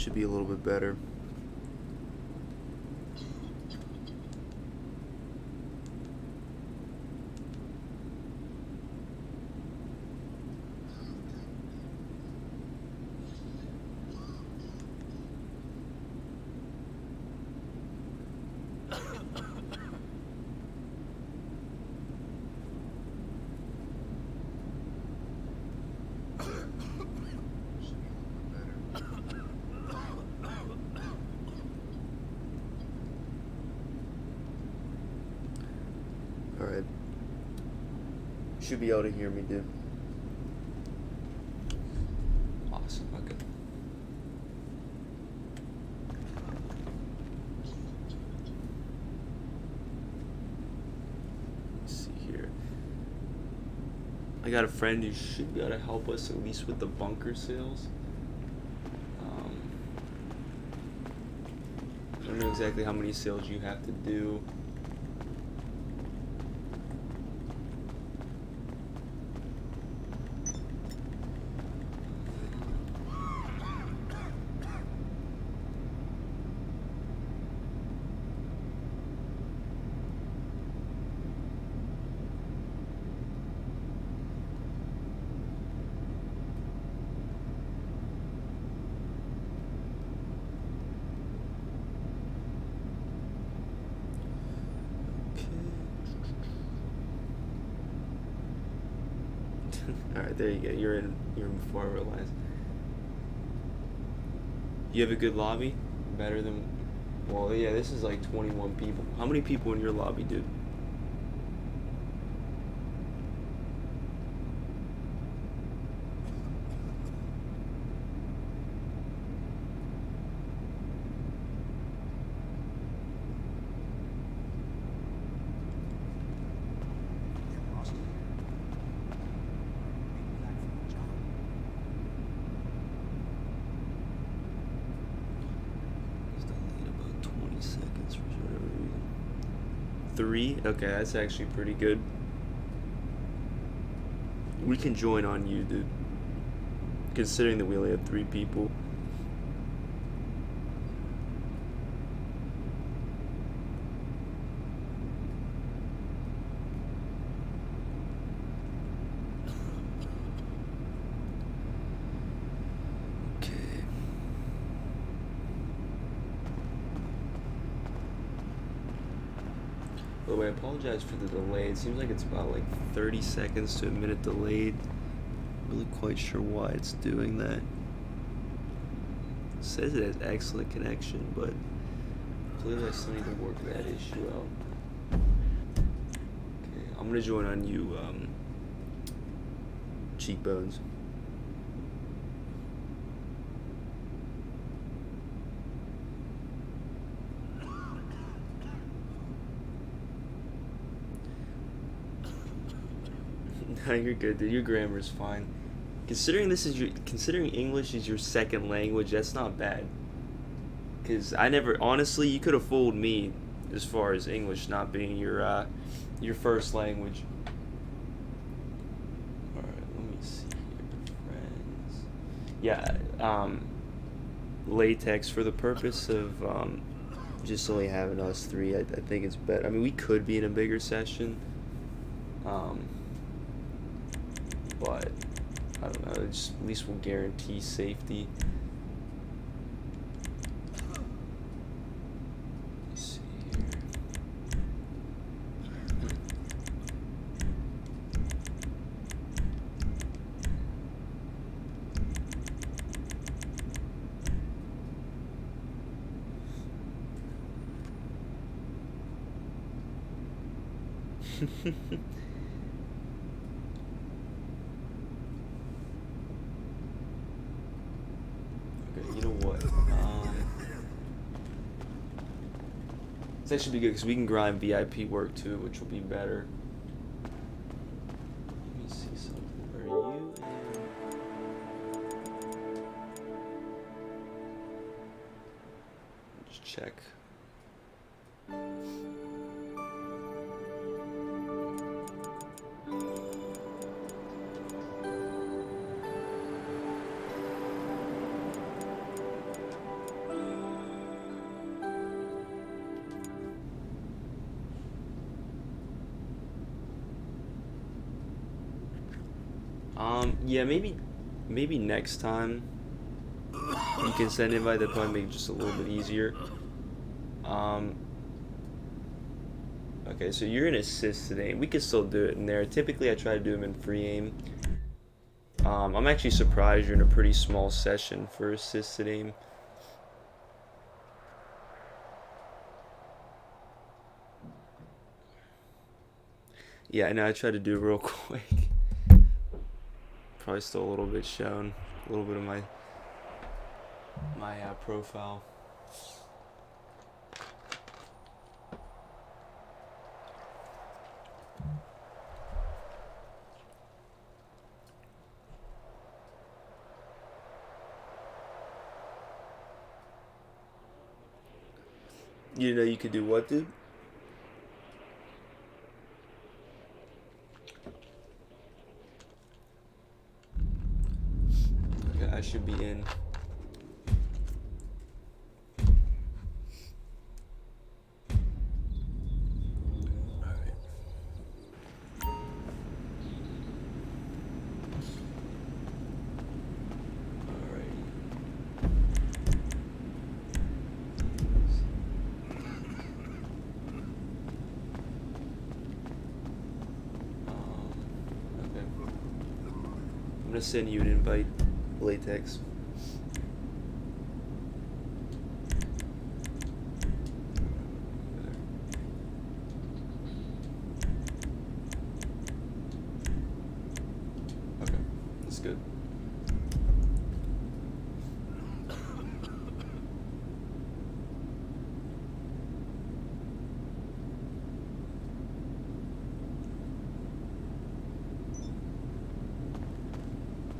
should be a little bit better. Alright. Should be able to hear me, dude. Awesome, okay. Let's see here. I got a friend who should be able to help us at least with the bunker sales. I don't know exactly how many sales you have to do. Alright, there you go. You're in before I realized. You have a good lobby? Better than... Well, yeah, this is like 21 people. How many people in your lobby, dude? About 20 seconds for whatever reason. 3? Okay, that's actually pretty good. We can join on you, dude. Considering that we only have 3 people. By the way, I apologize for the delay. It seems like it's about like 30 seconds to a minute delayed. I'm really quite sure why it's doing that. It says it has excellent connection, but clearly I still need to work that issue out. Okay, I'm gonna join on you, Cheekbones. No, you're good, dude. Your grammar's fine. Considering English is your second language, that's not bad. Cause honestly, you could have fooled me as far as English not being your first language. All right, let me see here, friends. Yeah, latex for the purpose of just only having us 3. I think it's better. I mean, we could be in a bigger session. But I don't know, at least we'll guarantee safety. Let's see here. You know what? That should be good because we can grind VIP work too, which will be better. Let me see something. Are you in? Just check. Yeah, maybe next time you can send invite. That probably make it just a little bit easier. Um, okay, so you're in assist today. We can still do it in there. Typically, I try to do them in free aim. I'm actually surprised you're in a pretty small session for assisted aim. Yeah, I know. I tried to do it real quick. Probably still a little bit shown, a little bit of my profile. You know you could do what, dude? Okay, I should be in. Okay. I'm gonna send you an invite, latex. Okay, that's good.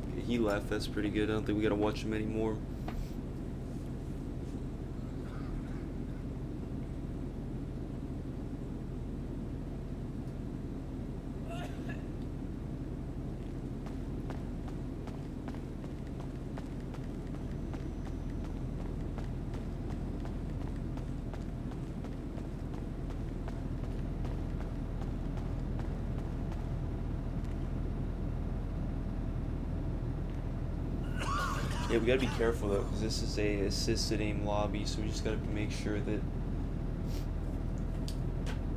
Okay, he left. That's pretty good. I don't think we gotta watch him anymore. Yeah, we gotta be careful though, because this is a assisted aim lobby, so we just gotta make sure that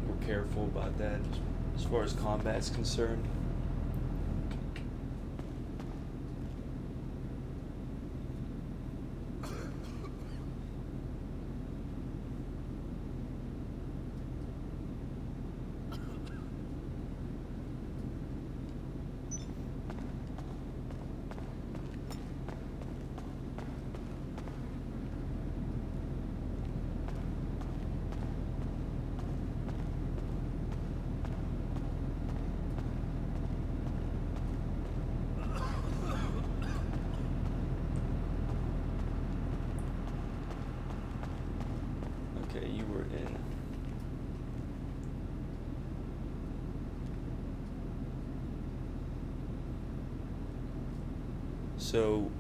we're careful about that as far as combat's concerned. Okay, you were in. So,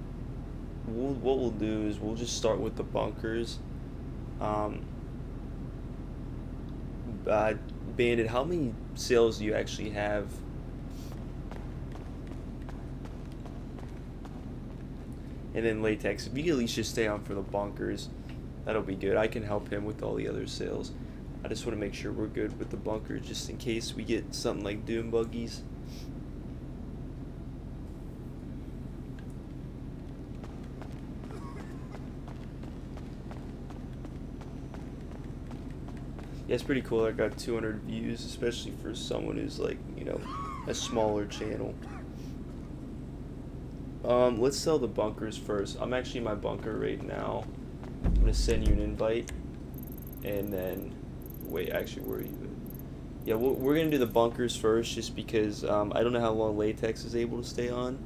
what we'll do is we'll just start with the bunkers. Um, uh, Bandit, how many sales do you actually have? And then Latex, if you can at least just stay on for the bunkers, that'll be good. I can help him with all the other sales. I just want to make sure we're good with the bunkers just in case we get something like Doom Buggies. Yeah, it's pretty cool. I got 200 views, especially for someone who's like, a smaller channel. Let's sell the bunkers first. I'm actually in my bunker right now. I'm gonna send you an invite, and then wait. Actually, where are you? Yeah, we're gonna do the bunkers first, just because I don't know how long Latex is able to stay on,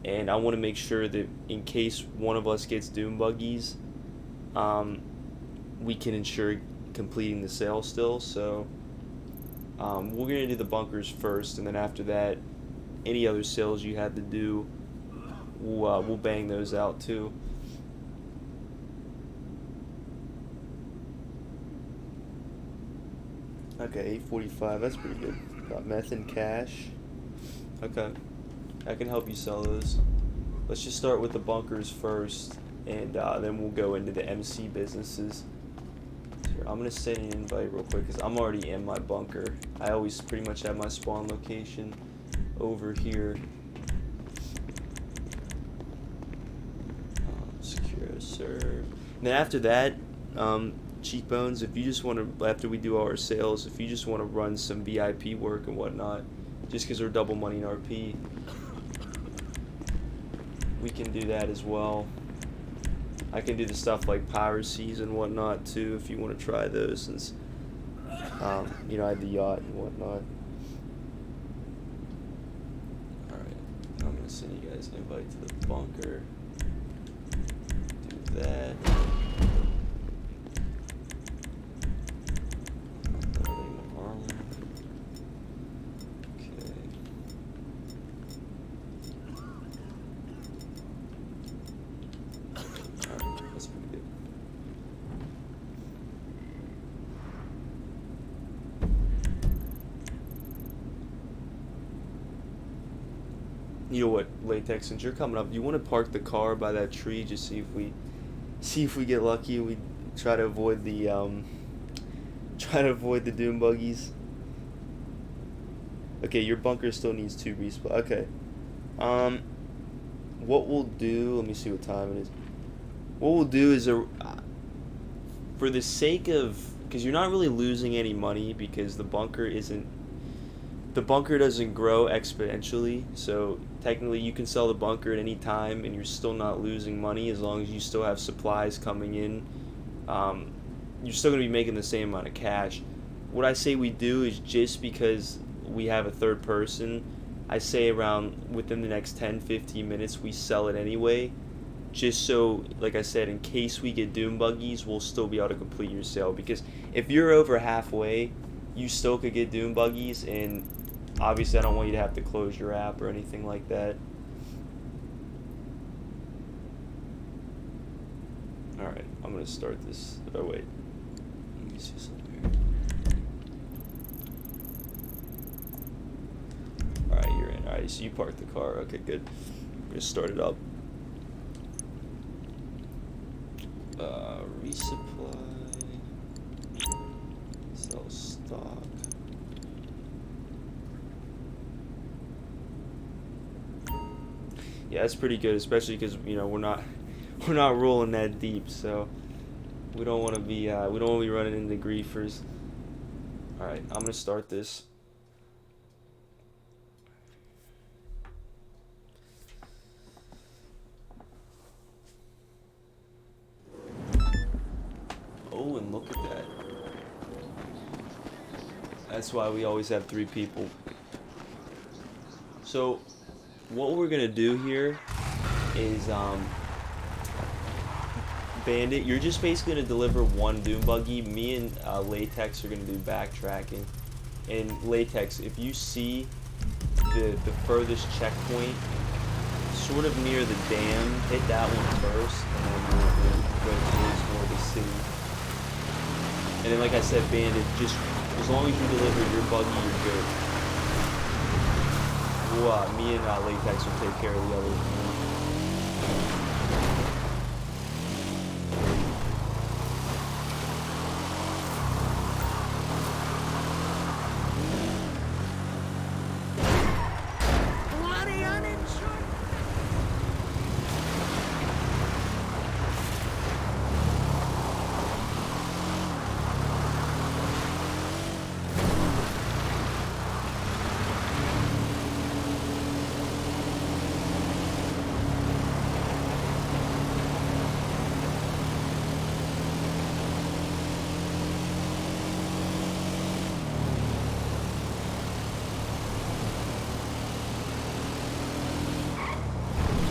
and I want to make sure that in case one of us gets Doom Buggies, we can ensure completing the sale still. So we're gonna do the bunkers first, and then after that, any other sales you had to do, we'll bang those out too. Okay, 845. That's pretty good. Got meth and cash. Okay. I can help you sell those. Let's just start with the bunkers first, and then we'll go into the MC businesses. Here, I'm gonna send an invite real quick because I'm already in my bunker. I always pretty much have my spawn location over here. Secure serve. Then after that, Cheekbones, if you just want to, after we do all our sales, if you just want to run some VIP work and whatnot, just because we're double money in RP, we can do that as well. I can do the stuff like piracies and whatnot too, if you want to try those, since you know, I have the yacht and whatnot. Alright, I'm gonna send you guys an invite to the bunker. Do that. You know what, Latex, since you're coming up, you want to park the car by that tree, just see if we get lucky. We try to avoid the doom buggies. Okay, your bunker still needs 2 respawn. Okay. What we'll do, let me see what time it is. What we'll do is for the sake of, because you're not really losing any money because the bunker doesn't grow exponentially, so technically you can sell the bunker at any time and you're still not losing money as long as you still have supplies coming in. You're still going to be making the same amount of cash. What I say we do is, just because we have a third person, I say around within the next 10-15 minutes we sell it anyway, just so, like I said, in case we get doom buggies, we'll still be able to complete your sale. Because if you're over halfway, you still could get doom buggies, and obviously I don't want you to have to close your app or anything like that. Alright, I'm gonna start this. Oh wait, let me see something here. Alright, you're in. Alright, so you parked the car. Okay, good. I'm gonna start it up. Resupply. Sell stock. Yeah, that's pretty good, especially because, you know, we're not rolling that deep, so we don't want to be running into griefers. All right, I'm gonna start this. Oh, and look at that. That's why we always have 3 people. So what we're gonna do here is, Bandit, you're just basically gonna deliver 1 doom buggy. Me and Latex are gonna do backtracking. And Latex, if you see the furthest checkpoint, sort of near the dam, hit that one first, and then we'll go towards more of the city. And then, like I said, Bandit, just as long as you deliver your buggy, you're good. Me and Latex will take care of the others. Bloody uninsured.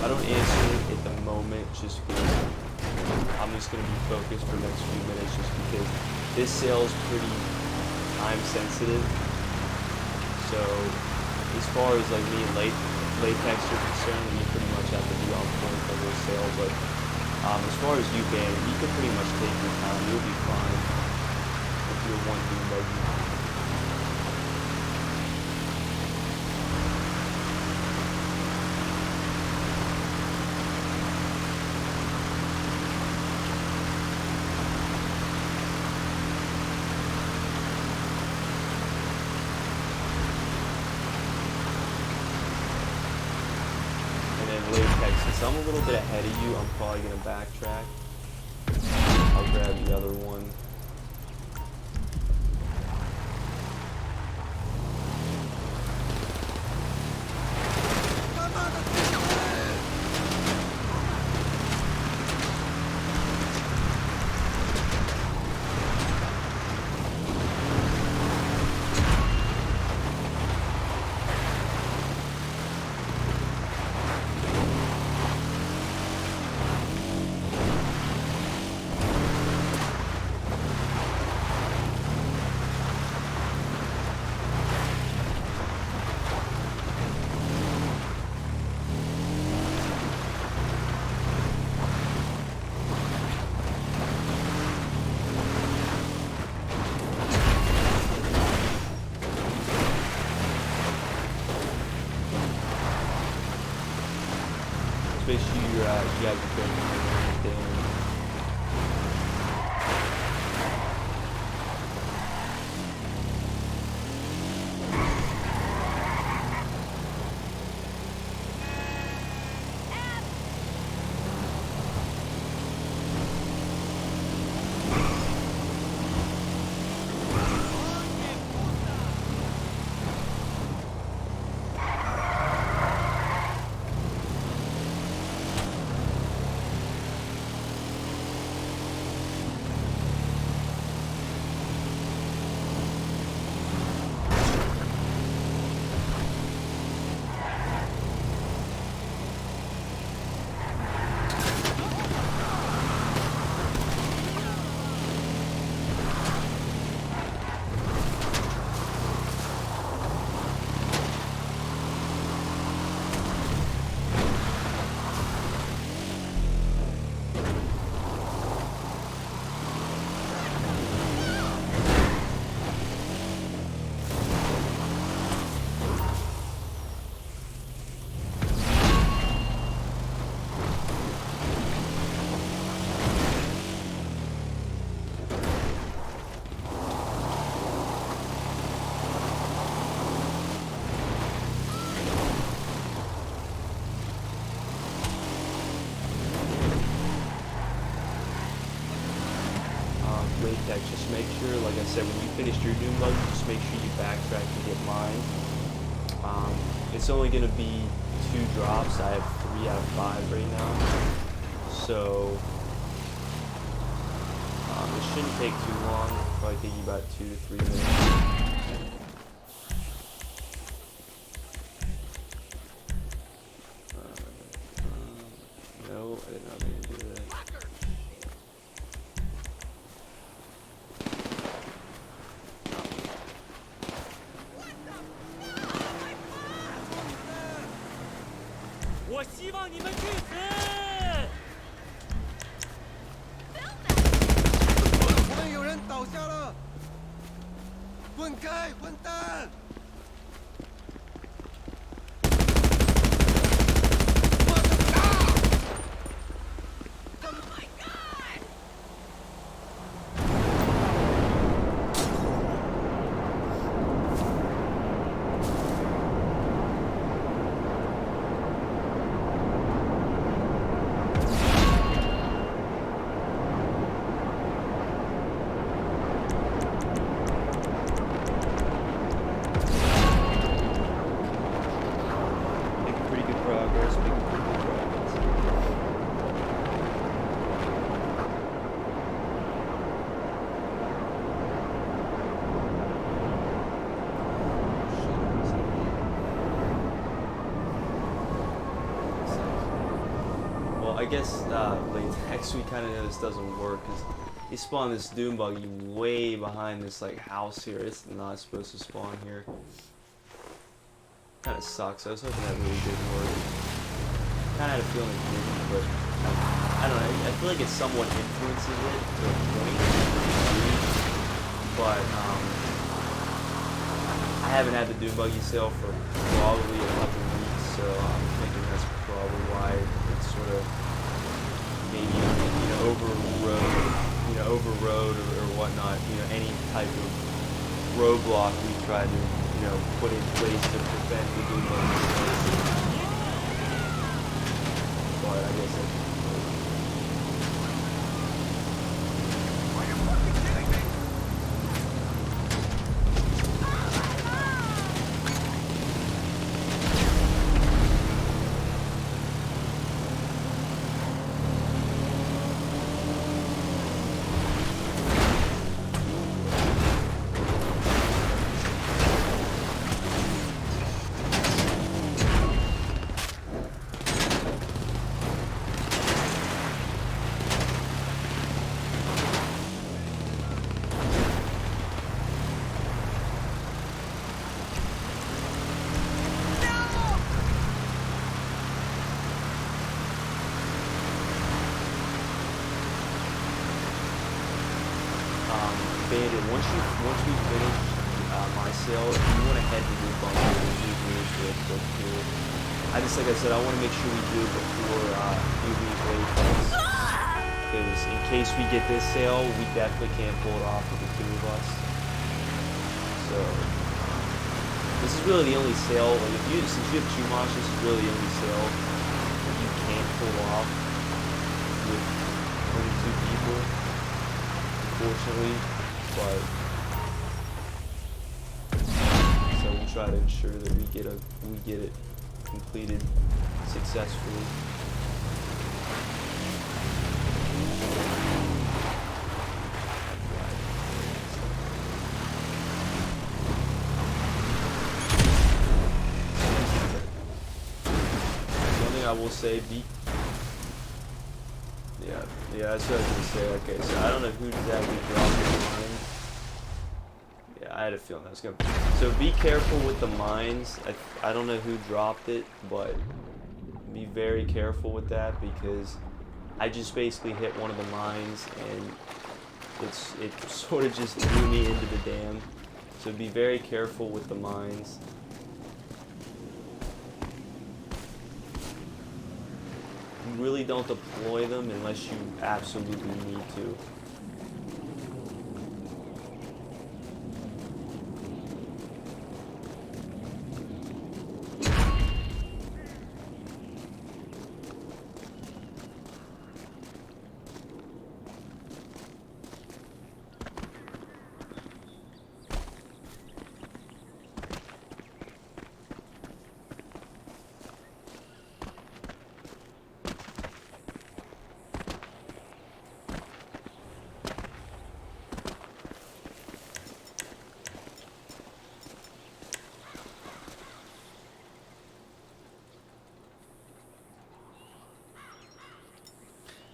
I don't answer at the moment just because I'm just going to be focused for the next few minutes, just because this sale is pretty time sensitive. So as far as like me and Latex are concerned, you pretty much have to be on point for this sale. But as far as you, Bandit, you can pretty much take your time. You'll be fine with your 1 doom buggy. since I'm a little bit ahead of you, I'm probably gonna backtrack. I'll grab the other one. Make sure you guys are good with everything. Just make sure, like I said, when you finish your Doom Buggy, just make sure you backtrack to get mine. It's only going to be 2 drops. I have 3 out of 5 right now. So, it shouldn't take too long. Probably take you about 2 to 3 minutes. No, I did not mean to do that. I guess like next we kind of know this doesn't work because he spawned this Doom Buggy way behind this like house here. It's not supposed to spawn here. Kind of sucks. I was hoping that really did work. Kind of had a feeling it didn't, but I don't know. I feel like it somewhat influences it to a point. But I haven't had the Doom Buggy sale for probably a couple weeks, so I'm thinking that's probably why it's sort of maybe overrode or whatnot. Any type of roadblock we try to put in place to prevent the Doom Buggy. But guess that's Are you fucking kidding me? Bandit, once we finish my sale, if you want to head to your bunker, leave me real quick too. Like I said, I want to make sure we do it before you leave Waypoints. Because in case we get this sale, we definitely can't pull it off with the two of us. So, this is really the only sale, like since you have Chumash, this is really the only sale that you can't pull off with only two people, unfortunately. But so we'll try to ensure that we get it completed successfully. One thing I will say, yeah, that's what I was gonna say. Okay, so I don't know who exactly dropped the mine. Yeah, I had a feeling that was gonna. So be careful with the mines. I don't know who dropped it, but be very careful with that because I just basically hit one of the mines and it sort of just threw me into the dam. So be very careful with the mines. You really don't deploy them unless you absolutely need to.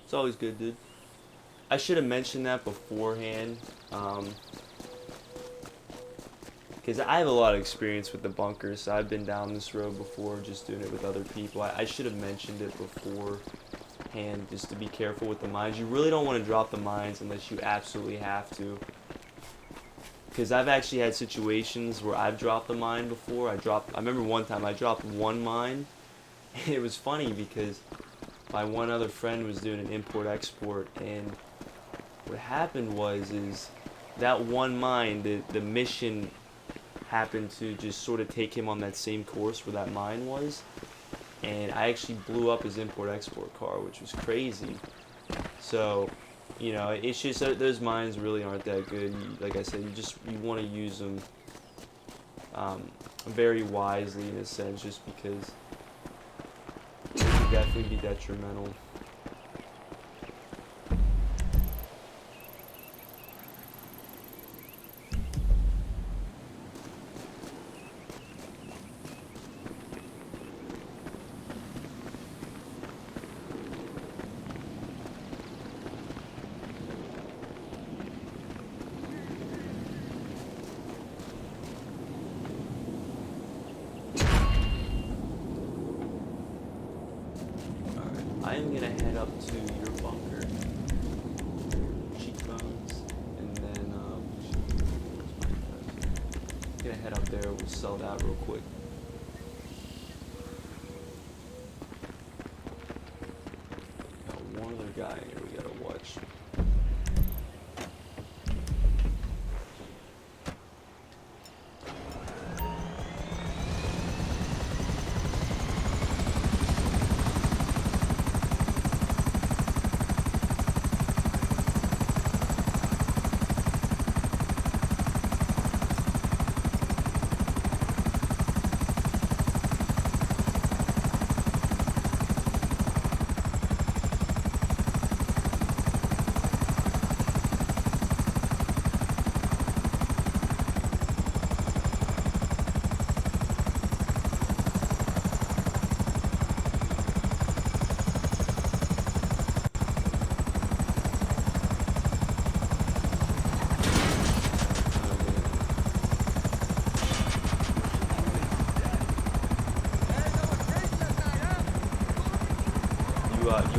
It's always good, dude. I should have mentioned that beforehand, because I have a lot of experience with the bunkers. So I've been down this road before, just doing it with other people. I should have mentioned it beforehand, just to be careful with the mines. You really don't want to drop the mines unless you absolutely have to. Because I've actually had situations where I've dropped the mine before. I remember one time I dropped one mine, and it was funny because my one other friend was doing an import-export, and what happened is that one mine, the mission happened to just sort of take him on that same course where that mine was, and I actually blew up his import-export car, which was crazy. So, you know, it's just those mines really aren't that good. Like I said, you want to use them very wisely in a sense, just because it could definitely be detrimental. I am gonna head up to your bunker, cheekbones, and then I'm gonna head up there. We'll sell that real quick. Got one other guy here we gotta watch.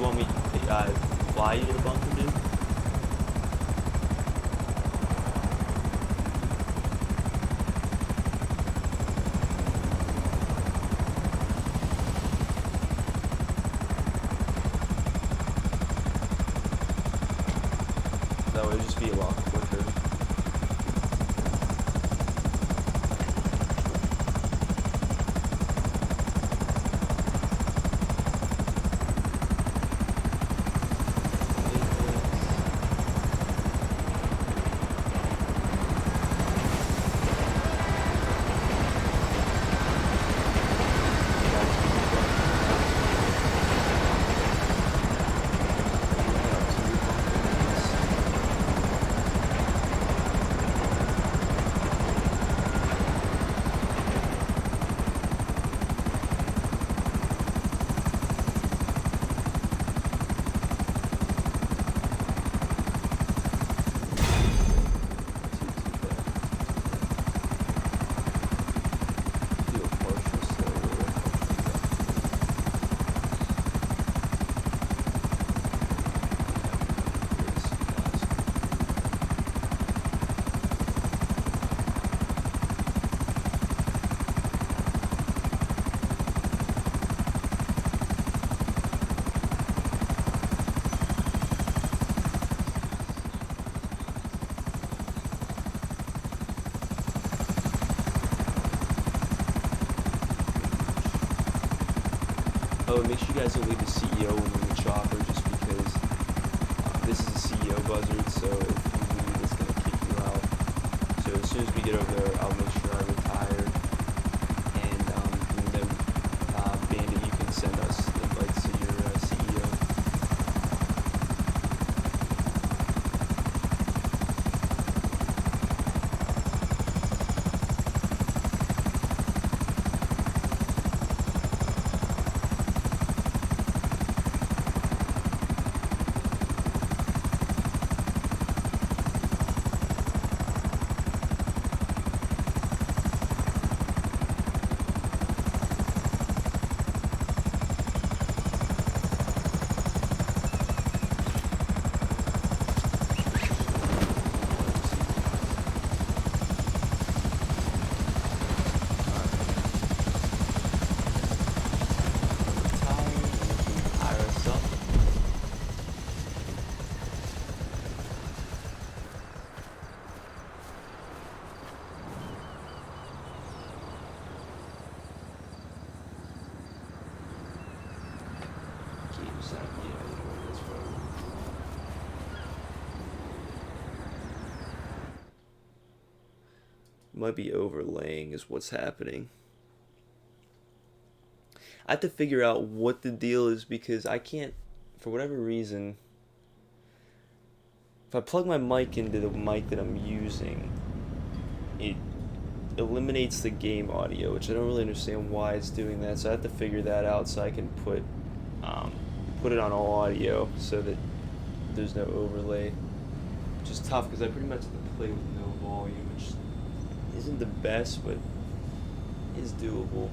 You want me to fly you to the bunker, dude? That would just be a lot quicker. Oh, make sure you guys don't leave the CEO when we're in the chopper, just because this is a CEO buzzard, so if you leave, it's going to kick you out. So as soon as we get over there, I'll make sure I retire. And then, Bandit, you can send us invites to your CEO. Might be overlaying is what's happening. I have to figure out what the deal is, because I can't, for whatever reason, if I plug my mic into the mic that I'm using, it eliminates the game audio, which I don't really understand why it's doing that. So I have to figure that out so I can put it on all audio so that there's no overlay, which is tough because I pretty much have to play with no volume, which isn't the best, but is doable.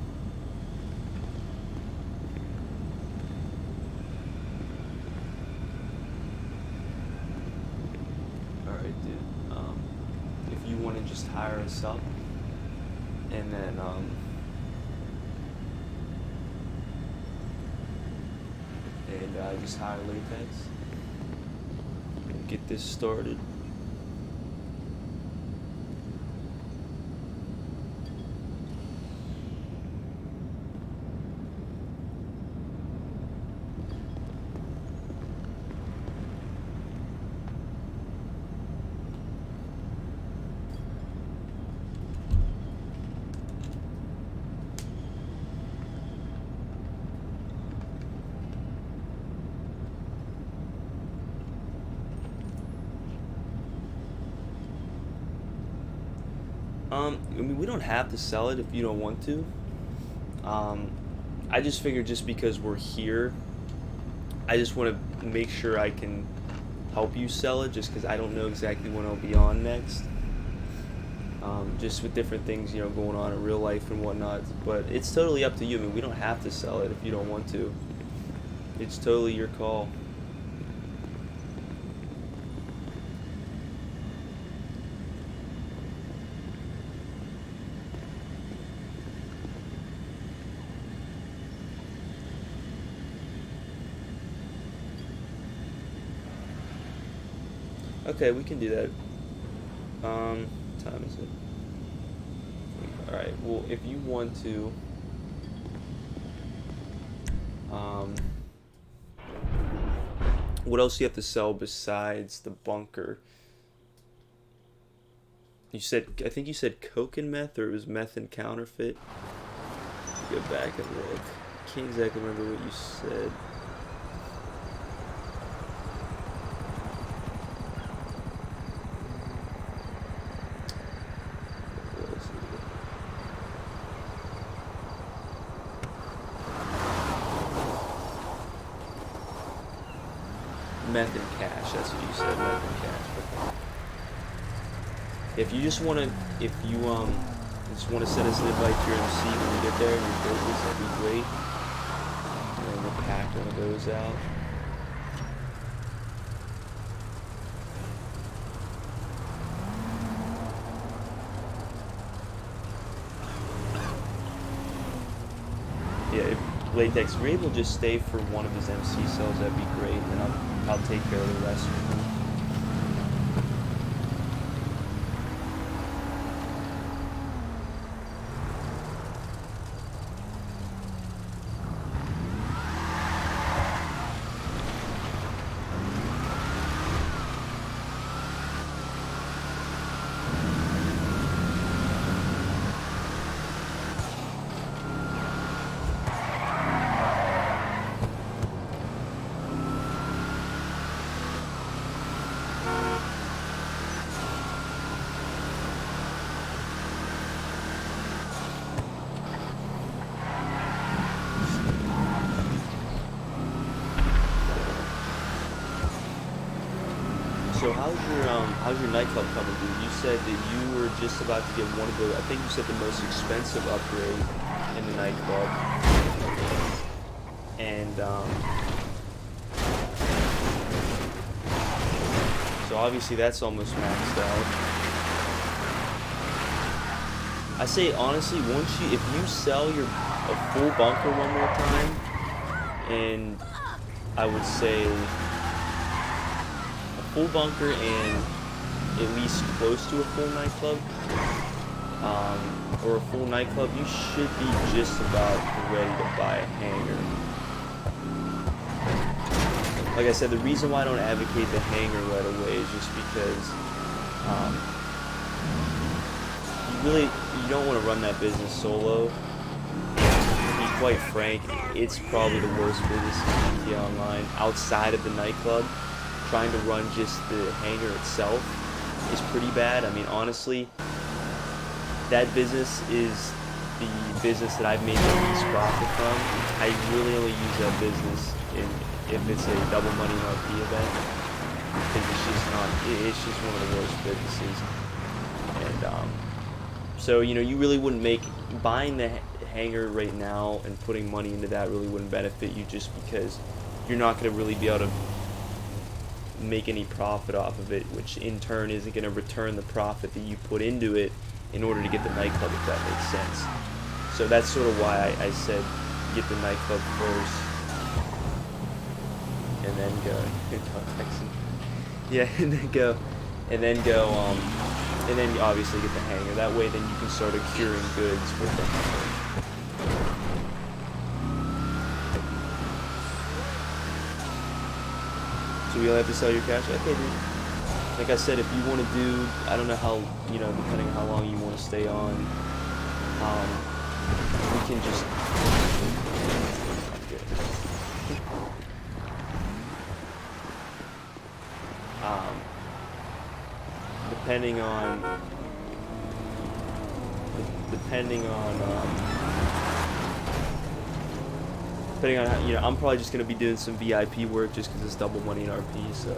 Alright, dude. If you want to just hire us up, and then just hire Latex and get this started. I mean, we don't have to sell it if you don't want to. I just figured just because we're here, I just want to make sure I can help you sell it, just because I don't know exactly when I'll be on next. Just with different things, you know, going on in real life and whatnot. But it's totally up to you. I mean, we don't have to sell it if you don't want to. It's totally your call. Okay, we can do that. Time is it? Alright, well, if you want to, what else do you have to sell besides the bunker? You said, I think you said coke and meth, or it was meth and counterfeit? Go back and look. Can't exactly remember what you said. What was it? Meth and cash, that's what you said, meth and cash. Okay. If you just want to, if you just want to send us an invite to your MC when you get there and your focus, that'd be great. And then we'll pack one of those out. Yeah, if Latex, if you're able to just stay for one of his MC cells, that'd be great, and I'll take care of the rest. So how's your nightclub coming, dude? You said that you were just about to get one of the, I think you said the most expensive upgrade in the nightclub. And so obviously that's almost maxed out. I say honestly, if you sell a full bunker one more time, and I would say full bunker and at least close to a full nightclub, or a full nightclub, you should be just about ready to buy a hangar. Like I said, the reason why I don't advocate the hangar right away is just because you don't want to run that business solo. To be quite frank, it's probably the worst business in GTA Online outside of the nightclub. Trying to run just the hangar itself is pretty bad. I mean, honestly, that business is the business that I've made the least profit from. I really only use that business if it's a double money and RP event, because it's just one of the worst businesses. And so, you know, you really wouldn't buying the hangar right now and putting money into that really wouldn't benefit you, just because you're not going to really be able to make any profit off of it, which in turn isn't going to return the profit that you put into it in order to get the nightclub, if that makes sense. So that's sort of why I said get the nightclub first and then go yeah, and then obviously get the hangar. That way then you can start acquiring goods with the hangar. So we only have to sell your cash? Okay, dude. Like I said, if you want to do, I don't know how, you know, depending on how long you want to stay on, we can just, depending on how, you know, I'm probably just going to be doing some VIP work just because it's double money in RP, so.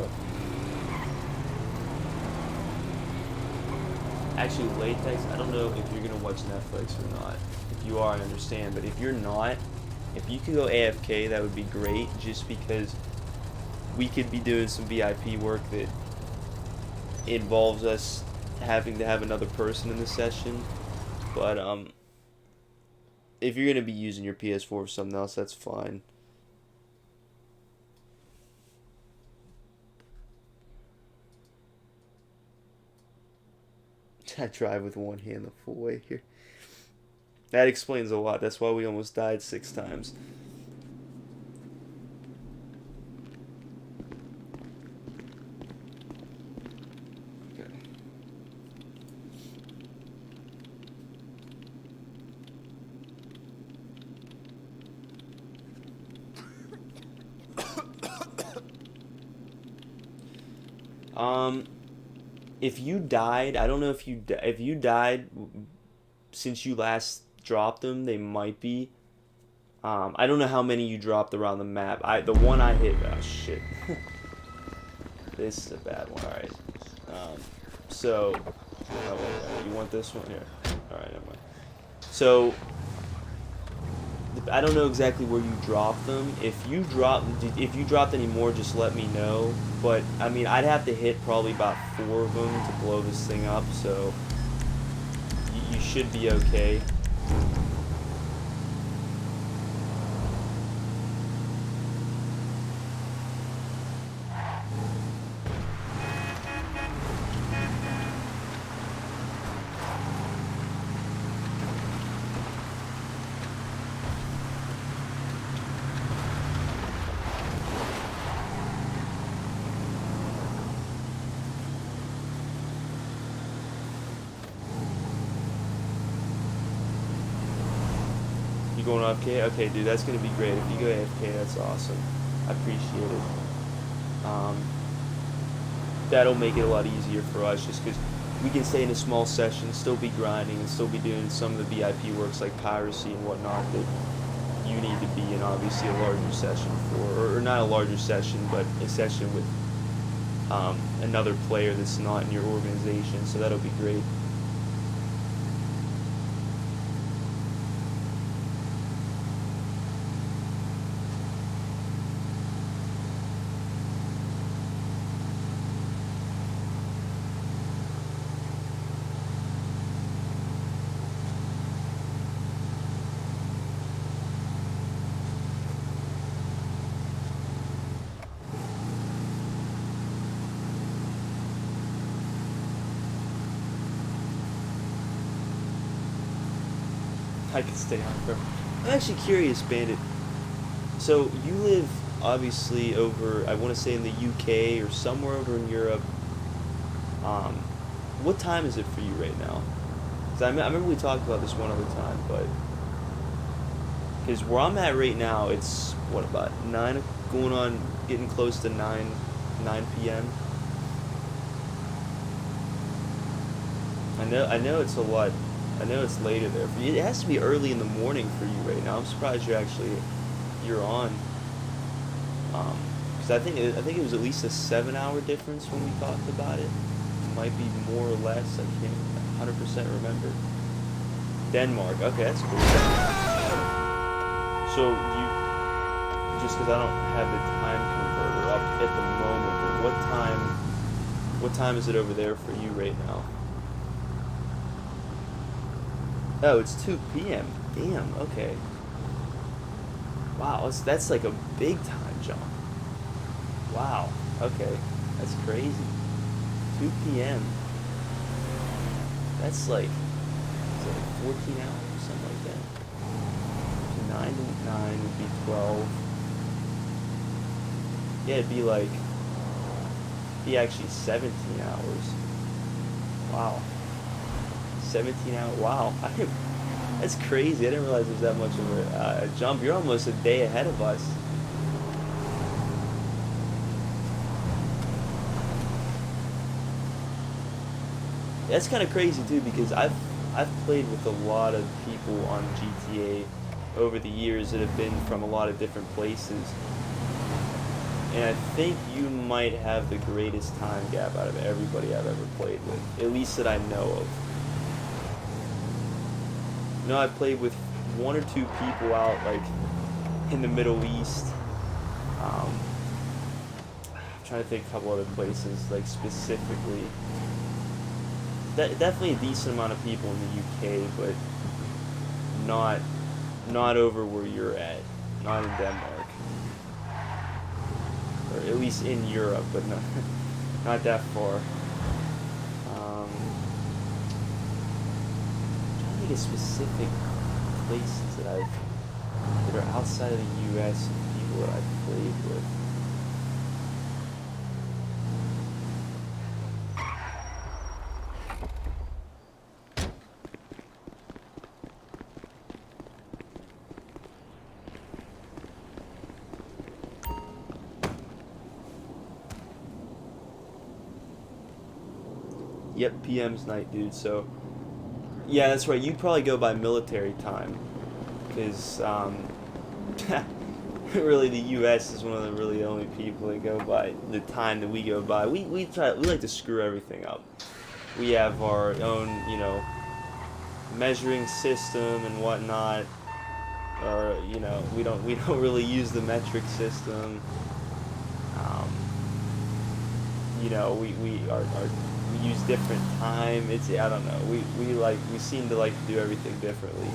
Actually, Latex, I don't know if you're going to watch Netflix or not. If you are, I understand, but if you're not, If you could go AFK, that would be great, just because we could be doing some VIP work that involves us having to have another person in the session. But if you're gonna be using your PS4 for something else, that's fine. I drive with one hand the full way here. That explains a lot. That's why we almost died 6 times. Okay. If you died, I don't know if you died since you last dropped them, they might be. I don't know how many you dropped around the map. The one I hit. Oh shit. This is a bad one. All right. So, oh, wait, you want this one here? All right, never mind. So, I don't know exactly where you dropped them. If you dropped any more, just let me know. But I mean, I'd have to hit probably about 4 of them to blow this thing up. So, you should be okay. You going AFK? Okay, dude, that's gonna be great. If you go AFK, that's awesome. I appreciate it. That'll make it a lot easier for us, just because we can stay in a small session, still be grinding, and still be doing some of the VIP works like piracy and whatnot that you need to be in, obviously, a larger session for, or not a larger session, but a session with another player that's not in your organization. So that'll be great. I could stay on forever. I'm actually curious, Bandit. So you live obviously over, I want to say in the UK or somewhere over in Europe. What time is it for you right now? 'Cause I remember we talked about this one other time, but because where I'm at right now, it's what, about 9, going on, getting close to 9 p.m. I know it's a lot. I know it's later there for you. It has to be early in the morning for you right now. I'm surprised you're on. Because I think it was at least a 7-hour difference when we talked about it. Might be more or less. I can't 100% remember. Denmark. Okay, that's cool. So you, just because I don't have the time converter up at the moment, but what time is it over there for you right now? Oh, it's 2 p.m. Damn, okay. Wow, that's like a big time jump. Wow, okay. That's crazy. 2 p.m. That's like, is that like 14 hours, something like that? So 9 to 9 would be 12. Yeah, it'd be actually 17 hours. Wow. 17 hours. Wow. That's crazy. I didn't realize it was that much of a jump. You're almost a day ahead of us. That's kind of crazy too, because I've played with a lot of people on GTA over the years that have been from a lot of different places. And I think you might have the greatest time gap out of everybody I've ever played with, at least that I know of. You know, I've played with 1 or 2 people out, like, in the Middle East. Um, I'm trying to think a couple other places, like specifically. Definitely a decent amount of people in the UK, but not not over where you're at, not in Denmark, or at least in Europe, but not not that far. I'm trying to think of specific places that are outside of the U.S. and people that I've played with. Yep, PM's night, dude. So, yeah, that's right. You probably go by military time, because really the U.S. is one of the really only people that go by the time that we go by. We like to screw everything up. We have our own, measuring system and whatnot, or we don't really use the metric system. Um, we use different time. I don't know. We seem to like to do everything differently.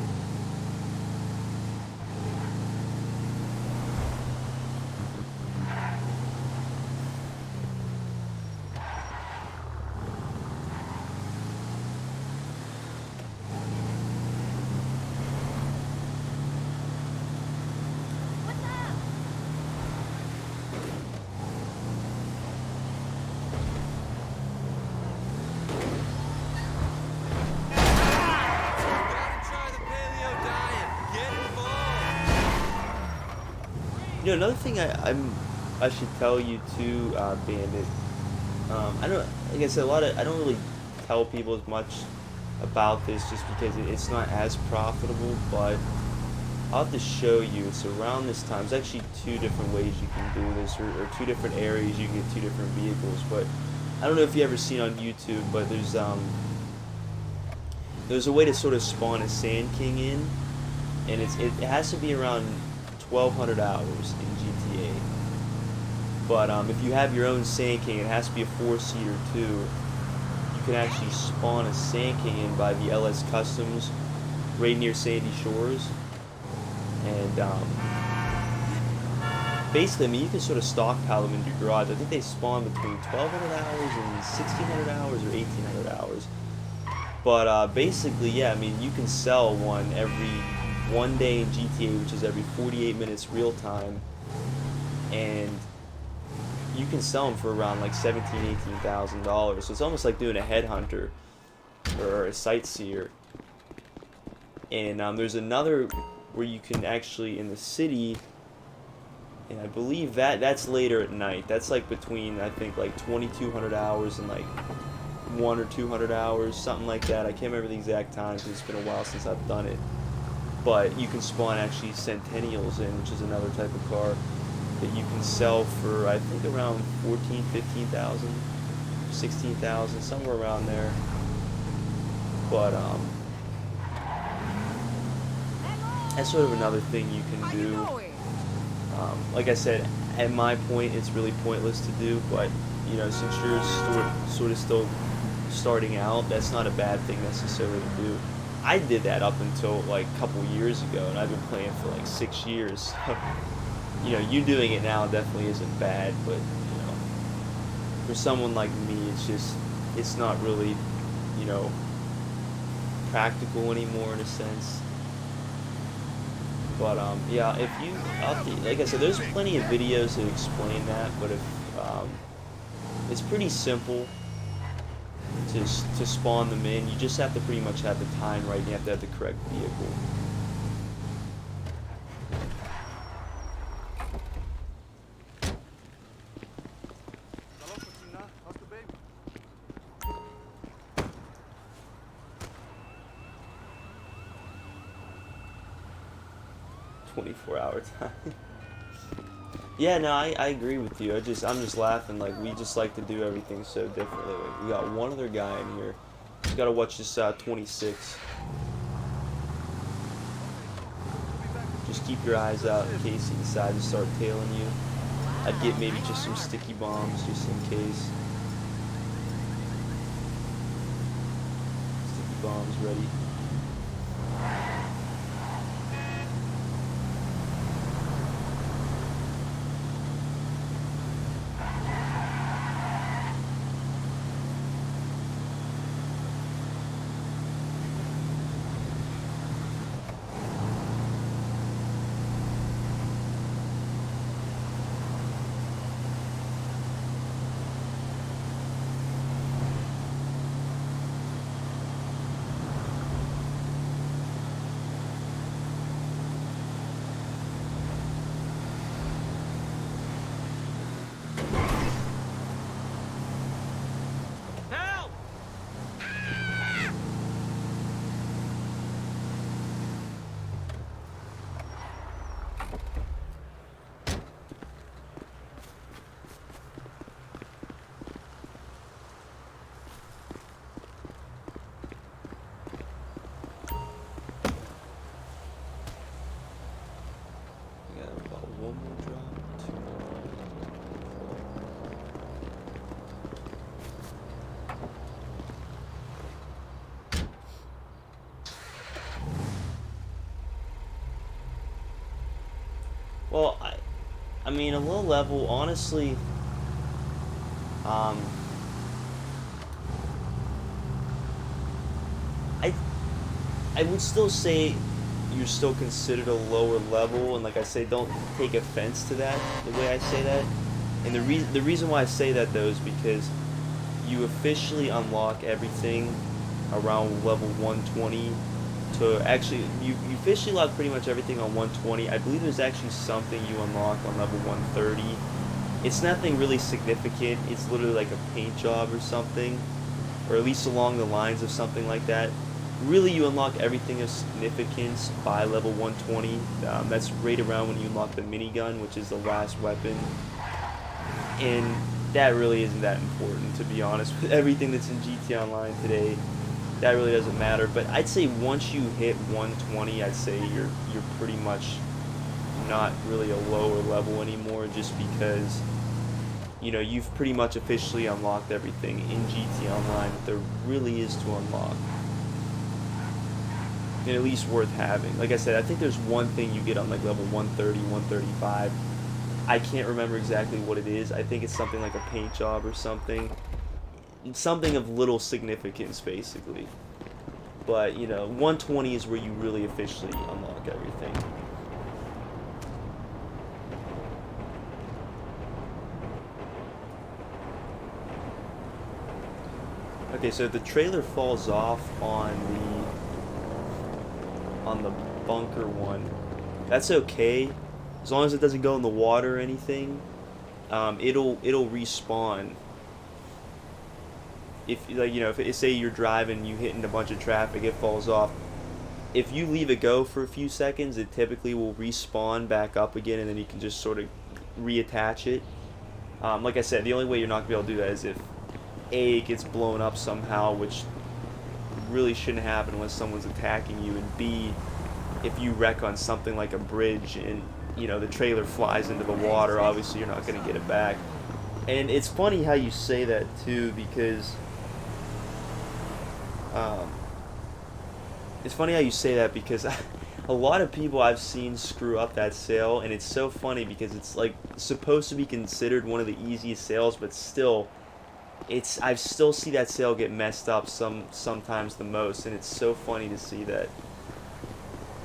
What's up? Gotta try the paleo diet. Get involved. Another thing I should tell you too, Bandit. I don't like I said I don't really tell people as much about this just because it's not as profitable, but I'll have to show you. It's around this time. There's actually two different ways you can do this, or two different areas you can get two different vehicles. But I don't know if you ever seen on YouTube, but there's a way to sort of spawn a Sand King in, and it has to be around 1,200 hours in GTA. But if you have your own Sand King, it has to be a 4-seater too. You can actually spawn a Sand King in by the LS Customs, right near Sandy Shores. And basically, I mean, you can sort of stockpile them in your garage. I think they spawn between 1,200 hours and 1,600 hours or 1,800 hours. But basically, yeah, I mean, you can sell one every 1 day in GTA, which is every 48 minutes real time, and you can sell them for around like $17,000-$18,000. So it's almost like doing a headhunter or a sightseer. And there's another where you can actually in the city, and I believe that's later at night. That's like between I think like 2,200 hours and like 100 or 200 hours, something like that. I can't remember the exact time because it's been a while since I've done it. But you can spawn actually Centennials in, which is another type of car that you can sell for I think around 14, 15,000, 16,000, somewhere around there. But that's sort of another thing you can do. Like I said, at my point, it's really pointless to do, but since you're sort of still starting out, that's not a bad thing necessarily to do. I did that up until like a couple years ago, and I've been playing for like 6 years. So, you doing it now definitely isn't bad, but for someone like me, it's not really, practical anymore in a sense. But yeah, like I said, there's plenty of videos that explain that. But if it's pretty simple to spawn them in, you just have to pretty much have the time right. And you have to have the correct vehicle. Hello, Patina. How's the baby? 24-hour time. Yeah, no, I agree with you. I'm just laughing. Like, we just like to do everything so differently. Like, we got one other guy in here. Just gotta watch this 26. Just just keep your eyes out in case he decides to start tailing you. I'd get maybe just some sticky bombs just in case. Sticky bombs ready. Help! We got about one more drop, two more. Well, I mean, a low level, honestly, um, I, I would still say you're still considered a lower level, and like I say, don't take offense to that, the way I say that. And the reason why I say that though is because you officially unlock everything around level 120 to actually you officially lock pretty much everything on 120. I believe there's actually something you unlock on level 130. It's nothing really significant. It's literally like a paint job or something, or at least along the lines of something like that. Really, you unlock everything of significance by level 120. That's right around when you unlock the minigun, which is the last weapon. And that really isn't that important, to be honest. With everything that's in GT Online today, that really doesn't matter. But I'd say once you hit 120, I'd say you're pretty much not really a lower level anymore, just because you know you've pretty much officially unlocked everything in GT Online that there really is to unlock, and at least worth having. Like I said, I think there's one thing you get on like level 130, 135. I can't remember exactly what it is. I think it's something like a paint job or something. Something of little significance, basically. But, you know, 120 is where you really officially unlock everything. Okay, so the trailer falls off on the bunker one. That's okay, as long as it doesn't go in the water or anything. It'll respawn. If like you know, if say you're driving, you hit into a bunch of traffic, it falls off. If you leave it go for a few seconds, it typically will respawn back up again, and then you can just sort of reattach it. Like I said, the only way you're not gonna be able to do that is if A, it gets blown up somehow, which really shouldn't happen unless someone's attacking you, and B, if you wreck on something like a bridge and you know the trailer flies into the water, obviously you're not gonna get it back. And it's funny how you say that too, because it's funny how you say that because a lot of people I've seen screw up that sail, and it's so funny because it's like supposed to be considered one of the easiest sails, but still, I still see that sail get messed up sometimes the most, and it's so funny to see that.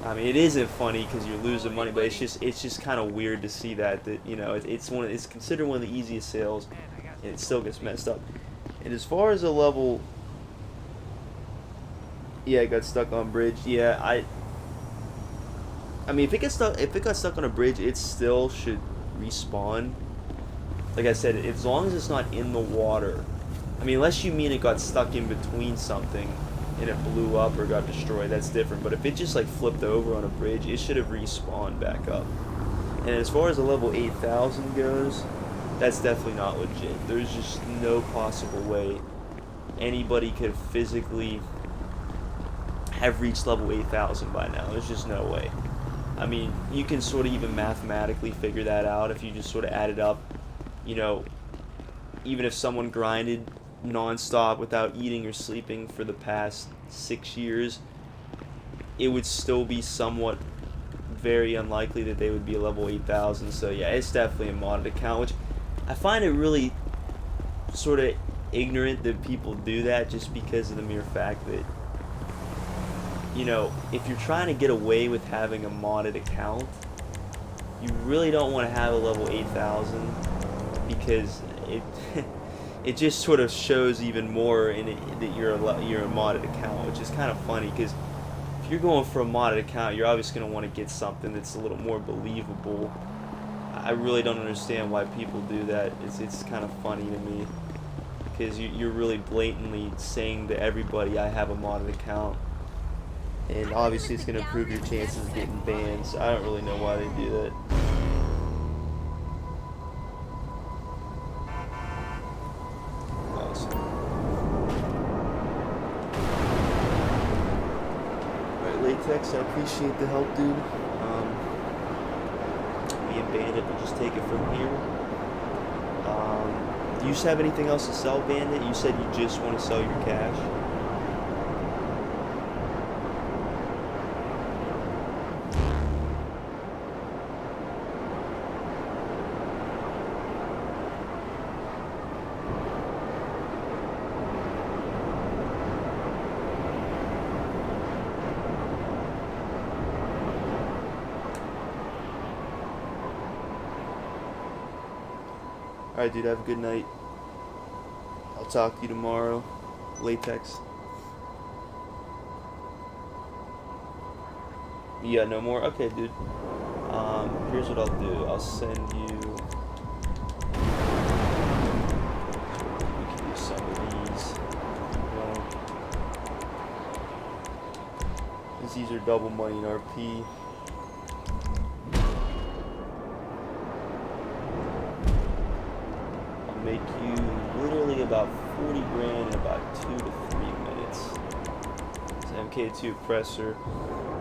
I mean, it isn't funny because you're losing money, but it's just kind of weird to see that you know it's considered one of the easiest sails, and it still gets messed up. And as far as a level, yeah, it got stuck on bridge. Yeah, I mean, if it got stuck on a bridge, it still should respawn. Like I said, as long as it's not in the water. I mean, unless you mean it got stuck in between something and it blew up or got destroyed, that's different. But if it just like flipped over on a bridge, it should have respawned back up. And as far as the level 8,000 goes, that's definitely not legit. There's just no possible way anybody could physically have reached level 8,000 by now. There's just no way. I mean, you can sort of even mathematically figure that out if you just sort of add it up. You know, even if someone grinded nonstop without eating or sleeping for the past 6 years, it would still be somewhat very unlikely that they would be a level 8,000. So yeah, it's definitely a modded account, which I find it really sort of ignorant that people do that just because of the mere fact that, you know, if you're trying to get away with having a modded account, you really don't want to have a level 8,000 because it it just sort of shows even more in it that you're a modded account, which is kind of funny because if you're going for a modded account, you're obviously going to want to get something that's a little more believable. I really don't understand why people do that. It's kind of funny to me because you're really blatantly saying to everybody, I have a modded account. And obviously it's going to improve your chances of getting banned, so I don't really know why they do that. Awesome. Alright, Latex, I appreciate the help, dude. Me and Bandit will just take it from here. Do you just have anything else to sell, Bandit? You said you just want to sell your cash. Alright, dude, have a good night. I'll talk to you tomorrow. Latex. Yeah, no more? Okay, dude. Here's what I'll do. I'll send you... We can do some of these. Because these are double money in RP. Make you literally about 40 grand in about 2 to 3 minutes. This MK2 Oppressor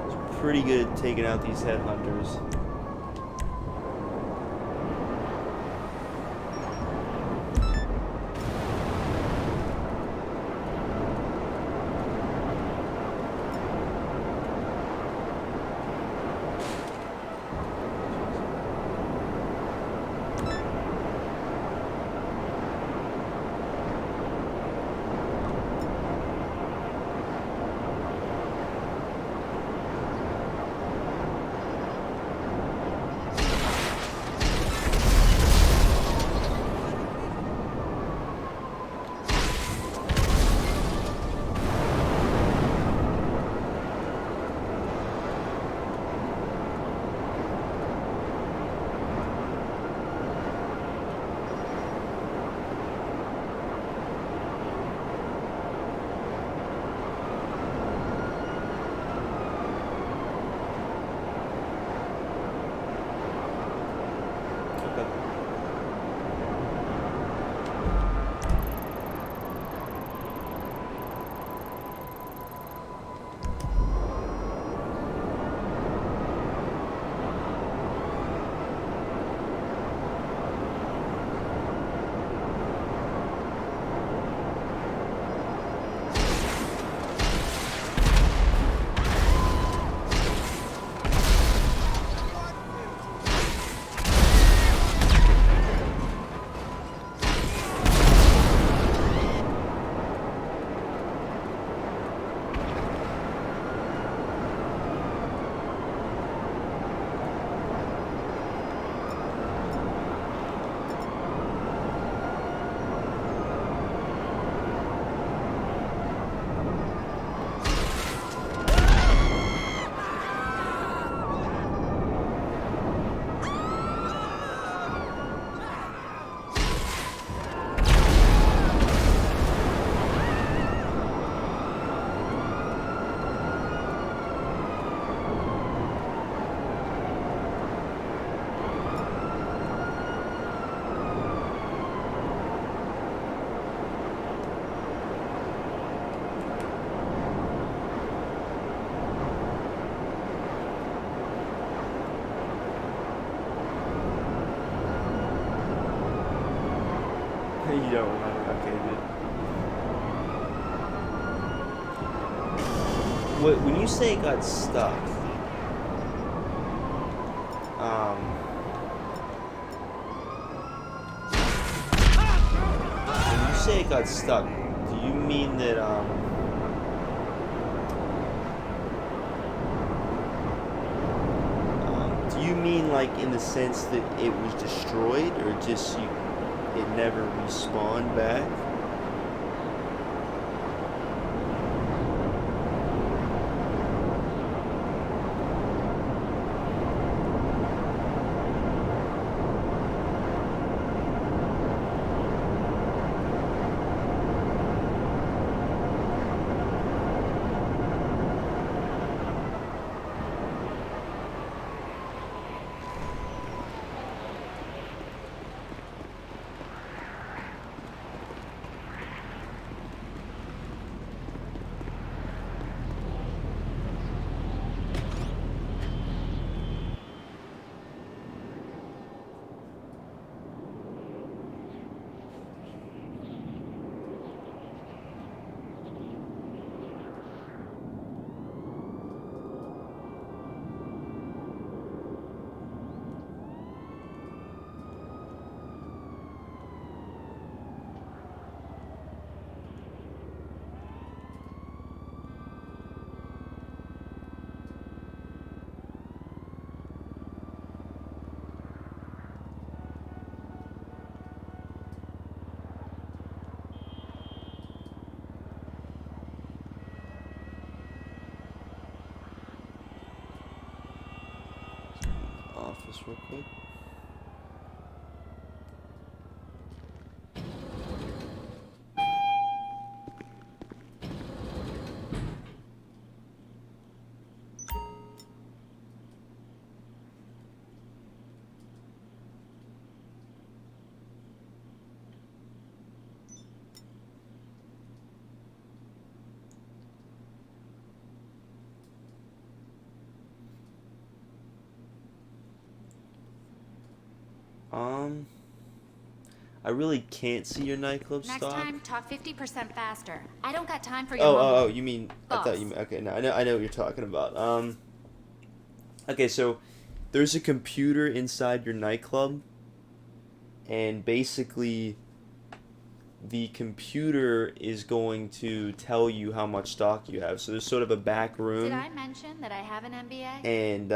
is pretty good at taking out these headhunters. don't remember. Okay, good. When you say it got stuck, when you say it got stuck, do you mean that, do you mean like in the sense that it was destroyed, or just it never respawned back? Office real quick. I really can't see your nightclub Next stock. time, talk 50% faster. I don't got time for your Oh, you mean, Boss. I thought you meant, okay, no, I know what you're talking about. Okay, so there's a computer inside your nightclub, and basically the computer is going to tell you how much stock you have. So there's sort of a back room. Did I mention that I have an MBA? And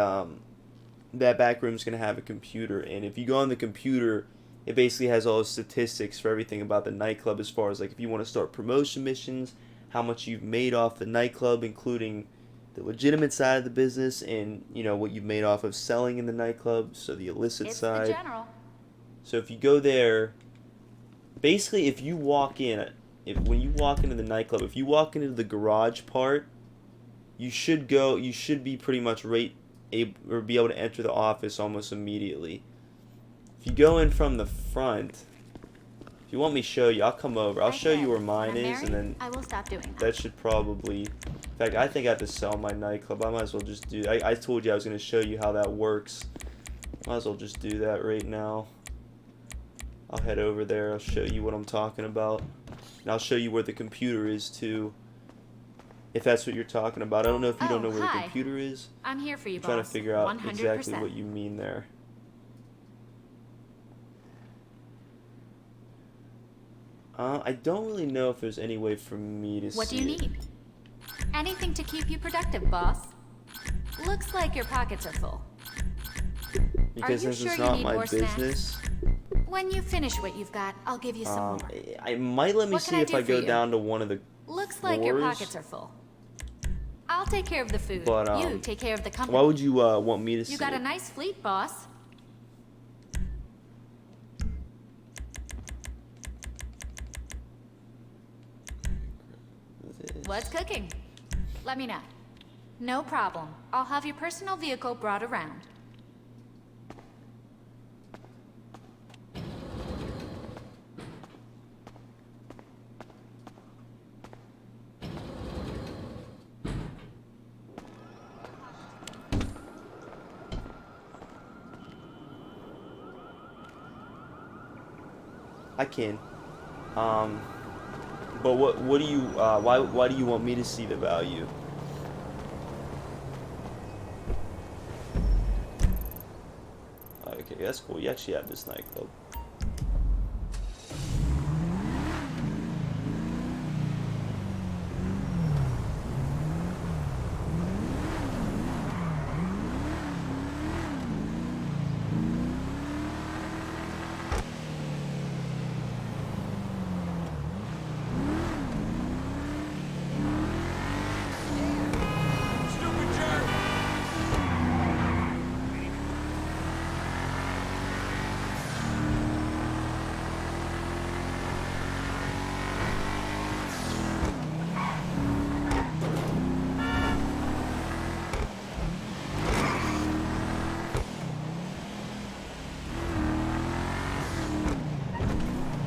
that back room's going to have a computer, and if you go on the computer, it basically has all the statistics for everything about the nightclub, as far as like if you want to start promotion missions, how much you've made off the nightclub, including the legitimate side of the business, and what you've made off of selling in the nightclub, so the illicit It's side. the general. So if you go there, basically if you walk in, when you walk into the nightclub, if you walk into the garage part, you should be pretty much be able to enter the office almost immediately. If you go in from the front, if you want me to show you, I'll come over. I'll show you where mine is, and then I will stop doing that. that should probably... In fact, I think I have to sell my nightclub. I might as well just do... I told you I was going to show you how that works. Might as well just do that right now. I'll head over there. I'll show you what I'm talking about. And I'll show you where the computer is, too. If that's what you're talking about. I don't know if you don't know where the hi. computer is. I'm here for you, I'm trying to boss. figure out 100%. exactly what you mean there. I don't really know if there's any way for me to see What do you it. need? Anything to keep you productive, boss. Looks like your pockets are full. Because Are you since sure it's you not need my more snacks? business, When you finish what you've got, I'll give you some more. I might let me What see can I if do I for go you? down to one of the Looks like your floors. pockets are full. I'll take care of the food. But, you take care of the company. Why would you want me to see You got it? a nice fleet, boss. What's cooking? Let me know. No problem. I'll have your personal vehicle brought around. I can. Um, but what do you why do you want me to see the value? Okay, that's cool. You actually have this nightclub. Stupid jerk!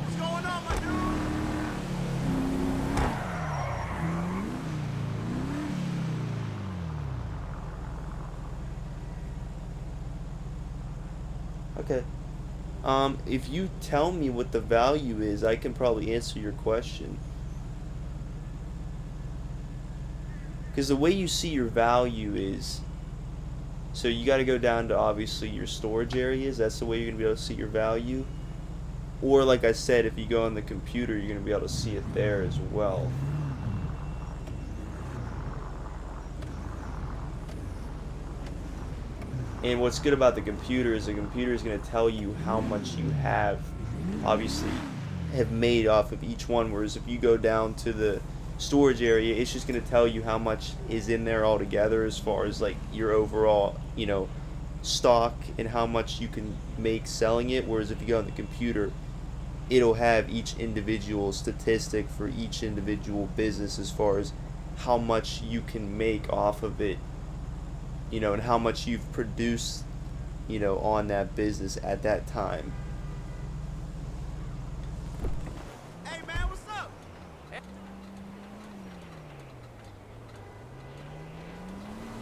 What's going on, my dude? Okay. If you tell me what the value is, I can probably answer your question. Because the way you see your value is, so you got to go down to obviously your storage areas. That's the way you're gonna be able to see your value. Or like I said, if you go on the computer, you're gonna be able to see it there as well. And what's good about the computer is going to tell you how much you obviously, have made off of each one. Whereas if you go down to the storage area, it's just going to tell you how much is in there altogether as far as like your overall, stock and how much you can make selling it. Whereas if you go on the computer, it'll have each individual statistic for each individual business as far as how much you can make off of it, and how much you've produced, on that business at that time. Hey, man, what's up?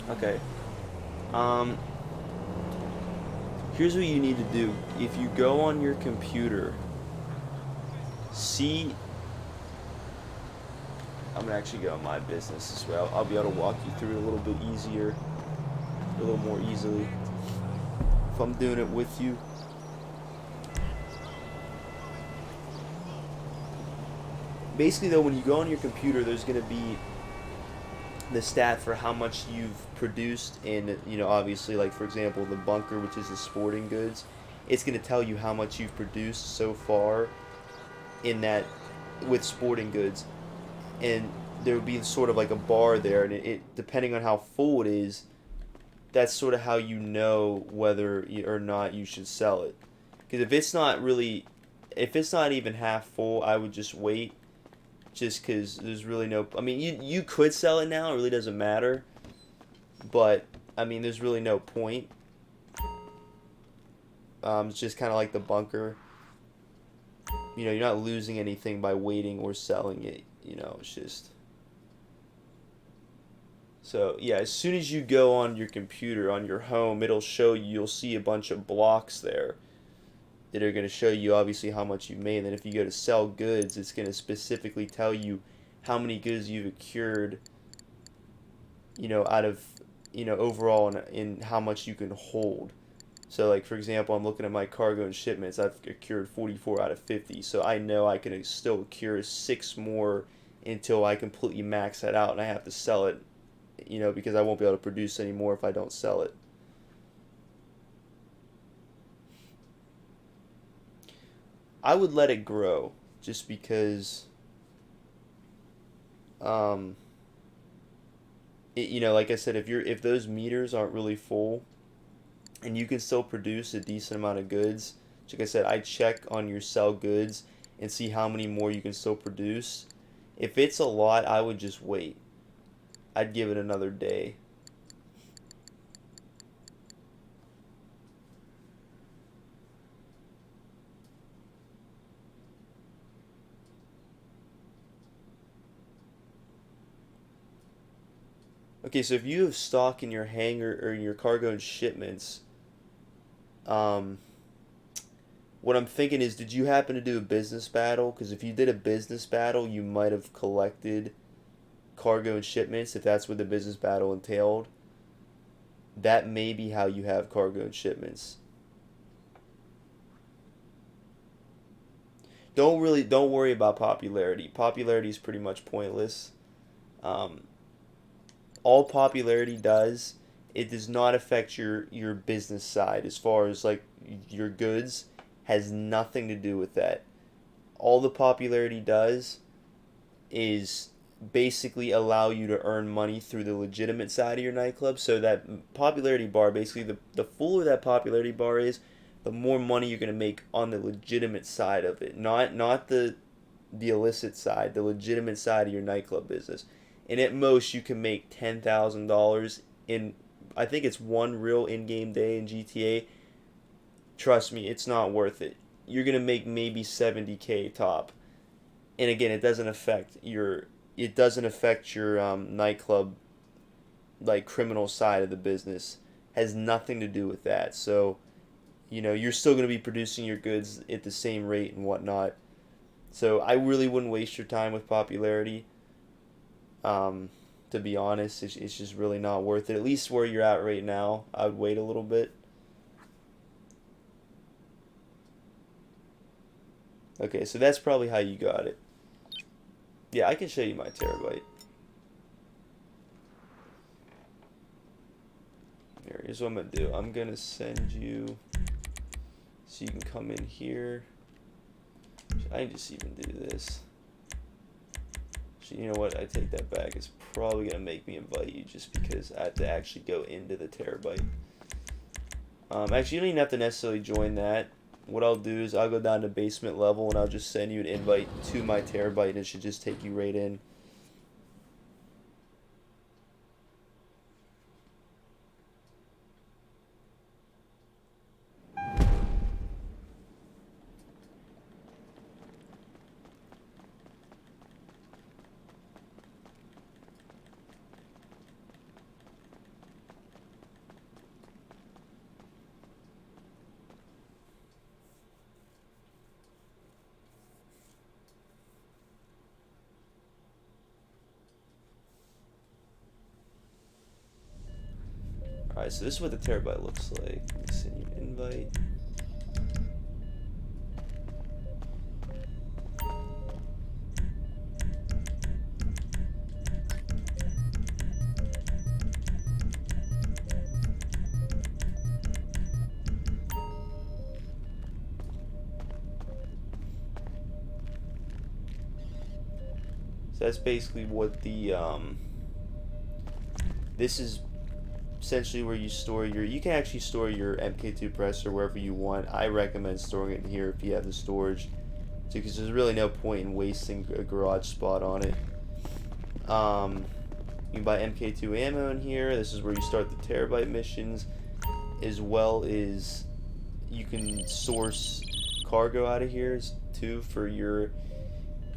Okay. Um, Here's what you need to do. If you go on your computer, see. I'm gonna actually go on my business as well. I'll be able to walk you through it a little bit easier, a little more easily, if I'm doing it with you. Basically though, when you go on your computer, there's going to be the stat for how much you've produced in, obviously, like for example, the bunker, which is the sporting goods. It's going to tell you how much you've produced so far in that, with sporting goods. And there would be sort of like a bar there, and it depending on how full it is, that's sort of how you know whether or not you should sell it. Because if it's not even half full, I would just wait. Just because there's really no, I mean, you could sell it now. It really doesn't matter. But I mean, there's really no point. It's just kind of like the bunker. You're not losing anything by waiting or selling it. It's just. So yeah, as soon as you go on your computer, on your home, it'll show you. You'll see a bunch of blocks there that are going to show you obviously how much you made. And then if you go to sell goods, it's going to specifically tell you how many goods you've accrued, out of, overall, and how much you can hold. So like, for example, I'm looking at my cargo and shipments. I've accrued 44 out of 50. So I know I can still accrue 6 more until I completely max that out, and I have to sell it, because I won't be able to produce anymore if I don't sell it. I would let it grow, just because, like I said, if those meters aren't really full, and you can still produce a decent amount of goods, like I said, I check on your sell goods and see how many more you can still produce. If it's a lot, I would just wait. I'd give it another day. Okay, so if you have stock in your hangar or in your cargo and shipments, um, What I'm thinking is, did you happen to do a business battle? Because if you did a business battle, you might have collected cargo and shipments, if that's what the business battle entailed. That may be how you have cargo and shipments. Don't worry about popularity. Popularity is pretty much pointless. Um, all popularity does, it does not affect your business side as far as like your goods, has nothing to do with that. All the popularity does is basically allow you to earn money through the legitimate side of your nightclub. So that popularity bar, basically the fuller that popularity bar is, the more money you're going to make on the legitimate side of it, not the illicit side, the legitimate side of your nightclub business. And at most you can make $10,000 in, I think it's one real in-game day in GTA. Trust me, it's not worth it. You're going to make maybe 70K top. And again, it doesn't affect your nightclub, like, criminal side of the business. Has nothing to do with that. So you're still going to be producing your goods at the same rate and whatnot. So I really wouldn't waste your time with popularity. To be honest, it's just really not worth it. At least where you're at right now, I would wait a little bit. Okay, so that's probably how you got it. Yeah, I can show you my terabyte. Here's what I'm going to do. I'm going to send you, so you can come in here. I can just even do this. So you know what? I take that back. It's probably going to make me invite you just because I have to actually go into the terabyte. Actually, you don't even have to necessarily join that. What I'll do is I'll go down to basement level and I'll just send you an invite to my terabyte and it should just take you right in. Alright, so this is what the terabyte looks like. Let me send you an invite. So that's basically what the this is essentially where you store you can actually store your MK2 processor wherever you want. I recommend storing it in here if you have the storage, because there's really no point in wasting a garage spot on it. You can buy MK2 ammo in here. This is where you start the terabyte missions, as well as you can source cargo out of here too for your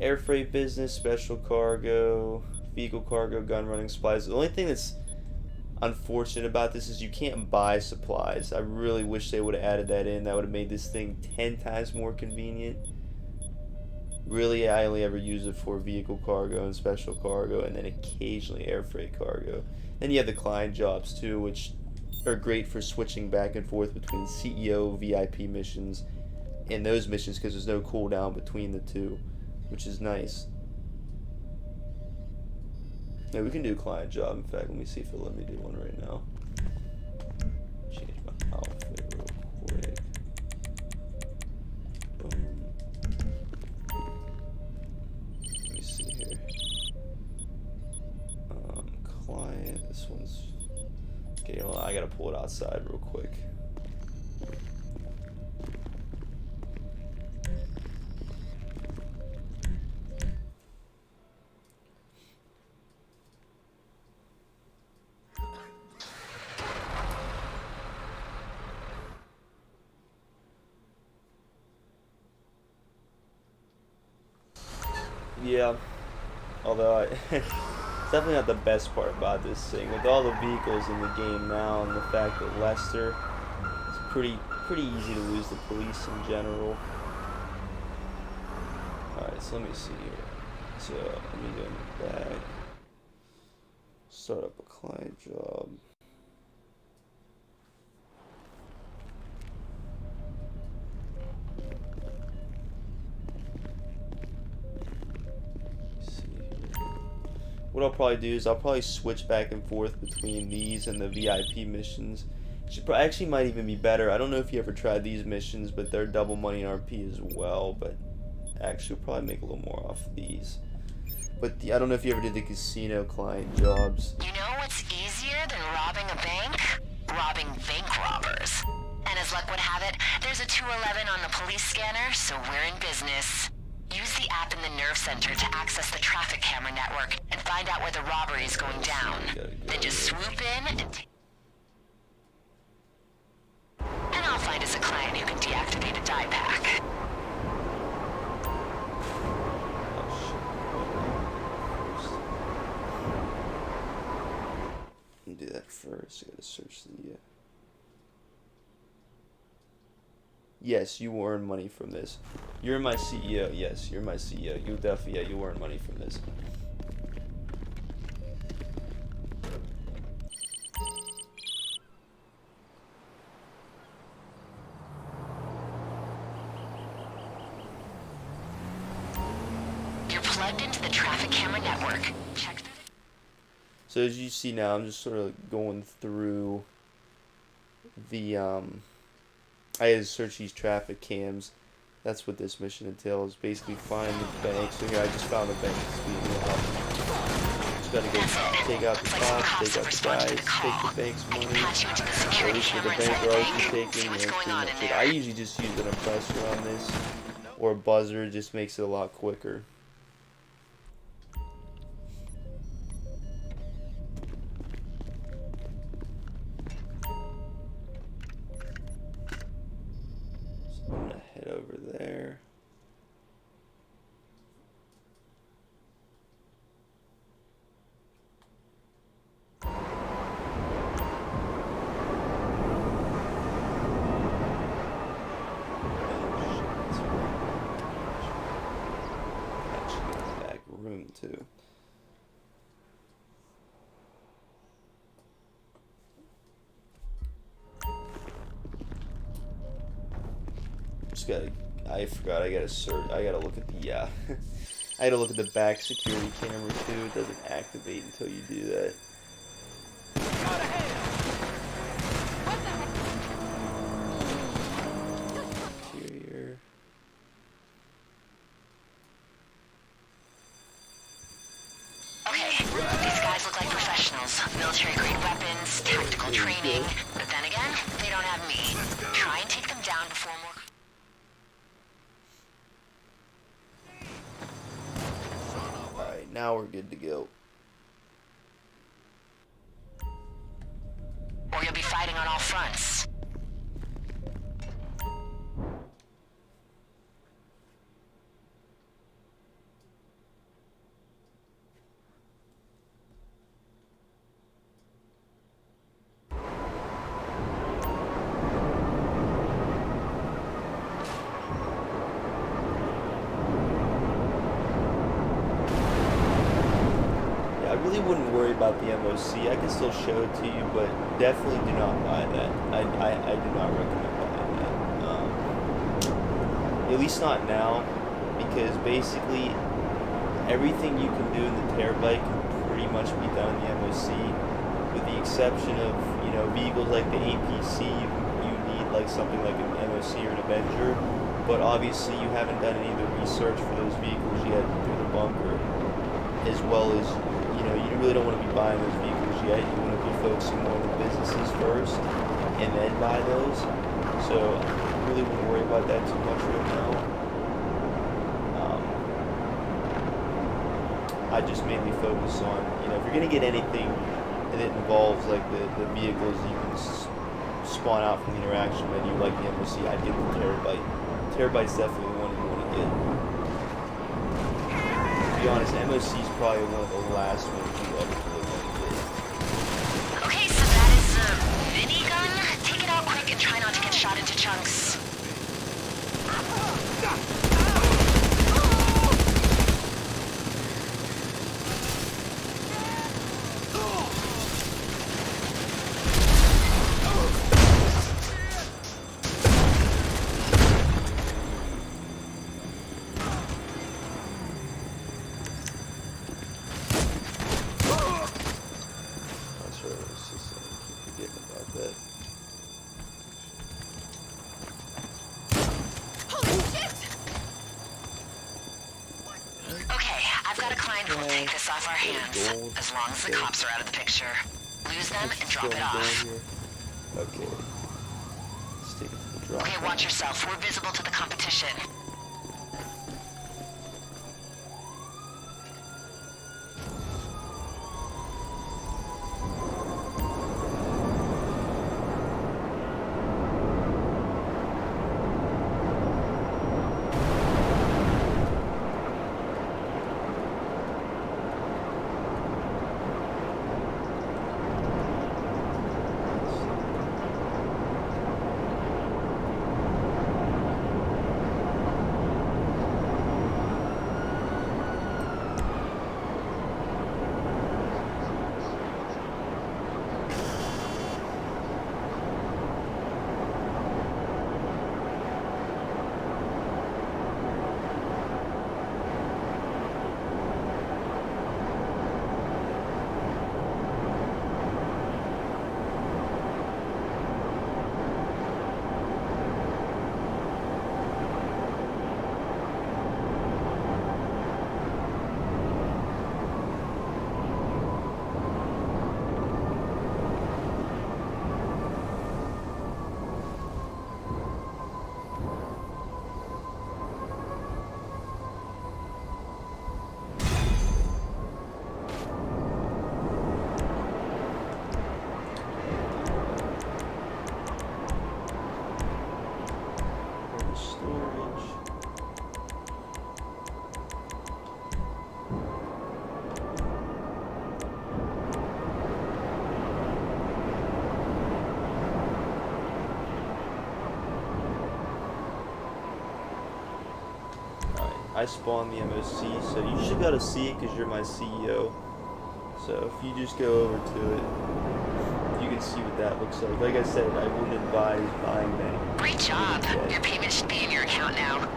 air freight business, special cargo, vehicle cargo, gun running supplies. The only thing that's unfortunate about this is you can't buy supplies. I really wish they would have added that in. That would have made this thing 10 times more convenient. Really, I only ever use it for vehicle cargo and special cargo, and then occasionally air freight cargo. Then you have the client jobs too, which are great for switching back and forth between CEO, VIP missions, and those missions because there's no cooldown between the two, which is nice. Yeah, we can do a client job. In fact, let me see if it'll let me do one right now. Change my outfit real quick. Boom. Let me see here. Client. This one's okay. Hold on, I gotta pull it outside real quick. Yeah, although it's definitely not the best part about this thing. With all the vehicles in the game now and the fact that Lester is pretty easy to lose the police in general. Alright, so let me see here. So let me go in the back. Start up a client job. What I'll probably do is I'll probably switch back and forth between these and the VIP missions. Actually might even be better. I don't know if you ever tried these missions, but they're double money in RP as well. But actually, we'll probably make a little more off of these. But I don't know if you ever did the casino client jobs. You know what's easier than robbing a bank? Robbing bank robbers. And as luck would have it, there's a 211 on the police scanner, so we're in business. Use the app in the nerve center to access the traffic camera network and find out where the robbery is going down. Then just swoop in and take... And I'll find us a client who can deactivate a die pack. Do that first. I gotta search the. Yes, you will earn money from this. You're my CEO. Yes, you're my CEO. You definitely, yeah, you'll earn money from this. You're plugged into the traffic camera network. Check through the... So as you see now, I'm just sort of going through the I had to search these traffic cams. That's what this mission entails. Basically find the bank. So here I just found a bank. Just gotta go take out the cops, take out the guys, take the bank's money. Or at least with the bank are always taking. I usually just use an oppressor on this. Or a buzzer. It just makes it a lot quicker. I'm gonna head over there. Actually, in the back room too. I forgot. I gotta search. I gotta look at the. I had to look at the back security camera too. It doesn't activate until you do that. Interior. Okay, these guys look like professionals. Military-grade weapons, tactical training. But then again, they don't have me. Try and take them down before more... Alright, now we're good to go. Or you'll be fighting on all fronts. I really wouldn't worry about the MOC. I can still show it to you, but definitely do not buy that. I do not recommend buying that. At least not now, because basically everything you can do in the Terabyte can pretty much be done in the MOC, with the exception of, you know, vehicles like the APC. You need like something like an MOC or an Avenger, but obviously you haven't done any of the research for those vehicles yet through the bunker, as well as, you know, you really don't want to be buying those vehicles yet. You want to be focusing more on the businesses first, and then buy those. So I really wouldn't worry about that too much right now. I just mainly focus on, you know, if you're going to get anything that involves like the vehicles you can spawn out from the interaction menu, like the MOC, I'd get the Terabyte. Terabyte's definitely the one you want to get. To be honest, MOC is probably one of the last ones you ever really want to get. Okay, so that is a minigun. Take it out quick back and try not to get shot into chunks. That's right, it's just keep forgetting about that. Okay, I've got a client who'll take this off our hands, Gold. as long as the Okay. cops are out of the picture. Lose them and drop Going it down off. here. Okay. Let's take it to the drop. Okay, watch yourself. We're visible to the competition. Storage. Alright, I spawned the MOC, so you should be able to see it because you're my CEO. So if you just go over to it, you can see what that looks like. Like I said, I wouldn't advise buying that. Great job. Okay. Your payment should be in your account now.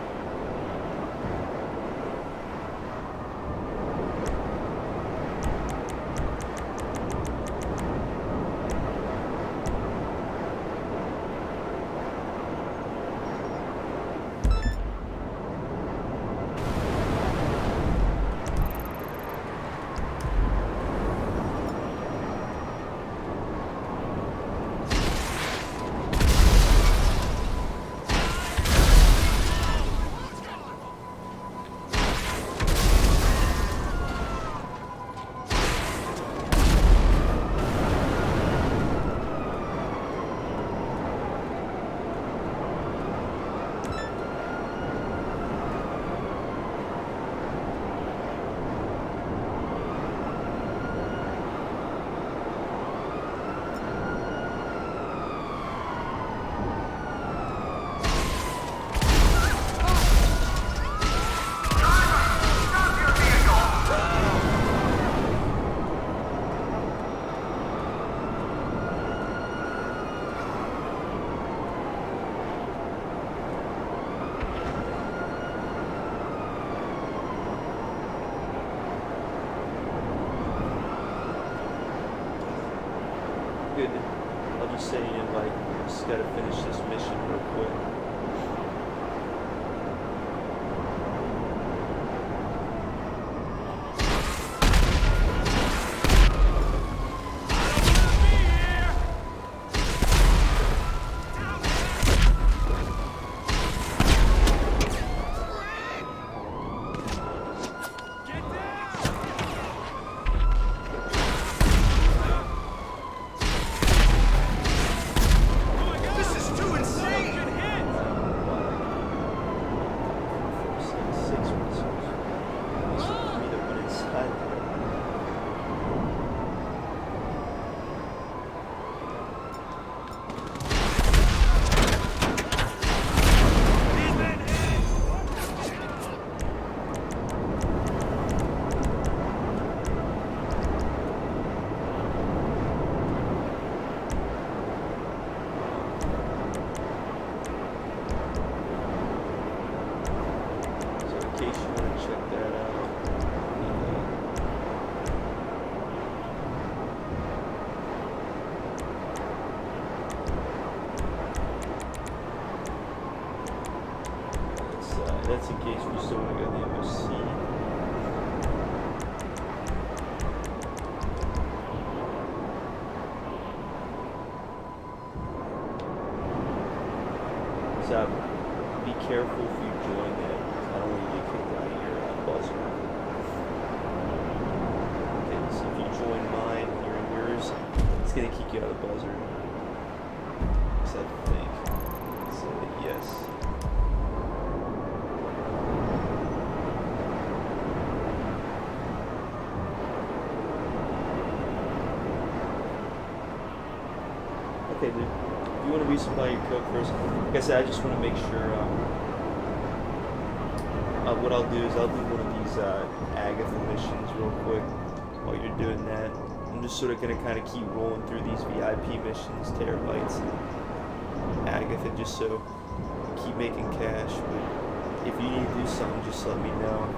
Good. I'll just say like, just gotta finish this mission real quick. This is too insane! careful if you join that. I don't want you to get kicked out of your buzzer. Okay, so if you join mine, you're in yours, it's gonna kick you out of the buzzer. Just have to think. So yes. Okay, dude. If you want to resupply your coke first, like I said, I just want to make sure. What I'll do is I'll do one of these Agatha missions real quick while you're doing that. I'm just sort of gonna kind of keep rolling through these VIP missions, Terabytes, and Agatha, just so I keep making cash. But if you need to do something, just let me know.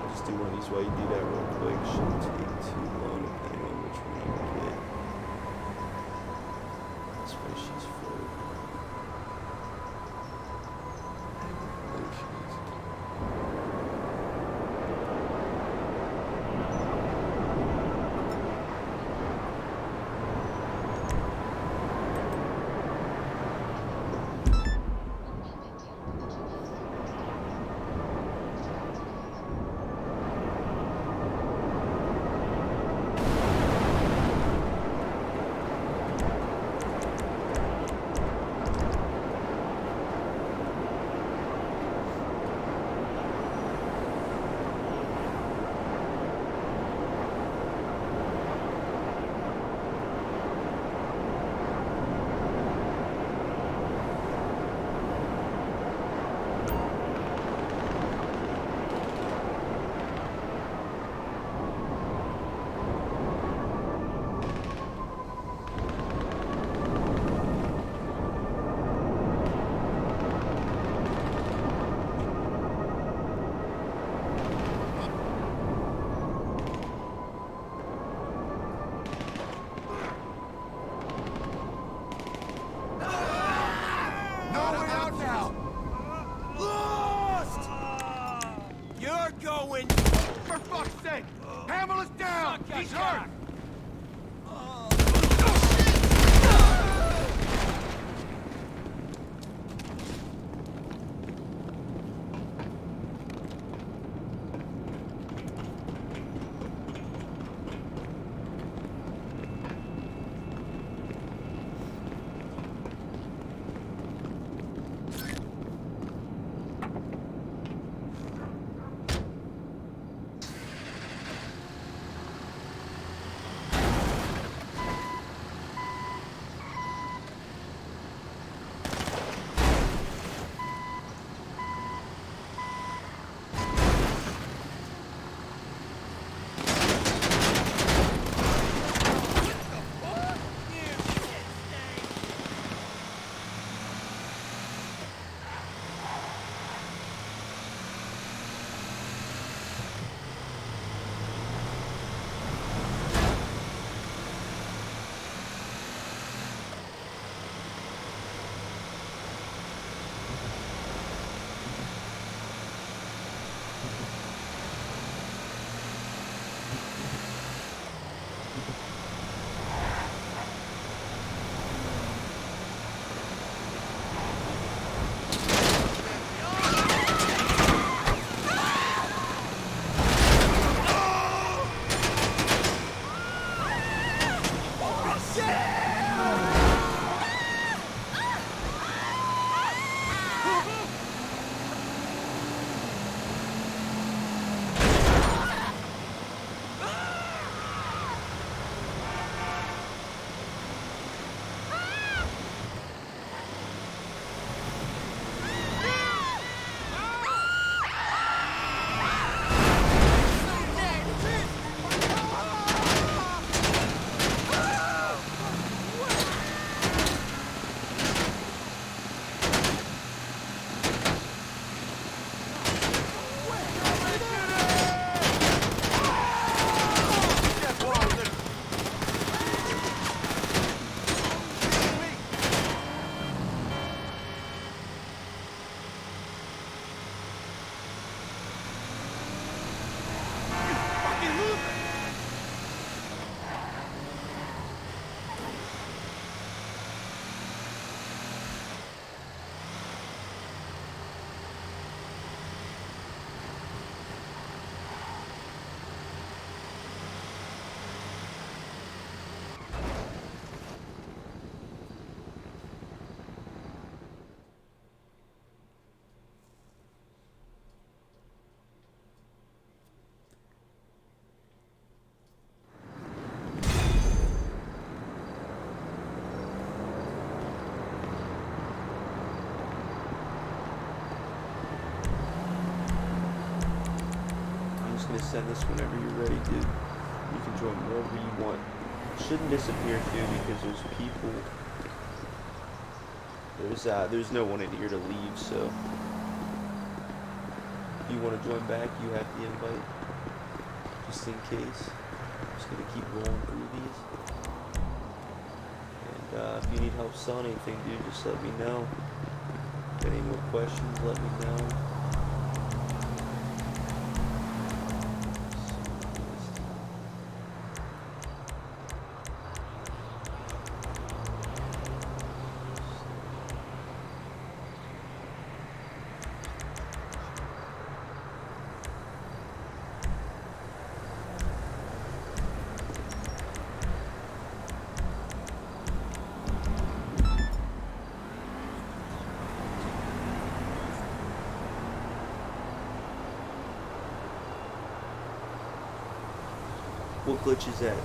I'll just do one of these while you do that real quick. Shouldn't take too long depending on which one you get. That's why she's full. No way out now! Lost! You're going... For fuck's sake! Hamill is down! He's hurt! just gonna send this whenever you're ready, dude. You can join wherever you want. It shouldn't disappear too because there's people. There's no one in here to leave, so if you want to join back, you have the invite. Just in case. I'm just gonna keep rolling through these. And if you need help selling anything, dude, just let me know. If you have any more questions, let me know. What glitch is that?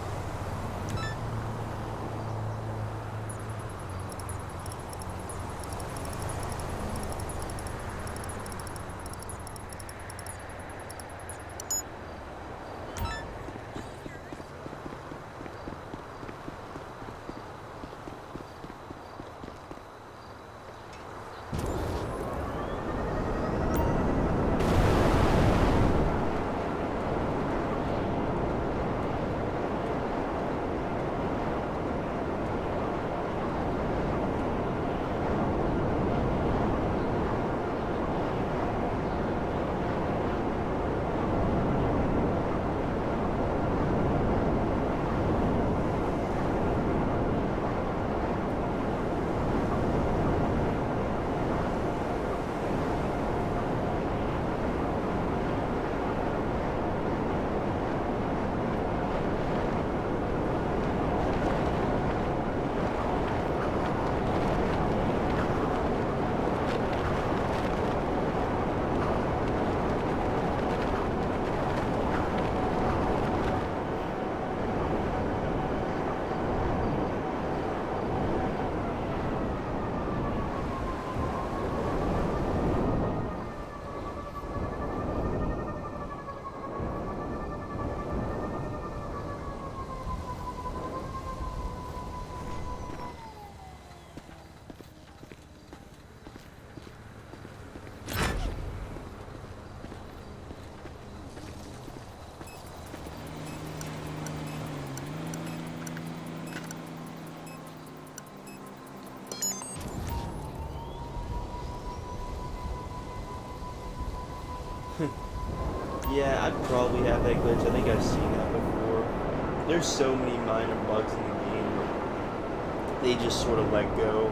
Yeah, I probably have that glitch. I think I've seen that before. There's so many minor bugs in the game that they just sort of let go.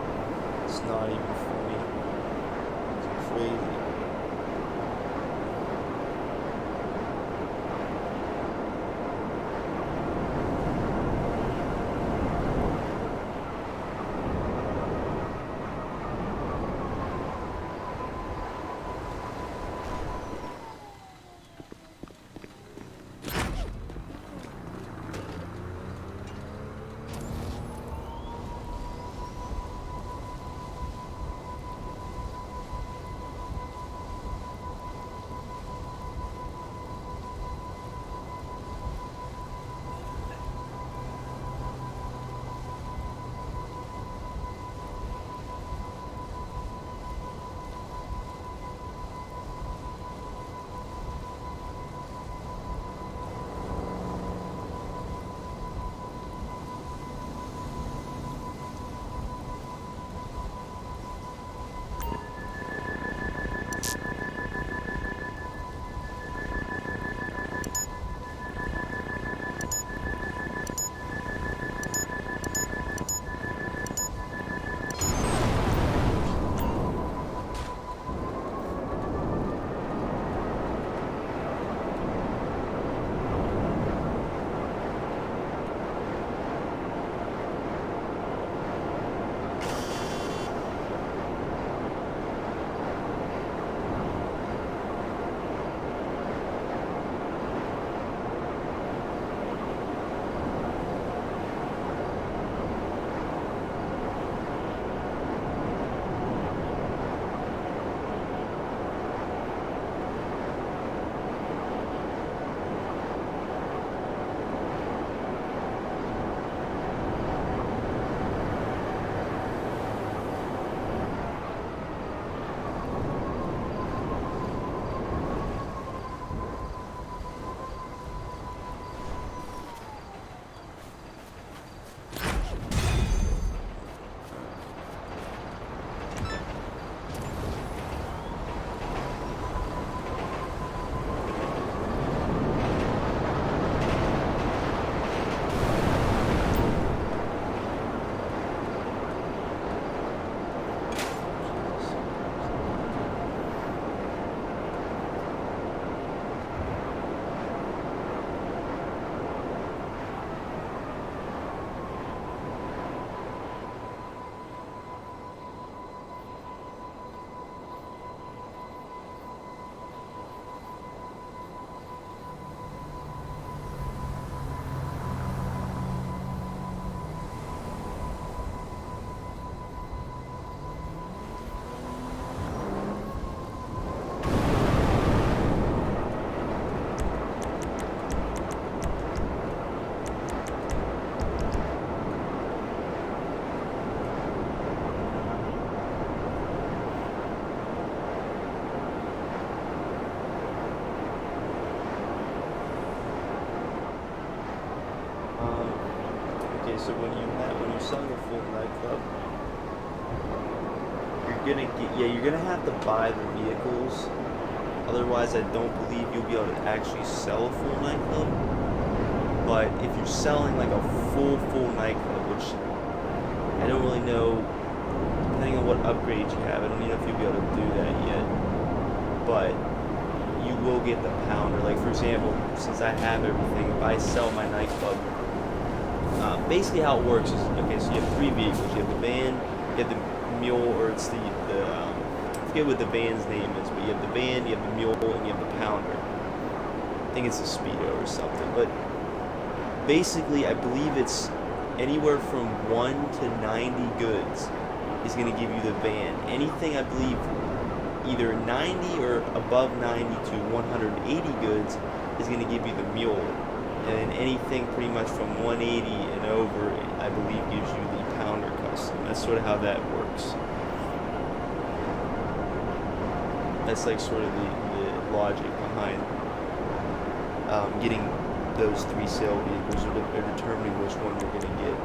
It's not even funny. It's crazy. okay, so when you're selling a full nightclub, you're gonna have to buy the vehicles. Otherwise, I don't believe you'll be able to actually sell a full nightclub. But if you're selling like a full nightclub, which I don't really know, depending on what upgrades you have, I don't even know if you'll be able to do that yet. But you will get the pounder. Like for example, since I have everything, if I sell my nightclub, basically how it works is, okay, so you have three vehicles. You have the van, you have the mule, or it's I forget what the van's name is, but you have the van, you have the mule, and you have the pounder. I think it's a Speedo or something, but basically I believe it's anywhere from 1 to 90 goods is going to give you the van. Anything, I believe, either 90 or above 90 to 180 goods is going to give you the mule. And anything pretty much from 180 and over, I believe, gives you the pounder custom. That's sort of how that works. That's like sort of the logic behind getting those three sale vehicles, or determining which one you're going to get.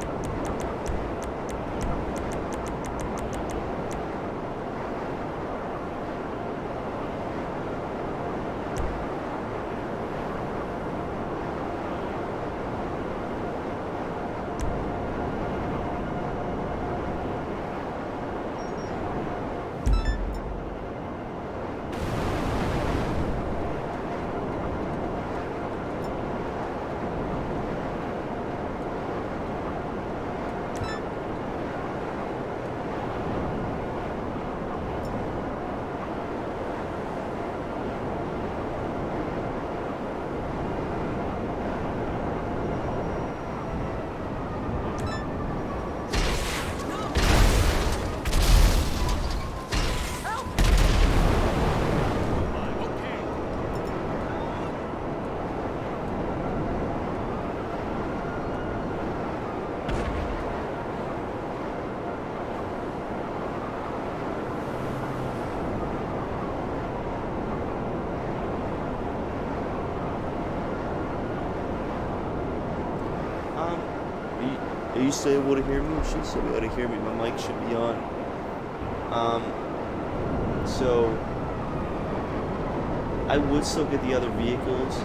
Are you still able to hear me? You should still be able to hear me. My mic should be on. So I would still get the other vehicles,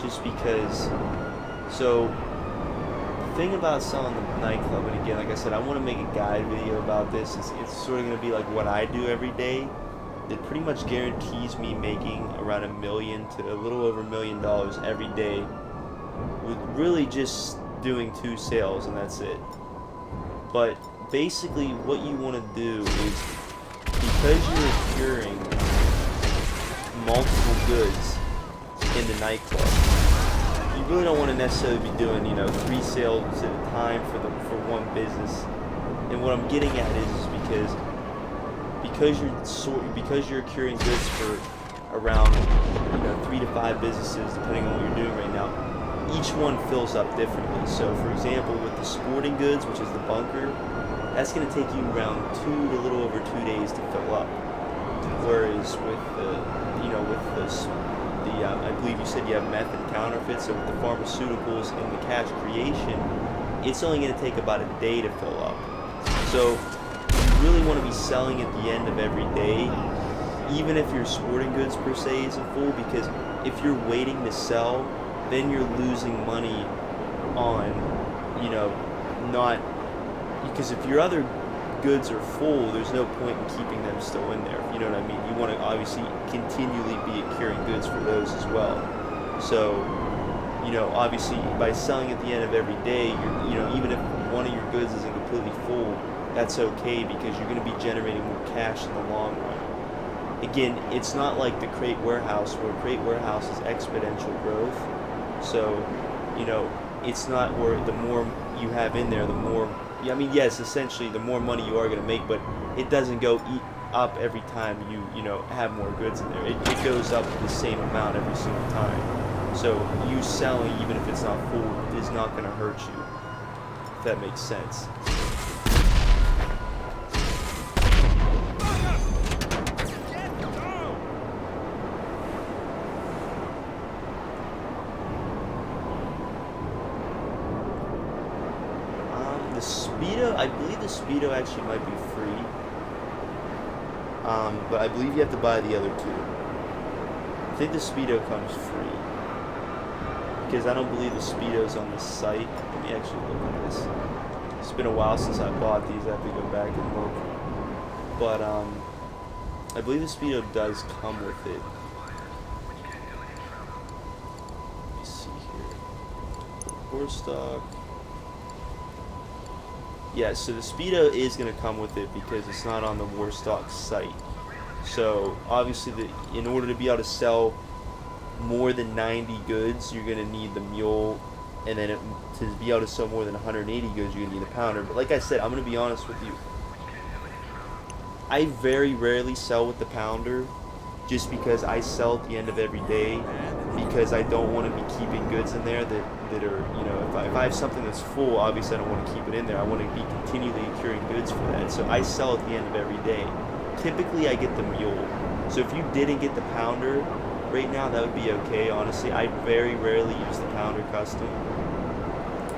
just because. So the thing about selling the nightclub, and again, like I said, I want to make a guide video about this. It's sort of going to be like what I do every day. It pretty much guarantees me making around $1 million to a little over $1 million every day, with really just doing 2 sales, and that's it. But basically what you want to do is, because you're procuring multiple goods in the nightclub, you really don't want to necessarily be doing 3 sales at a time for one business. And what I'm getting at is because you're procuring goods for around 3 to 5 businesses, depending on what you're doing right now, each one fills up differently. So for example, with the sporting goods, which is the bunker, that's going to take you around 2 to a little over 2 days to fill up. Whereas with I believe you said you have meth and counterfeit, so with the pharmaceuticals and the cash creation, it's only going to take about a day to fill up. So you really want to be selling at the end of every day, even if your sporting goods per se isn't full, because if you're waiting to sell, then you're losing money on, not, because if your other goods are full, there's no point in keeping them still in there, if you know what I mean. You want to obviously continually be accruing goods for those as well. So, obviously by selling at the end of every day, even if one of your goods isn't completely full, that's okay, because you're going to be generating more cash in the long run. Again, it's not like the Crate Warehouse, where Crate Warehouse is exponential growth. So, it's not where the more you have in there, the more, yes, essentially the more money you are going to make, but it doesn't go up every time you have more goods in there. It goes up the same amount every single time. So you selling, even if it's not full, is not going to hurt you, if that makes sense. Speedo, I believe the Speedo actually might be free. But I believe you have to buy the other two. I think the Speedo comes free. Because I don't believe the Speedo's on the site. Let me actually look at this. It's been a while since I bought these. I have to go back and look. But, I believe the Speedo does come with it. Let me see here. Core stock. Yeah, so the Speedo is going to come with it because it's not on the Warstock site. So, obviously, in order to be able to sell more than 90 goods, you're going to need the mule. And then to be able to sell more than 180 goods, you're going to need a pounder. But like I said, I'm going to be honest with you. I very rarely sell with the pounder just because I sell at the end of every day because I don't want to be keeping goods in there that are, you know, if I have something that's full, obviously I don't want to keep it in there. I want to be continually accruing goods for that. So I sell at the end of every day. Typically I get the mule. So if you didn't get the pounder right now, that would be okay, honestly. I very rarely use the pounder custom.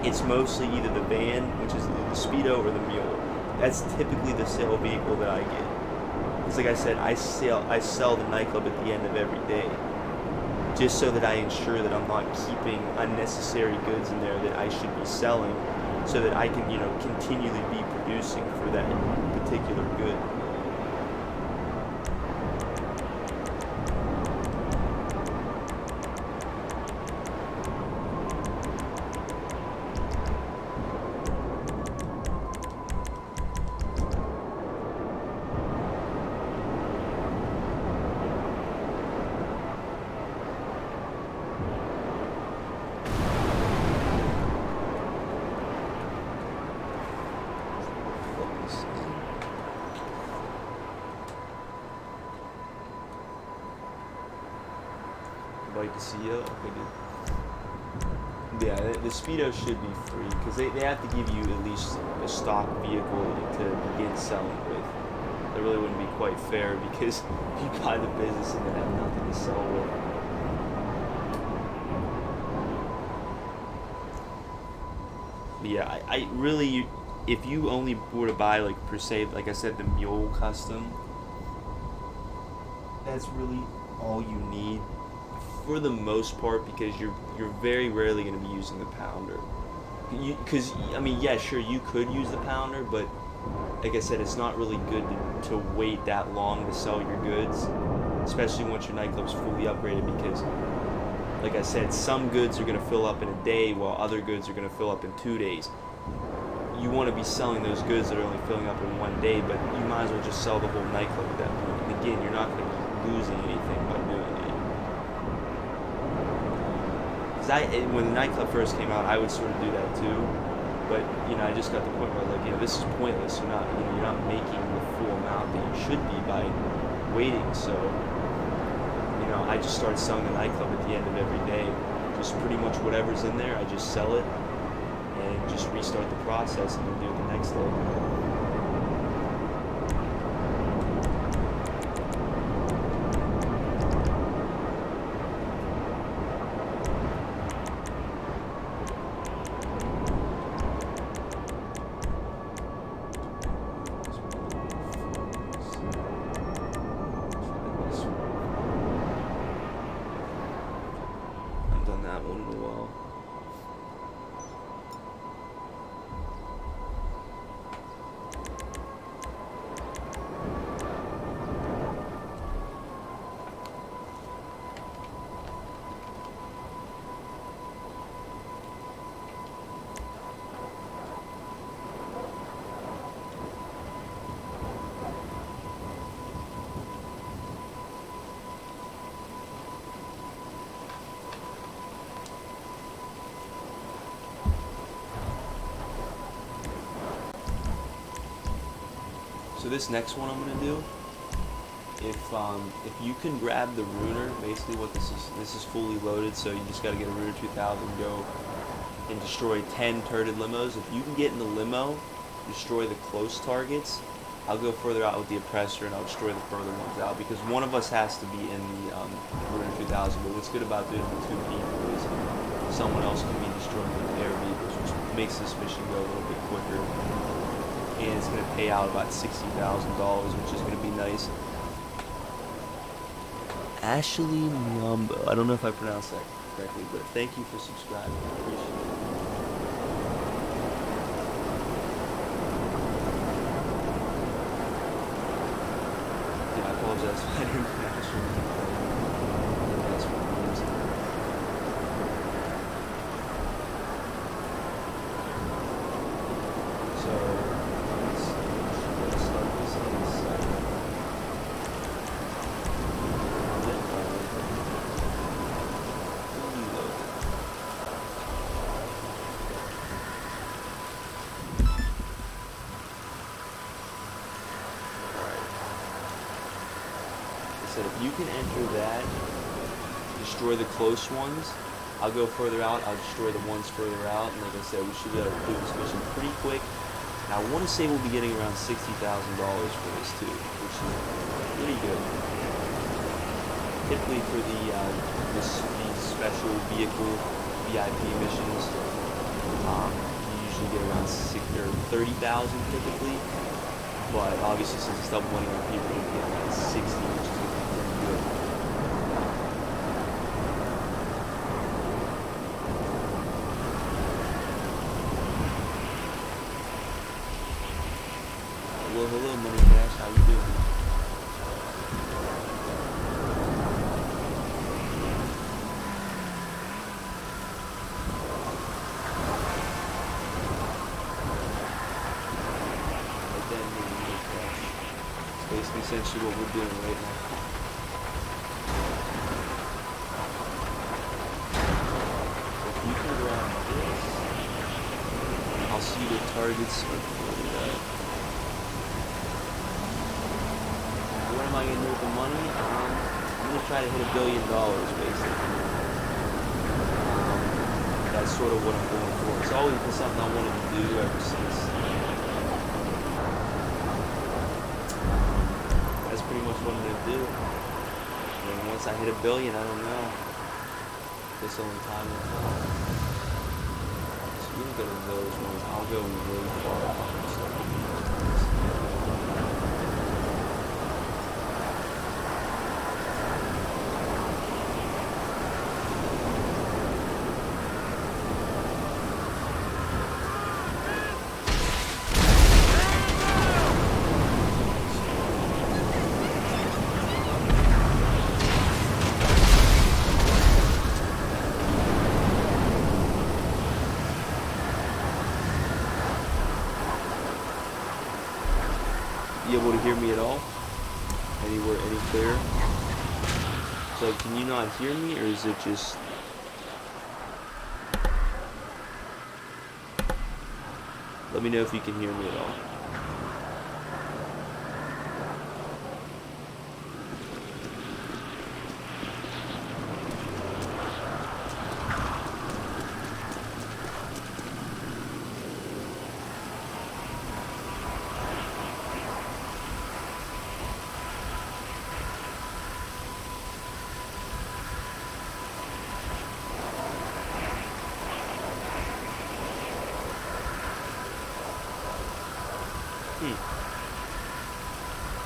It's mostly either the van, which is the Speedo, or the mule. That's typically the sale vehicle that I get. Because like I said, I sell the nightclub at the end of every day. Just so that I ensure that I'm not keeping unnecessary goods in there that I should be selling, so that I can, you know, continually be producing for that particular good. Like to see you. Okay, good. Yeah, the Speedo should be free because they have to give you at least a stock vehicle to begin selling with. That really wouldn't be quite fair because if you buy the business and then have nothing to sell with. But yeah, I really, if you only were to buy, like, per se, like I said, the mule custom, that's really all you need for the most part, because you're very rarely going to be using the pounder. Because I mean, yeah, sure, you could use the pounder, but like I said, it's not really good to wait that long to sell your goods, especially once your nightclub's fully upgraded. Because like I said, some goods are going to fill up in a day, while other goods are going to fill up in 2 days. You want to be selling those goods that are only filling up in 1 day, but you might as well just sell the whole nightclub at that point. And again, you're not going to be losing anything by doing it. When the nightclub first came out, I would sort of do that too, but you know, I just got the point where, like, you know, this is pointless. You're not making the full amount that you should be by waiting. So, you know, I just started selling the nightclub at the end of every day. Just pretty much whatever's in there, I just sell it and just restart the process and then do it the next day. That one in a while. So this next one I'm gonna do, if you can grab the Ruiner, basically what this is fully loaded, so you just gotta get a Ruiner 2000, go and destroy 10 turreted limos. If you can get in the limo, destroy the close targets, I'll go further out with the Oppressor and I'll destroy the further ones out, because one of us has to be in the Ruiner 2000. But what's good about doing it with 2 people is someone else can be destroying the air vehicles, which makes this mission go a little bit quicker. And it's going to pay out about $60,000, which is going to be nice. Ashley Mumbo. I don't know if I pronounced that correctly, but thank you for subscribing. I appreciate it. Yeah, I apologize if I didn't pronounce your name correctly. That's what it means. So, let's start this on the side. Said if you can enter that, destroy the close ones, I'll go further out, I'll destroy the ones further out, and like I said, we should be able to do this mission pretty quick. And I want to say we'll be getting around $60,000 for this too, which is pretty good. Typically for these special vehicle VIP missions, you usually get around 30,000 typically, but obviously since it's double money on people, you get around 60, which is good. Well, hello, Money Cash. How you doing? Basically, essentially what we're doing right now. If you can grab this, I'll see the targets. What am I going to do with the money? I'm going to try to hit $1 billion, basically. That's sort of what I'm going for. It's always been something I wanted to do ever since. That's pretty much what I'm going to do. And once I hit $1 billion, I don't know. This only time will tell. So you can go to those ones. I'll go really far out and start doing those. You able to hear me at all? Anywhere, any clearer? So can you not hear me, or is it just... Let me know if you can hear me at all.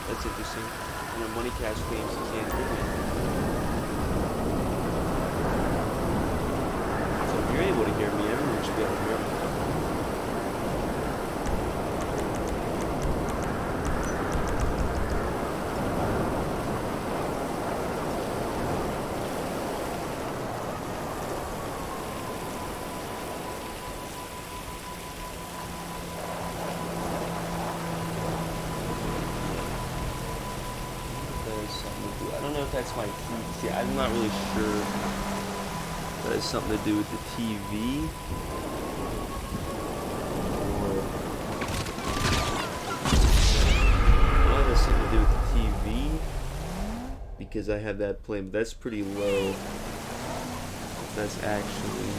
That's interesting. You know, Money Cash claims you can't hear me. So if you're able to hear me, everyone should be able to hear me. I don't know if that's my TV. I'm not really sure if that has something to do with the TV or I know it has something to do with the TV because I have that playing, but that's pretty low. That's actually.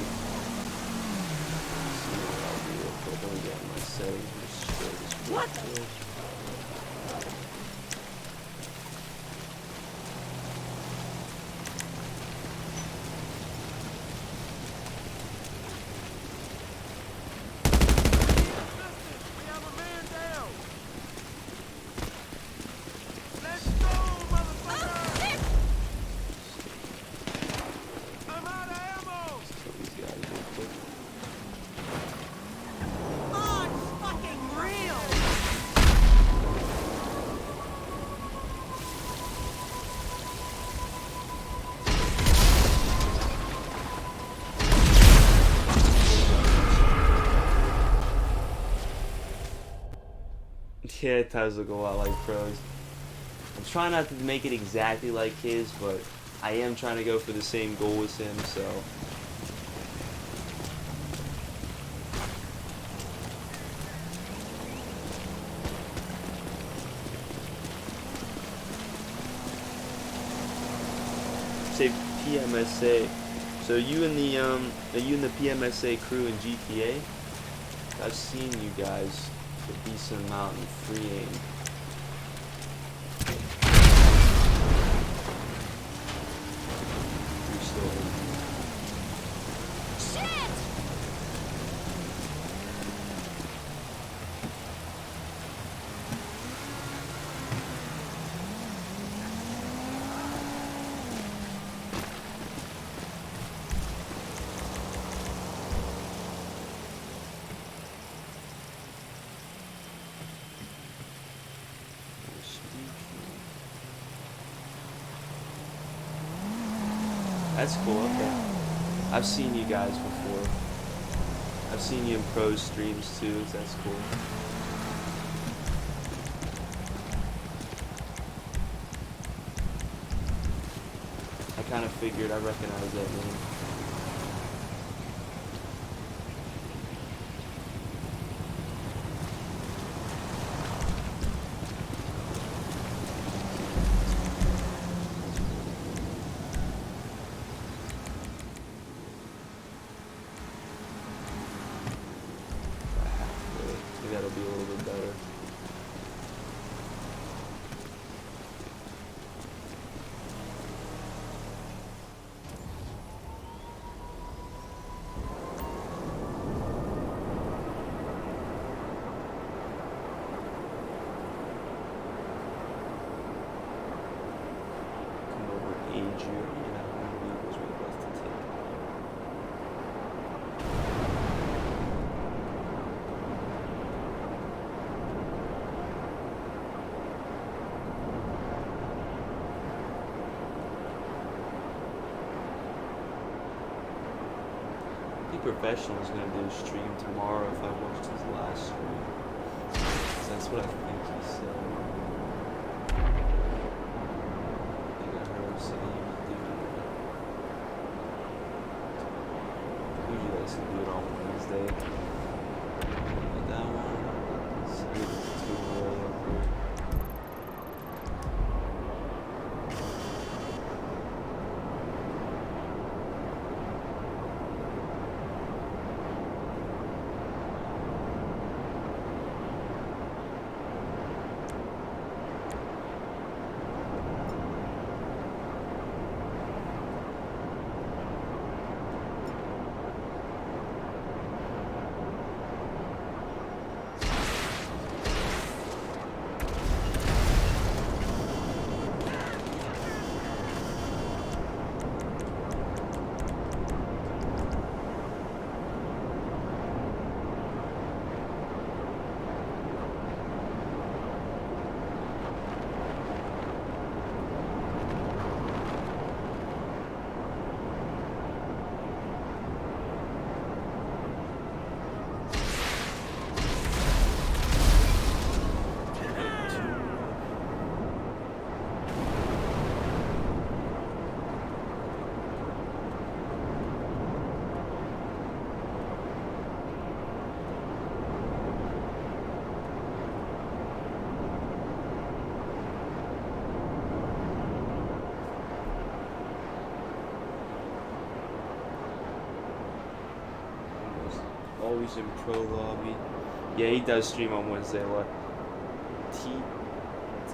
Let's see what I'll do real quick. Let me get my settings. Just show this real quick. Yeah, it does look a lot like Pro's. I'm trying not to make it exactly like his, but I am trying to go for the same goal as him, so. Say PMSA. So you and the are you in the PMSA crew in GTA? I've seen you guys a decent amount in free aim. You're still in. Shit! That's cool, okay. I've seen you guys before. I've seen you in pro streams too, so that's cool. I kind of figured I recognized that name. Maybe that'll be a little bit better. Come over and age you. Yeah, how many vehicles we have left to take? I think Professional is going to do a stream tomorrow if I watched his last stream. So that's what I think he said. I think I heard him say he would do it. Usually likes to do it on Wednesday. But that one, it's too early up here. Always in pro lobby. Yeah, he does stream on Wednesday. What?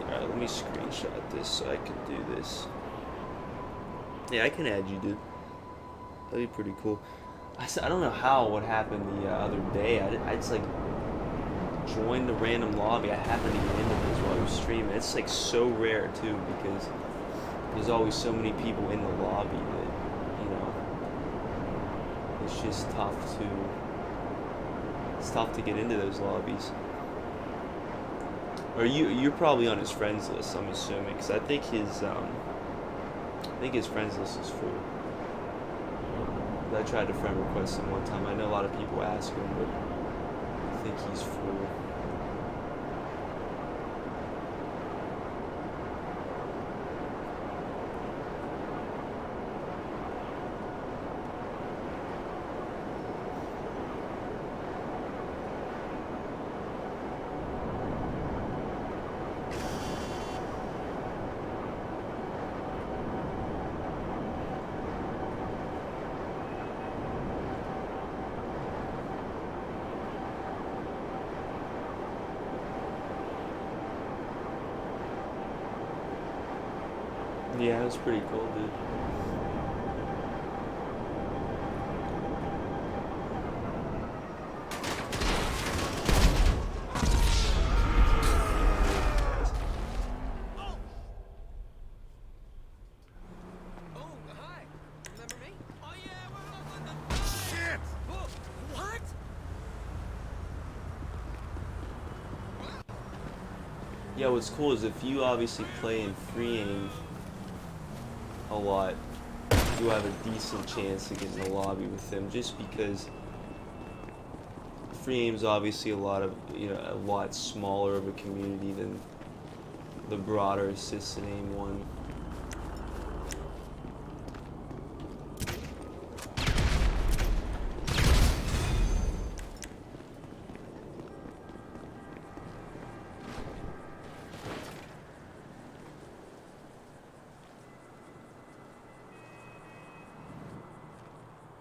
Alright, let me screenshot this so I can do this. Yeah, I can add you, dude. That'd be pretty cool. I don't know how what happened the other day. I just like joined a random lobby. I happened to get into this while I was streaming. It's like so rare too because there's always so many people in the lobby that, you know, it's just tough to get into those lobbies. Or you're probably on his friends list, I'm assuming, because I think his friends list is full. I tried to friend request him one time. I know a lot of people ask him, but I think he's full. Yeah, it was pretty cool, dude. Oh, hi. Remember me? Oh, yeah, we're on the... Shit! Oh, what? Yeah, what's cool is if you obviously play in free aim a lot, you have a decent chance to get in the lobby with them, just because free aim's obviously a lot smaller of a community than the broader assisted aim one.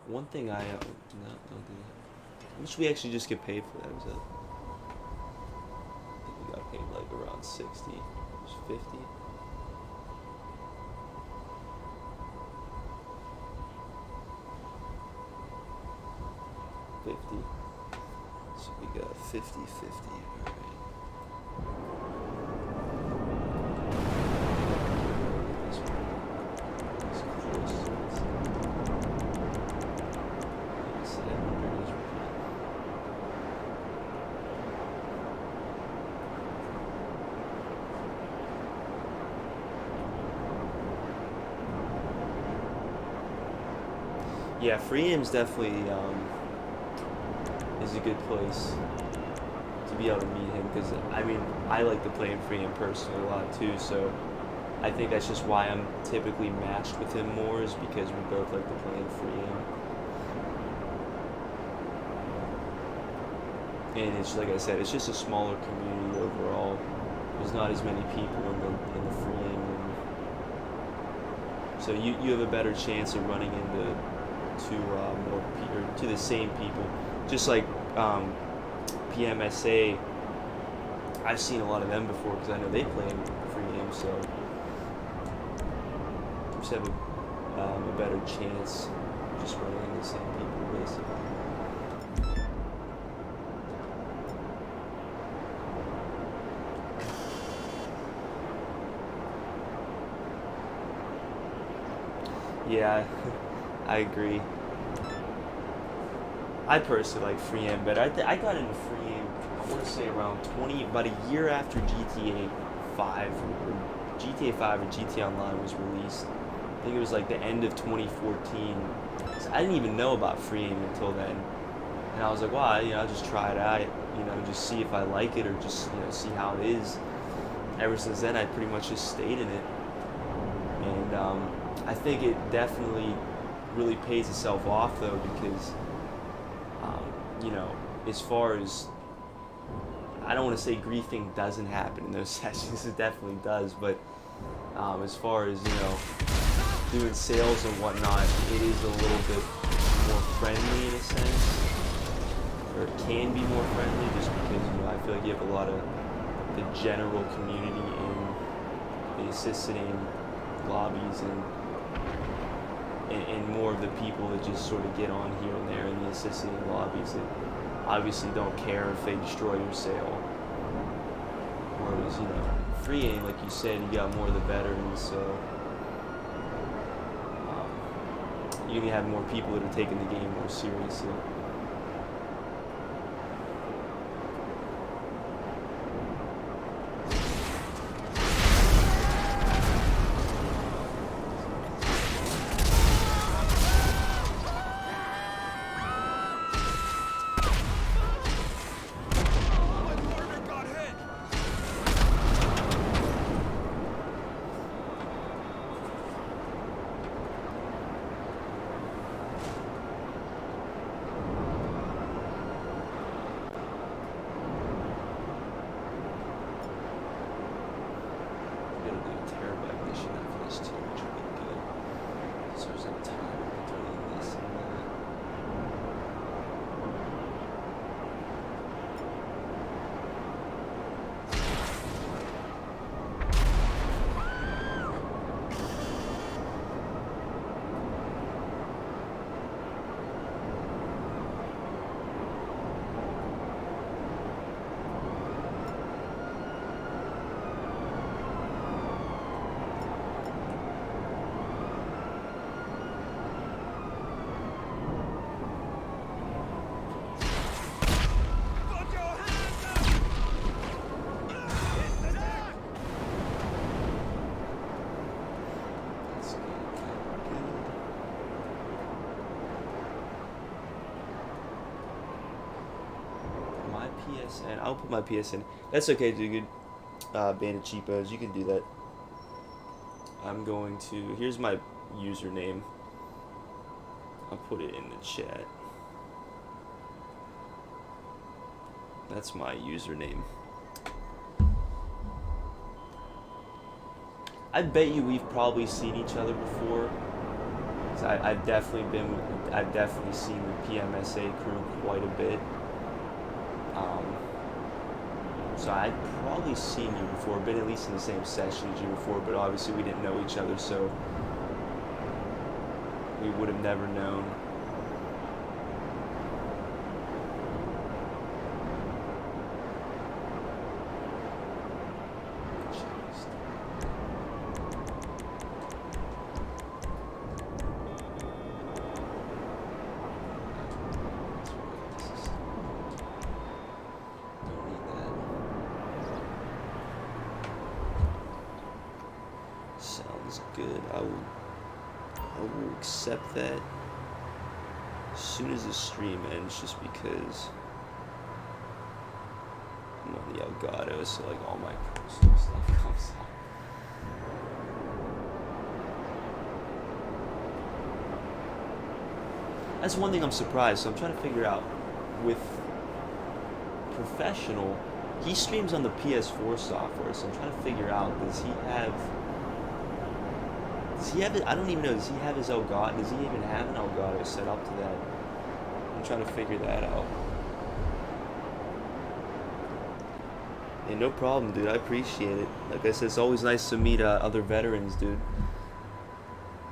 One thing I no, don't do that. How much we actually just get paid for that? Was that? I think we got paid like around 60, it was 50. So we got 50-50. Alright. Yeah, free aim's definitely is a good place to be able to meet him, because I mean I like to play in free aim personally a lot too, so I think that's just why I'm typically matched with him more, is because we both like to play in free aim. And it's like I said, it's just a smaller community overall. There's not as many people in the free aim room, so you have a better chance of running into to the same people. Just like PMSA, I've seen a lot of them before because I know they play in free game, so you just have a better chance just running into the same people basically. Yeah, I agree. I personally like free aim better. I got into free aim, I want to say around about a year after GTA 5 or GTA Online was released. I think it was like the end of 2014. So I didn't even know about free aim until then, and I was like, wow, I'll just try it out, just see if I like it, or just see how it is. Ever since then, I pretty much just stayed in it, and I think it definitely really pays itself off though, because as far as, I don't want to say griefing doesn't happen in those sessions, it definitely does, but as far as doing sales and whatnot, it is a little bit more friendly in a sense, or it can be more friendly, just because I feel like you have a lot of the general community in the assisted aim lobbies, and more of the people that just sort of get on here and there in the assisted aim lobbies that obviously don't care if they destroy your sale. Whereas, free aim, like you said, you got more of the veterans, so you're gonna have more people that are taking the game more seriously. PSN. I'll put my PSN. That's okay, dude. Bandit Cheapos. You can do that. I'm going to. Here's my username. I'll put it in the chat. That's my username. I bet you we've probably seen each other before. 'Cause I've definitely seen the PMSA crew quite a bit. So I've probably seen you before, been at least in the same session as you before, but obviously we didn't know each other, so we would have never known. Sounds good. I will accept that as soon as the stream ends, just because I'm on the Elgato, so like all my personal stuff comes out. That's one thing I'm surprised. So I'm trying to figure out with Professional, he streams on the PS4 software, so I'm trying to figure out, does he have it? I don't even know. Does he have his Elgato? Does he even have an Elgato set up to that? I'm trying to figure that out. Yeah, no problem, dude. I appreciate it. Like I said, it's always nice to meet other veterans, dude.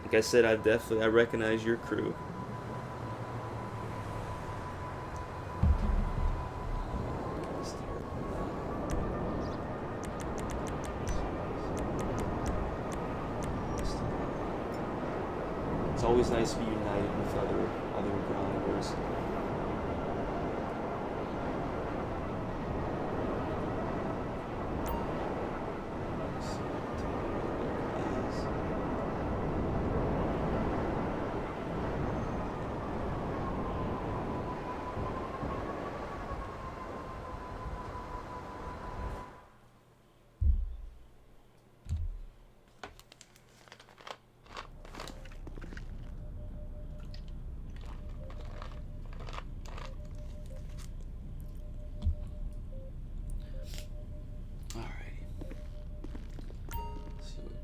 Like I said, I recognize your crew. It's always nice to be united with other grinders.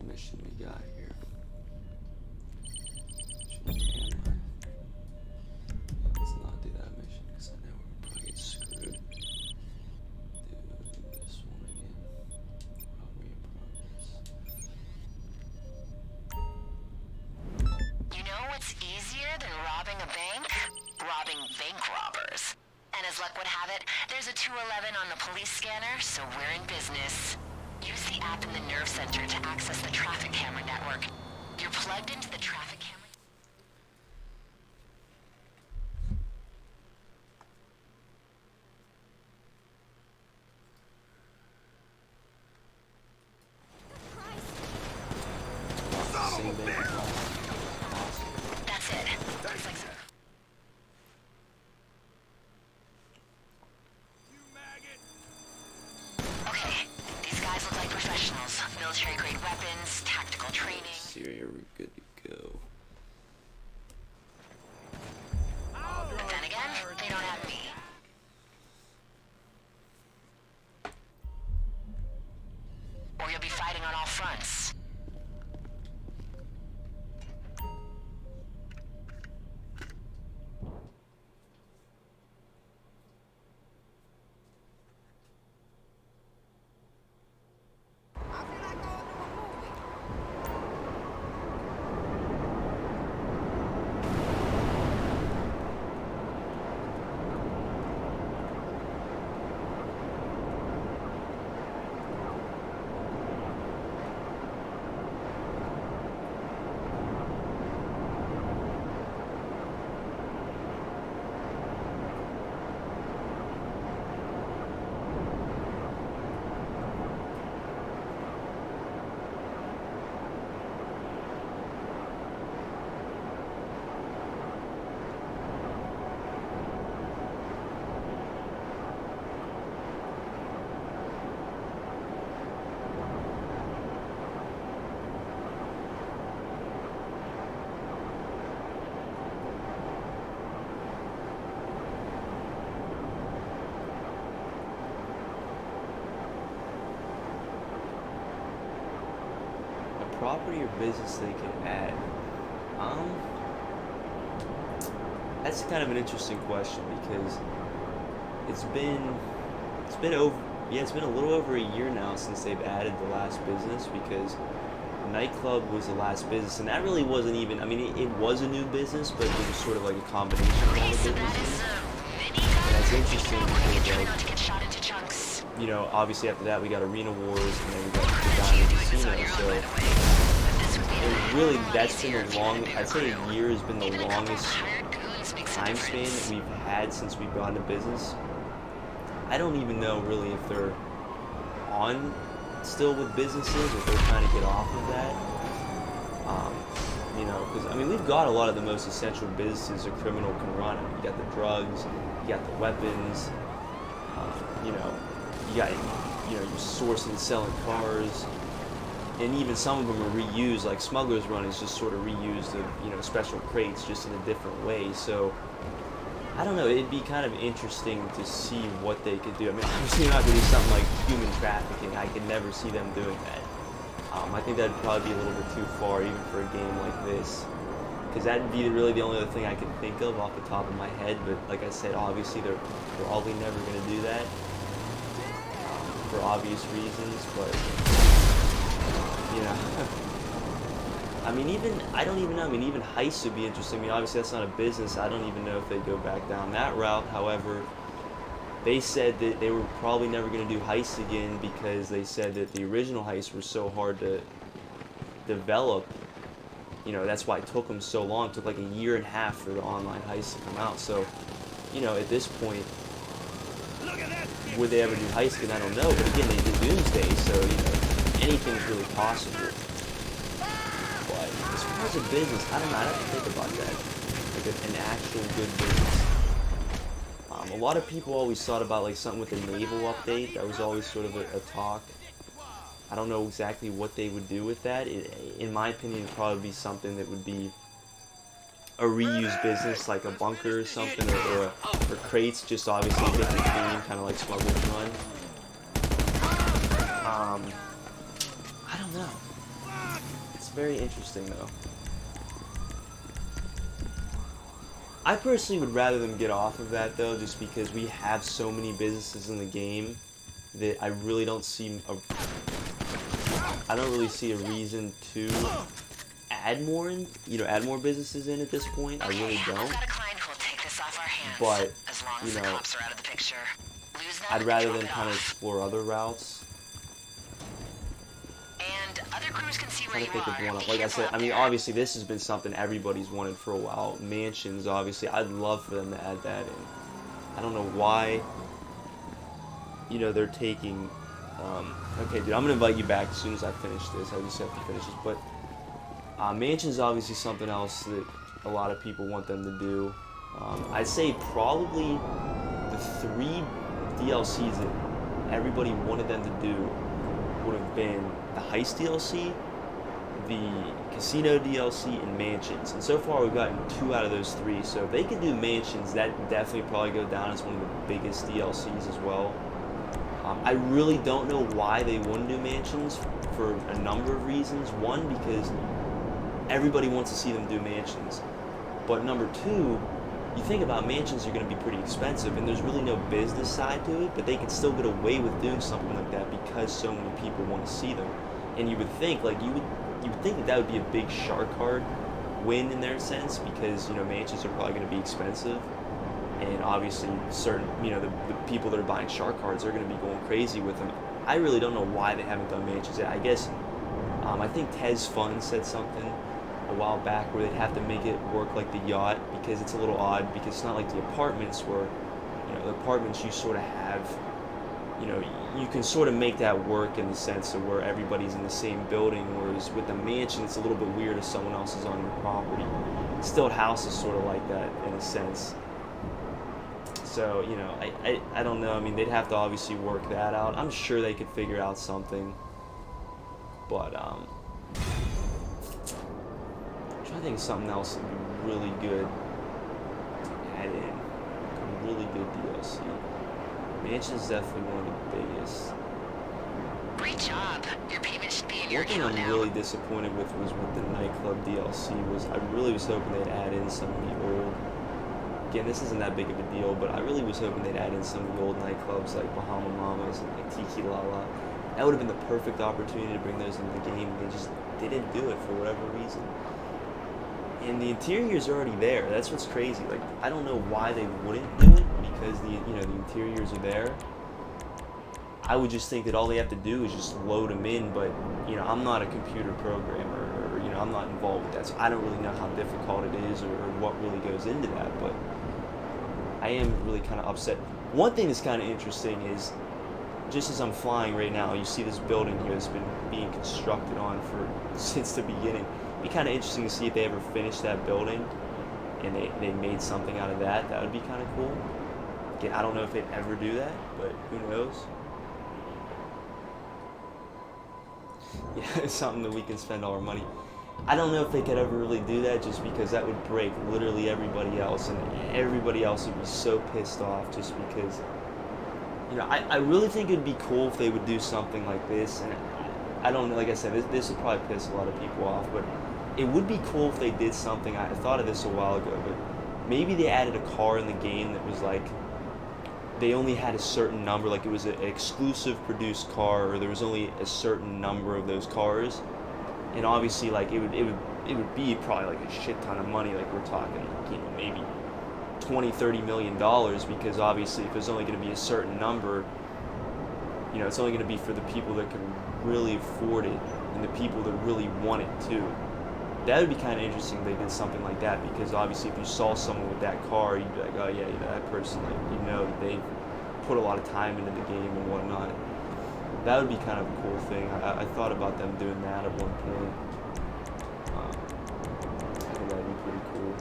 Mission we got here. Let's not do that mission because I know we're probably get screwed. Do this one again. Robbery in progress. You know what's easier than robbing a bank? Robbing bank robbers. And as luck would have it, there's a 211 on the police scanner, so we're in business. Use the app in the nerve center to access the traffic camera network. You're plugged into the traffic camera. That's it. Looks like okay, these guys look like professionals. Military-grade weapons, tactical training. Syria, we're good to go. property or business they could add? Um, that's kind of an interesting question because it's been over, yeah, it's been a little over a year now since they've added the last business, because nightclub was the last business, and that really wasn't even, I mean, it was a new business, but it was sort of like a combination of all the So that businesses. is a mini And that's gun. interesting Warning, because, try like, not to get shot into chunks. you know, obviously after that we got Arena Wars, and then we got the Credit to you Diamond doing this Casino, on your own, so by the way. But this would be a it really, lot that's been easier the if you had a long, bigger I'd say crew. a year has been the Even a couple longest hired goons makes a time span difference. that we've had since we've gone to business. I don't even know really if they're on still with businesses, if they're trying to get off of that. You know, because I mean, we've got a lot of the most essential businesses a criminal can run. I mean, you got the drugs, you got the weapons, you know, you got, you know, you're sourcing and selling cars, and even some of them are reused. Like Smuggler's Run is just sort of reused of, you know, special crates just in a different way. So I don't know. It'd be kind of interesting to see what they could do. I mean, obviously they're not going to do something like human trafficking. I could never see them doing that. I think that'd probably be a little bit too far, even for a game like this, because that'd be really the only other thing I could think of off the top of my head. But like I said, obviously they're probably never going to do that for obvious reasons. But you know, I mean, even I don't even know. I mean, even heists would be interesting. I mean, obviously that's not a business. I don't even know if they'd go back down that route. However, they said that they were probably never going to do heists again because they said that the original heists were so hard to develop. You know, that's why it took them so long. It took like a year and a half for the online heists to come out. So, you know, at this point, would they ever do heists again? I don't know. But again, they did Doomsday, so, you know, anything's really possible. But as far as a business, I don't know. I'd have to think about that. Like an actual good business. A lot of people always thought about like something with the naval update. That was always sort of a talk. I don't know exactly what they would do with that. In my opinion, it'd probably be something that would be a reused business, like a bunker or something, or crates, just obviously a different theme, kind of like Smuggler's Run. I don't know. It's very interesting though. I personally would rather them get off of that though, just because we have so many businesses in the game that I really don't see I don't really see a reason to add more in, you know, add more businesses in at this point. I really I've don't. got a client who'll take this off our hands. But, as long as you the know, cops are out of the picture. Lose them I'd and rather drop them it kind of off. explore other routes. And other crews can see where Trying to you think of are. one. Be Like I careful said, up I mean, there. obviously this has been something everybody's wanted for a while. Mansions, obviously, I'd love for them to add that in. I don't know why, you know, they're taking, okay, dude, I'm going to invite you back as soon as I finish this. I just have to finish this. But Mansion's obviously something else that a lot of people want them to do. I'd say probably the 3 DLCs that everybody wanted them to do would have been the Heist DLC, the Casino DLC, and Mansions. And so far we've gotten 2 out of those 3. So if they could do Mansions, that definitely probably go down as one of the biggest DLCs as well. I really don't know why they wouldn't do Mansions for a number of reasons. One, because everybody wants to see them do Mansions. But number 2, you think about Mansions are going to be pretty expensive, and there's really no business side to it, but they can still get away with doing something like that because so many people want to see them. And you would think, like, you would think that that would be a big shark card win in their sense, because, you know, Mansions are probably going to be expensive, and obviously certain, you know, the people that are buying shark cards are going to be going crazy with them. I really don't know why they haven't done Mansions yet. I guess, I think Tez Fun said something a while back where they'd have to make it work like the yacht, because it's a little odd, because it's not like the apartments where, you know, the apartments you sort of have, you know, you can sort of make that work in the sense of where everybody's in the same building, whereas with the mansion it's a little bit weird if someone else is on your property. Still House is sort of like that in a sense. So, you know, I don't know. I mean, they'd have to obviously work that out. I'm sure they could figure out something. But, I'm trying to think of something else that would be really good to add in. A really good DLC. Mansion's definitely one of the biggest. Great job. Your payment should be in your One thing account I'm now. really disappointed with was with the nightclub DLC was I really was hoping they'd add in some of the old. Again, this isn't that big of a deal, but I really was hoping they'd add in some of the old nightclubs like Bahama Mamas and like Tiki Lala. That would have been the perfect opportunity to bring those into the game. They just didn't do it for whatever reason. And the interior's already there. That's what's crazy. Like, I don't know why they wouldn't do it because the interiors are there. I would just think that all they have to do is just load them in, but I'm not a computer programmer, or I'm not involved with that, so I don't really know how difficult it is or what really goes into that. But I am really kind of upset. One thing that's kind of interesting is, just as I'm flying right now, you see this building here that's been being constructed on since the beginning. It'd be kind of interesting to see if they ever finish that building and they made something out of that. That would be kind of cool. Again, I don't know if they'd ever do that, but who knows. Yeah, it's something that we can spend all our money. I don't know if they could ever really do that, just because that would break literally everybody else, and everybody else would be so pissed off just because, I really think it'd be cool if they would do something like this, and I don't know, like I said, this would probably piss a lot of people off, but it would be cool if they did something. I thought of this a while ago, but maybe they added a car in the game that was like, they only had a certain number, like it was an exclusive produced car, or there was only a certain number of those cars, and obviously like it would be probably like a shit ton of money, like we're talking like, maybe $20-30 million, because obviously if there's only going to be a certain number, it's only going to be for the people that can really afford it and the people that really want it too. That would be kind of interesting if they did something like that, because obviously if you saw someone with that car, you'd be like, oh yeah, that person, like, they put a lot of time into the game and whatnot. That would be kind of a cool thing. I thought about them doing that at one point. I think that would be pretty cool.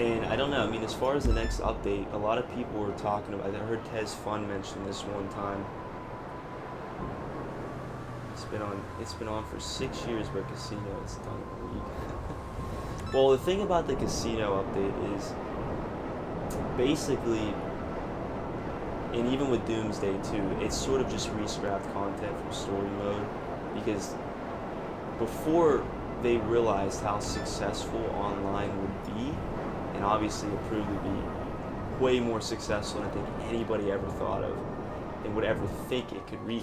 And I don't know, I mean, as far as the next update, a lot of people were talking about, I heard Tez Fun mention this one time. It's been on for 6 years, but Casino, it's done in a week. Well, the thing about the Casino update is, basically, and even with Doomsday too, it's sort of just re-scrapped content from story mode, because before they realized how successful online would be, and obviously it proved to be way more successful than I think anybody ever thought of and would ever think it could reach,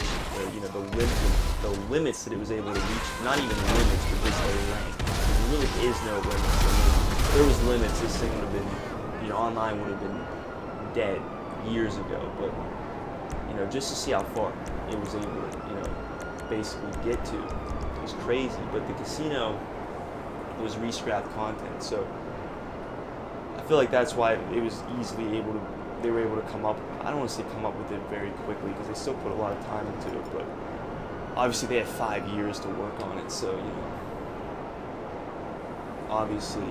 the limits that it was able to reach, not even limits, but just a rank. There really is no limits. I mean, if there was limits, this thing would have been, online would have been dead years ago, but, just to see how far it was able to, basically get to, it was crazy. But the Casino was re-scrapped content, so I feel like that's why it was they were able to come up, I don't want to say come up with it very quickly, because they still put a lot of time into it, but obviously they had 5 years to work on it, so, obviously,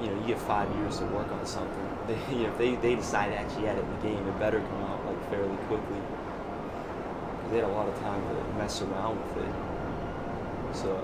you get 5 years to work on something. If they decide to actually add it in the game, it better come out, like, fairly quickly, because they had a lot of time to mess around with it, so,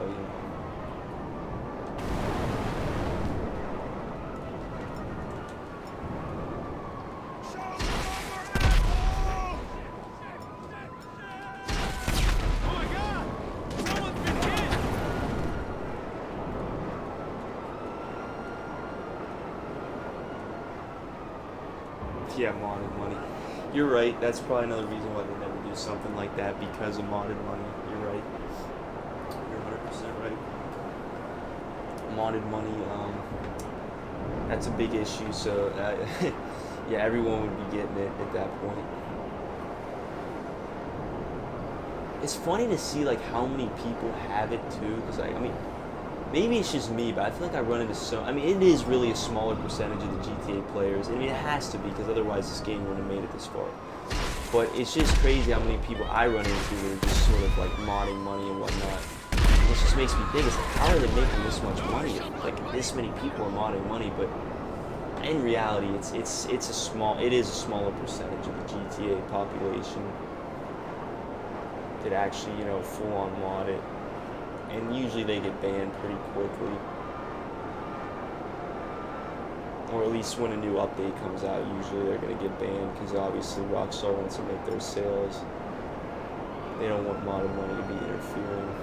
yeah, modded money. You're right. That's probably another reason why they never do something like that, because of modded money. You're right. You're 100% right. Modded money, that's a big issue. So, yeah, everyone would be getting it at that point. It's funny to see like how many people have it too, because I mean, maybe it's just me, but I feel like I run into it is really a smaller percentage of the GTA players. I mean, it has to be, because otherwise this game wouldn't have made it this far. But it's just crazy how many people I run into that are just sort of like modding money and whatnot. It just makes me think, it's like, how are they making this much money? Like, this many people are modding money, but in reality, it is a smaller percentage of the GTA population that actually, full on mod it. And usually they get banned pretty quickly. Or at least when a new update comes out, usually they're going to get banned because obviously Rockstar wants to make their sales. They don't want modern money to be interfering.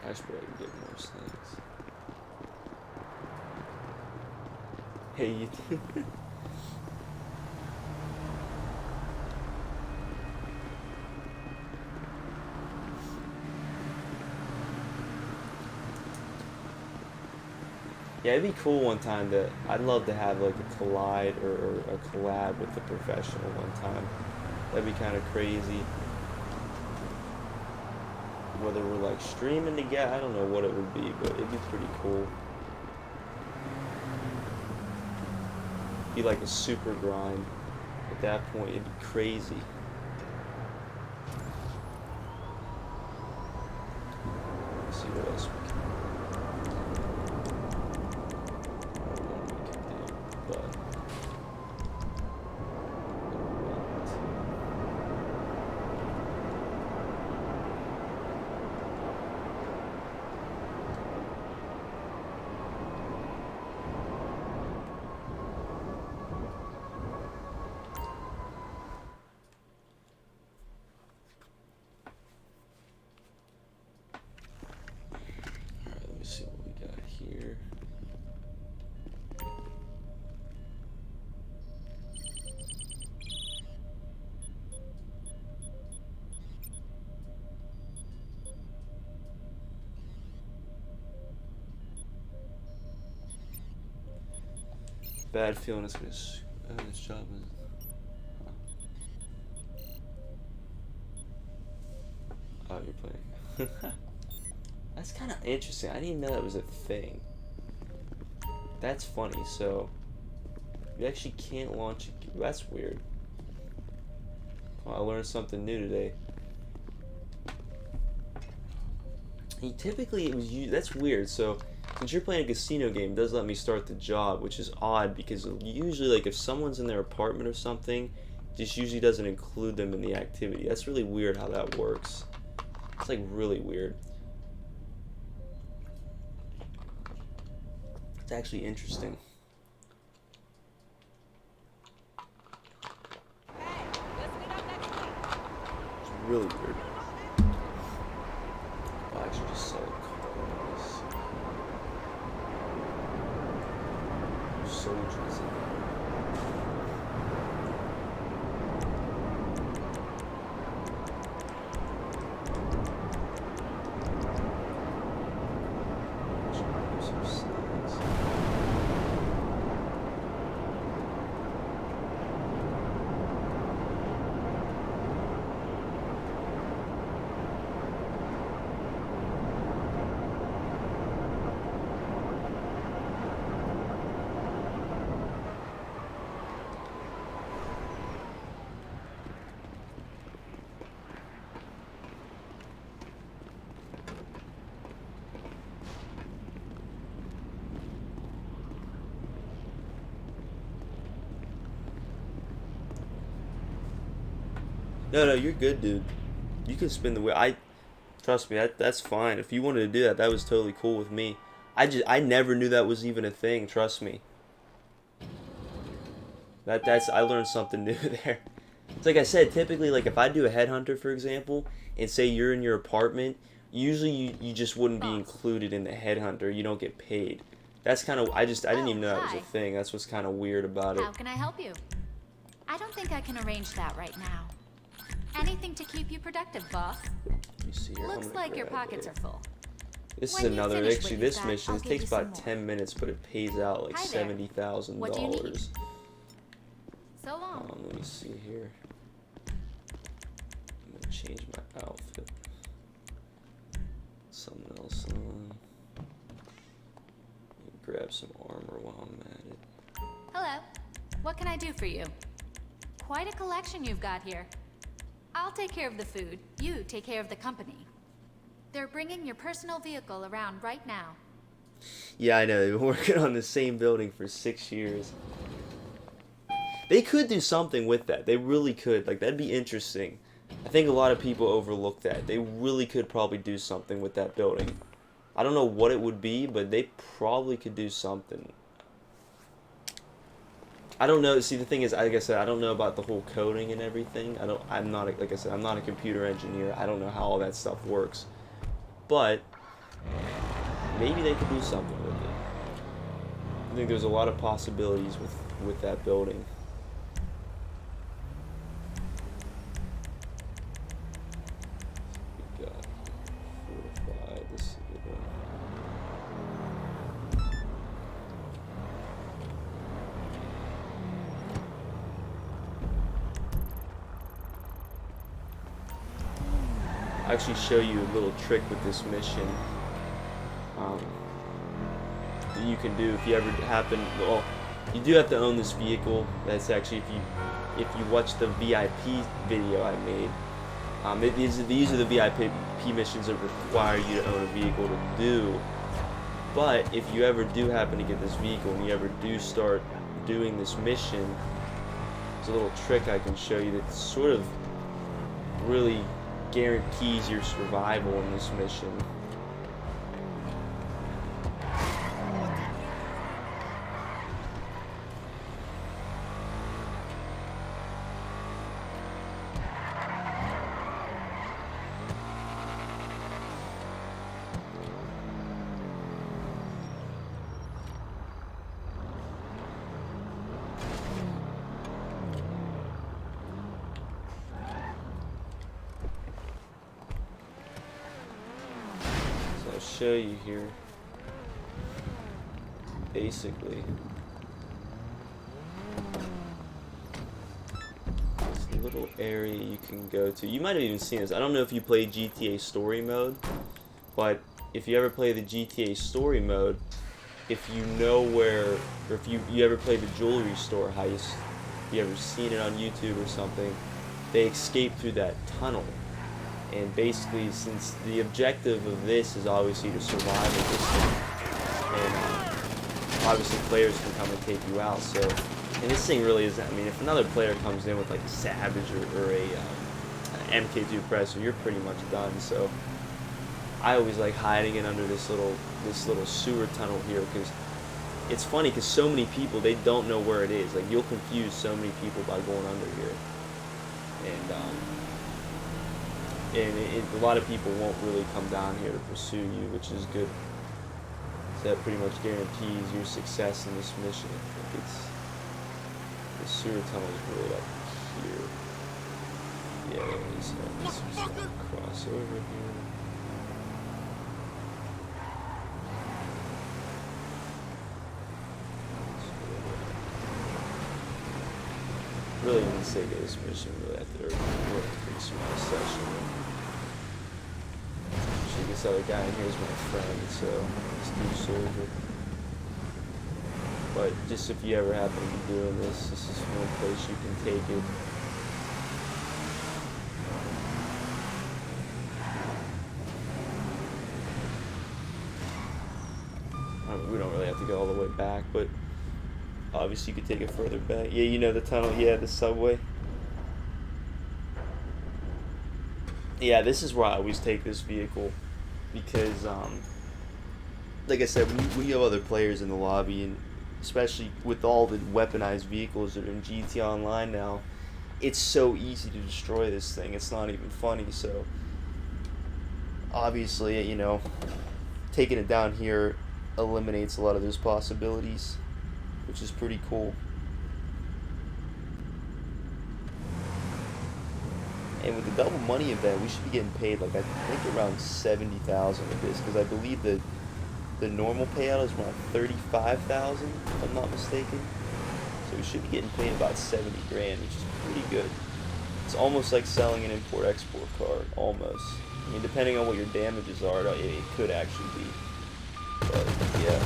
I should probably get more snakes. Hey, you. Yeah, it'd be cool one time that I'd love to have like a collide or a collab with the professional one time. That'd be kind of crazy. Whether we're like streaming together, I don't know what it would be, but it'd be pretty cool. Be like a super grind. At that point, it'd be crazy. Let's see what else we can do. I don't know what we can do, but. See what we got here. Bad feeling it's gonna. This job is. Oh, you're playing. That's kind of interesting. I didn't even know that was a thing. That's funny. So, you actually can't launch a... That's weird. Well, I learned something new today. Typically, it was that's weird. So, since you're playing a casino game, it does let me start the job, which is odd because usually, like, if someone's in their apartment or something, it just usually doesn't include them in the activity. That's really weird how that works. It's, like, really weird. It's actually interesting. It's really weird. I'll actually just sell cars. Soldiers in there. No, you're good, dude. You can spin the wheel. Trust me, that's fine. If you wanted to do that, that was totally cool with me. I never knew that was even a thing. Trust me. I learned something new there. It's like I said, typically, like if I do a headhunter, for example, and say you're in your apartment, usually you just wouldn't be included in the headhunter. You don't get paid. That's kind of, I didn't even know that was a hi. thing. That's what's kind of weird about it. How can I help you? I don't think I can arrange that right now. Anything to keep you productive, boss. Let me see here. I'm Looks gonna like your grab pockets it. are full. This When is you another, finish what actually you've this got, mission, I'll it give takes you some about more. 10 minutes, but it pays out like Hi there. $70,000. What do you need? So long. Let me see here. I'm gonna change my outfit. Something else on. Grab some armor while I'm at it. Hello. What can I do for you? Quite a collection you've got here. I'll take care of the food. You take care of the company. They're bringing your personal vehicle around right now. Yeah, I know. They've been working on the same building for 6 years. They could do something with that. They really could. Like, that'd be interesting. I think a lot of people overlook that. They really could probably do something with that building. I don't know what it would be, but they probably could do something. I don't know. See, the thing is, like I said, I don't know about the whole coding and everything. I'm not, like I said, I'm not a computer engineer. I don't know how all that stuff works. But maybe they could do something with it. I think there's a lot of possibilities with that building. We got fortified. This is a good one. I'll actually show you a little trick with this mission that you can do if you ever happen. Well, you do have to own this vehicle. That's actually if you watch the VIP video I made. These are the VIP missions that require you to own a vehicle to do. But if you ever do happen to get this vehicle and you ever do start doing this mission, there's a little trick I can show you that sort of really guarantees your survival in this mission. I'll show you here. Basically, this little area you can go to. You might have even seen this. I don't know if you play GTA Story Mode, but if you ever play the GTA Story Mode, if you know where, or if you ever play the jewelry store heist, if you ever seen it on YouTube or something, they escape through that tunnel. And basically, since the objective of this is obviously to survive in this thing, and obviously players can come and take you out, so, and this thing really is, I mean, if another player comes in with like a Savage or an MK2 Pressor, you're pretty much done. So I always like hiding it under this little sewer tunnel here, because it's funny, because so many people, they don't know where it is. Like, you'll confuse so many people by going under here, and a lot of people won't really come down here to pursue you, which is good. So that pretty much guarantees your success in this mission. I think the sewer tunnel is really up here. Yeah, there it is. Let's just cross over here. Really, in the sake of this mission, really have to work a pretty small section. Actually, this other guy in here is my friend, so let's do soldier. But just if you ever happen to be doing this, this is one place you can take it. We don't really have to go all the way back, but obviously you could take it further back. Yeah, you know the tunnel, yeah, the subway. Yeah, this is where I always take this vehicle, because, like I said, when you have other players in the lobby, and especially with all the weaponized vehicles that are in GTA Online now, it's so easy to destroy this thing. It's not even funny, so obviously, you know, taking it down here eliminates a lot of those possibilities, which is pretty cool. And with the double money event, we should be getting paid like I think around 70,000 with this, because I believe that the normal payout is around 35,000, if I'm not mistaken. So we should be getting paid about 70 grand, which is pretty good. It's almost like selling an import-export card, almost. I mean, depending on what your damages are, it could actually be. But yeah.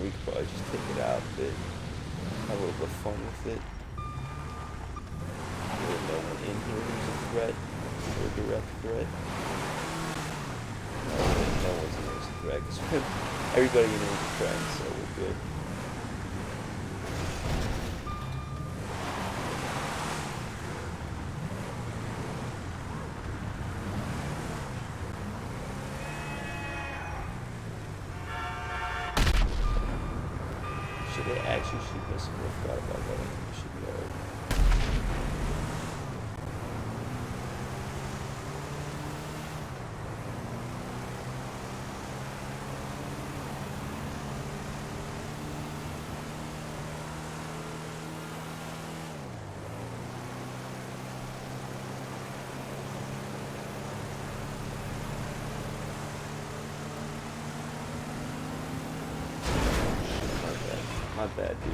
We could probably just take it out a bit, have a little bit of fun with it. Really no one in here who's a threat, or a direct threat. No, no one's in here who's a threat, because everybody in here is a friend, so we're good. They actually should miss him. I forgot about that. I think we should be alright. My bad, dude.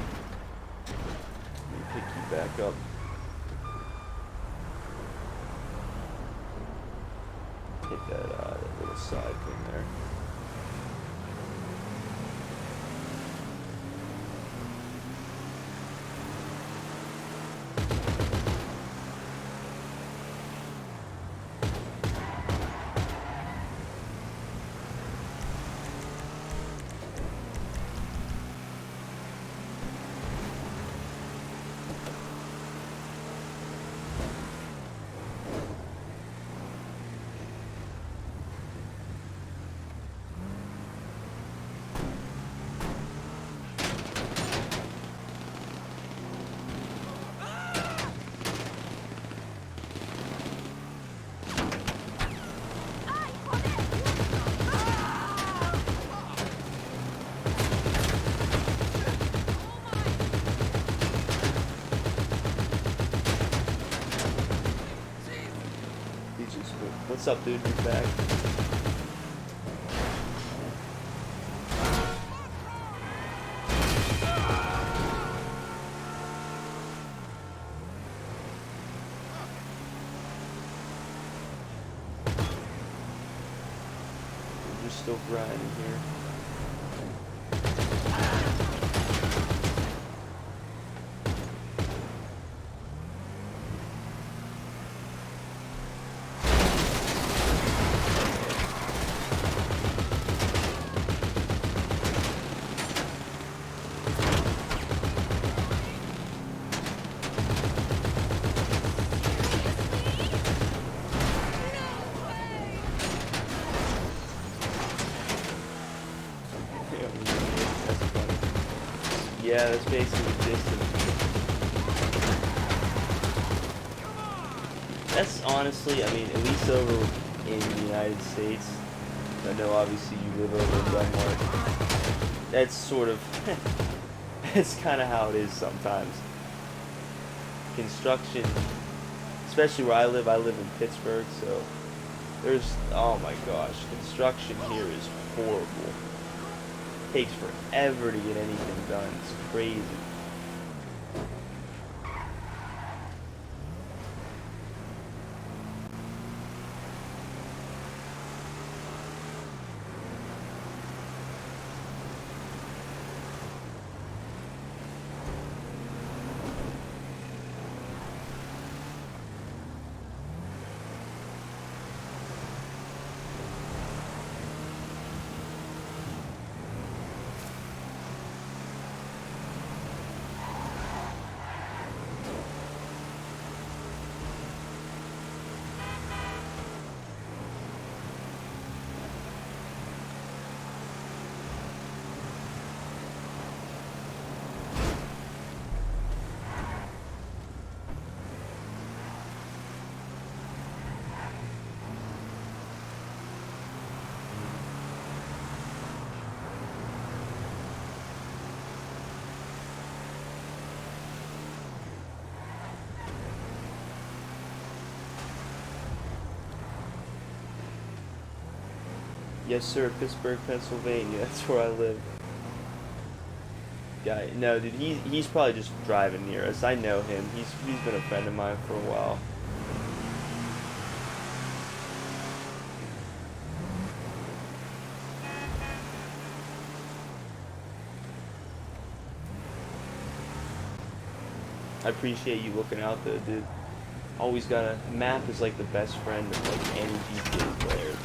Let me pick you back up. Hit that little side thing there. What's up, dude? You're back. We're just still grinding here. Yeah, that's basically the gist of it. That's honestly, I mean, at least over in the United States. I know obviously you live over in Denmark. That's sort of, that's kind of how it is sometimes. Construction, especially where I live in Pittsburgh, so there's, oh my gosh, construction here is horrible. Takes forever to get anything done. It's crazy. Yes, sir, Pittsburgh, Pennsylvania. That's where I live. Guy, no, dude, he's probably just driving near us. I know him. He's been a friend of mine for a while. I appreciate you looking out though, dude. Always gotta, map is like the best friend of like any GTA player.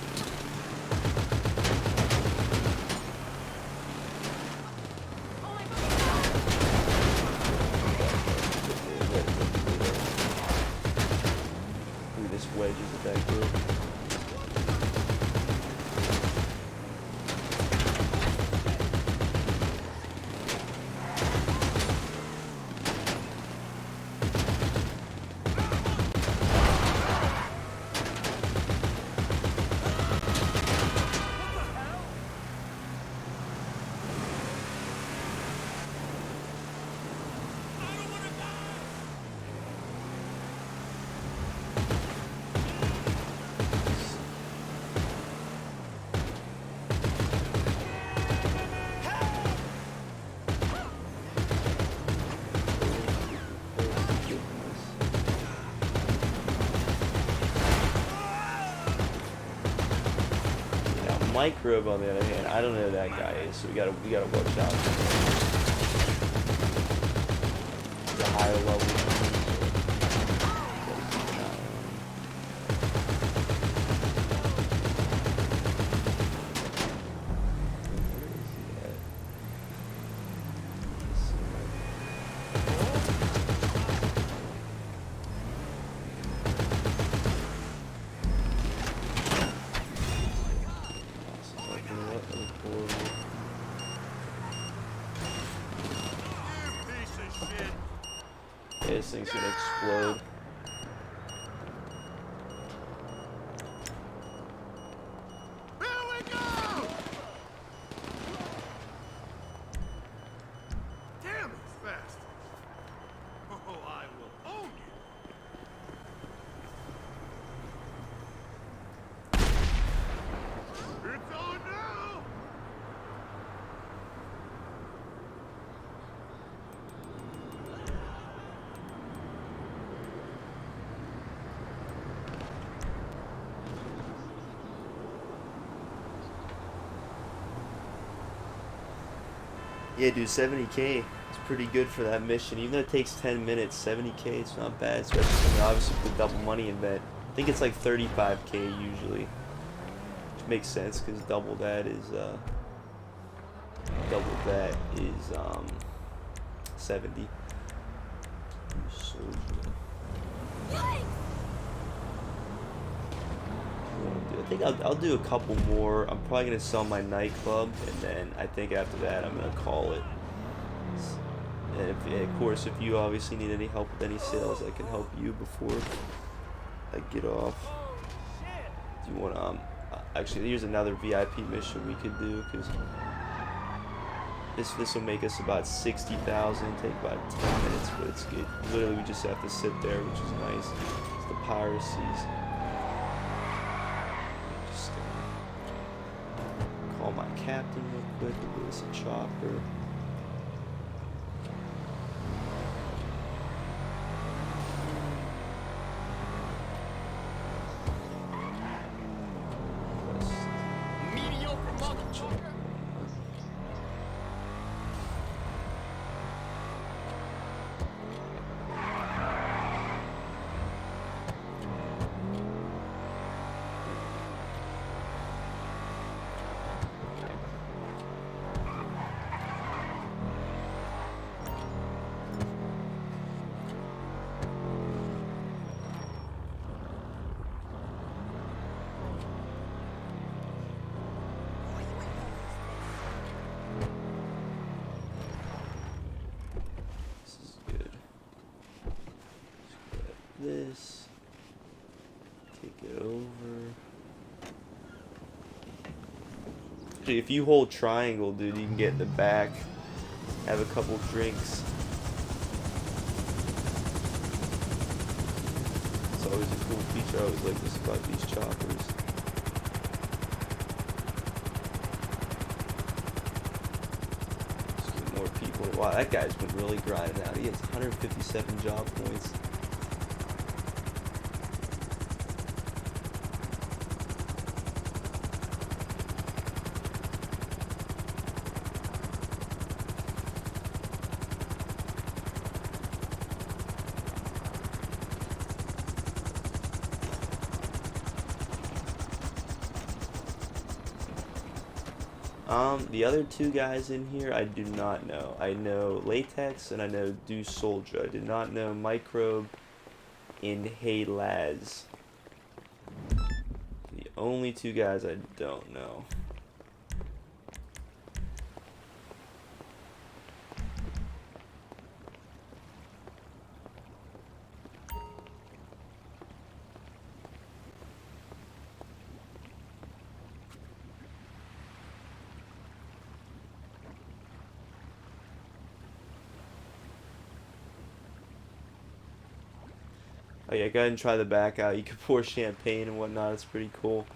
Ooh, this wedge isn't that good. Microbe, on the other hand, I don't know who that guy is, so we gotta watch out. He's a higher level. This thing's gonna explode. Here we go! Damn, it's fast. Oh, I will own you. It's on now! Yeah, dude, 70k is pretty good for that mission. Even though it takes 10 minutes, 70k, it's not bad. Especially, obviously, with the double money event. I think it's like 35k usually. Which makes sense, because double that is, 70. I think I'll do a couple more. I'm probably gonna sell my nightclub, and then I think after that I'm gonna call it. And, of course, if you obviously need any help with any sales, I can help you before I get off. Do you want actually, here's another VIP mission we could do, because this will make us about 60,000. Take about 10 minutes, but it's good. Literally, we just have to sit there, which is nice. It's the piracies. Call my captain real quick. We'll give us a chopper. Mediocre motherfucker. This, take it over. Actually, if you hold triangle, dude, you can get in the back, have a couple drinks. It's always a cool feature. I always like this about these choppers. G20. Wow, that guy's been really grinding out. He has 157 job points. The other two guys in here, I do not know. I know Latex and I know Deuce Soldier. I did not know Microbe and Hey Laz. The only two guys I don't know. Oh yeah, go ahead and try the back out. You can pour champagne and whatnot. It's pretty cool.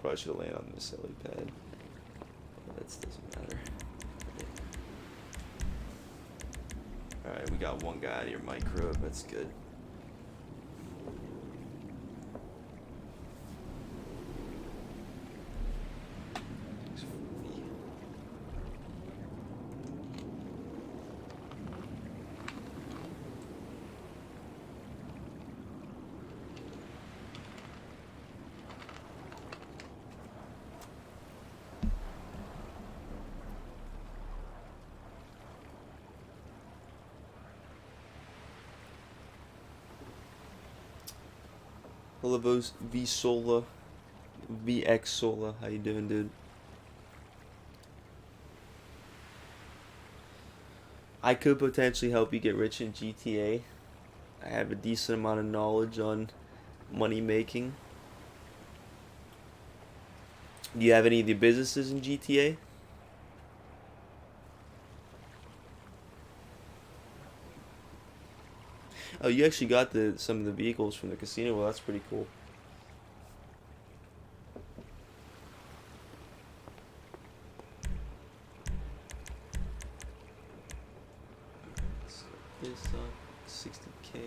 Probably should have landed on this helipad. That doesn't matter. Alright, we got one guy out of your Microbe. That's good. Hello, V Sola, VX Sola. How you doing, dude? I could potentially help you get rich in GTA. I have a decent amount of knowledge on money making. Do you have any of the businesses in GTA? Oh, you actually got some of the vehicles from the casino. Well, that's pretty cool. So this on 60K.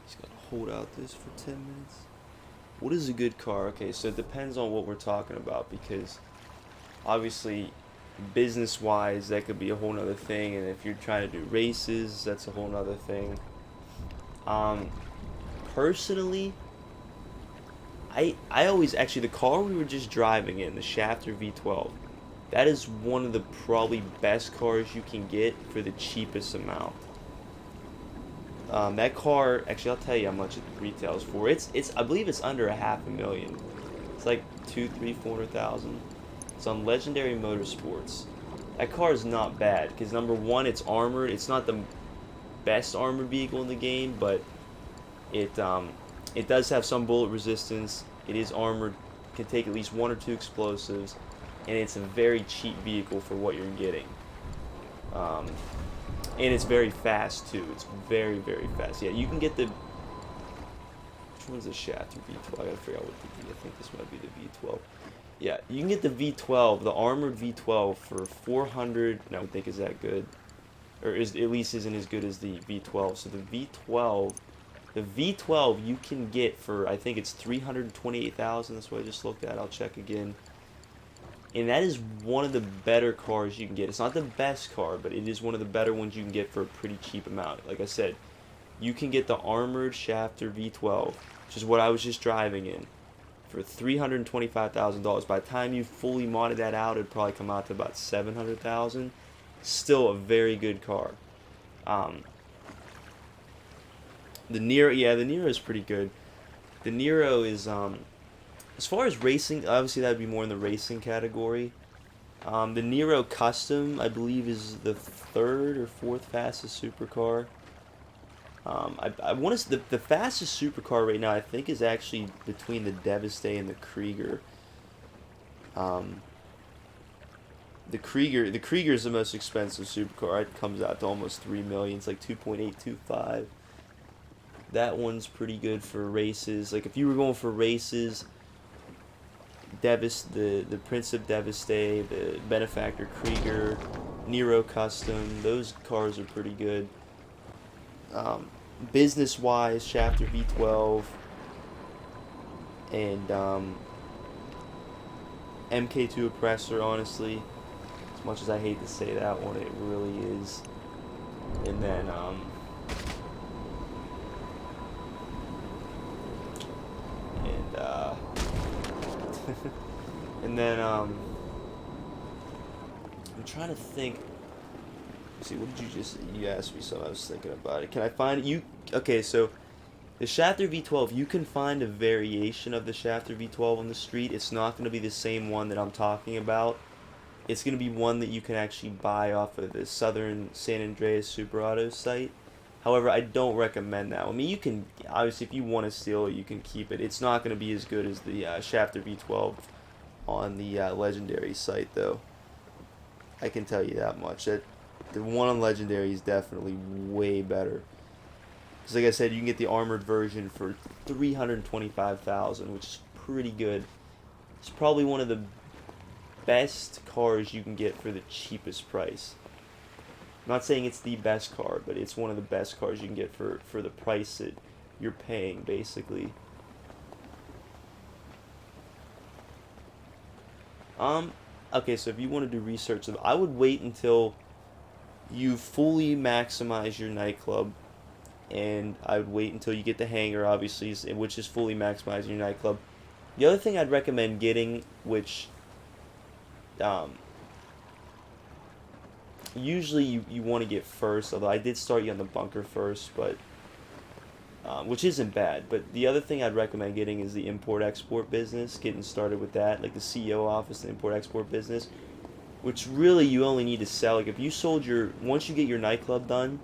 Just gotta hold out this for 10 minutes. What is a good car? Okay, so it depends on what we're talking about, because obviously business wise that could be a whole nother thing, and if you're trying to do races, that's a whole nother thing. Personally, I always, actually, the car we were just driving in, the Shafter V12, that is one of the probably best cars you can get for the cheapest amount. That car, actually, I'll tell you how much it retails for. I believe it's under $500,000. It's like 400,000. It's on Legendary Motorsports. That car is not bad, because number one, it's armored. It's not the best armored vehicle in the game, but it does have some bullet resistance. It is armored, can take at least 1 or 2 explosives, and it's a very cheap vehicle for what you're getting. And it's very fast too. It's very, very fast. Yeah, you can get the... Which one's the Shafter V12? I gotta figure out what the V... I think this might be the V12. Yeah, you can get the V12, the armored V12, for 400. I don't think is that good, or at least isn't as good as the V12. So the V12 you can get for, I think it's 328,000. That's what I just looked at. I'll check again. And that is one of the better cars you can get. It's not the best car, but it is one of the better ones you can get for a pretty cheap amount. Like I said, you can get the armored Shafter V12, which is what I was just driving in, for $325,000. By the time you fully modded that out, it'd probably come out to about $700,000. Still a very good car. The Nero, yeah, the Nero is pretty good. The Nero is as far as racing, obviously that would be more in the racing category. The Nero Custom, I believe, is the third or fourth fastest supercar. I want to the fastest supercar right now, I think, is actually between the Devastate and the Krieger. The Krieger is the most expensive supercar. It comes out to almost 3 million. It's like 2.825. That one's pretty good for races. Like if you were going for races, the Princip Devastate, the Benefactor Krieger, Nero Custom, those cars are pretty good. Business wise, Schafter V12 and MK2 Oppressor, honestly, as much as I hate to say that one, it really is. And then and then I'm trying to think. Let's see, what did you asked me something, I was thinking about it. Can I find you? Okay, so the Schafter V12, you can find a variation of the Schafter V12 on the street. It's not going to be the same one that I'm talking about. It's going to be one that you can actually buy off of the Southern San Andreas Super Auto site. However, I don't recommend that. I mean, you can, obviously, if you want to steal it, you can keep it. It's not going to be as good as the Schafter V12 on the Legendary site, though. I can tell you that much. The one on Legendary is definitely way better. Because like I said, you can get the armored version for $325,000, which is pretty good. It's probably one of the best cars you can get for the cheapest price. I'm not saying it's the best car, but it's one of the best cars you can get for the price that you're paying, basically. Okay, so if you want to do research, I would wait until you fully maximize your nightclub, and I would wait until you get the hangar, obviously, which is fully maximizing your nightclub. The other thing I'd recommend getting, which usually you want to get first, although I did start you on the bunker first, but which isn't bad. But the other thing I'd recommend getting is the import-export business, getting started with that, like the CEO office, the import-export business, which really you only need to sell. Like if you sold once you get your nightclub done,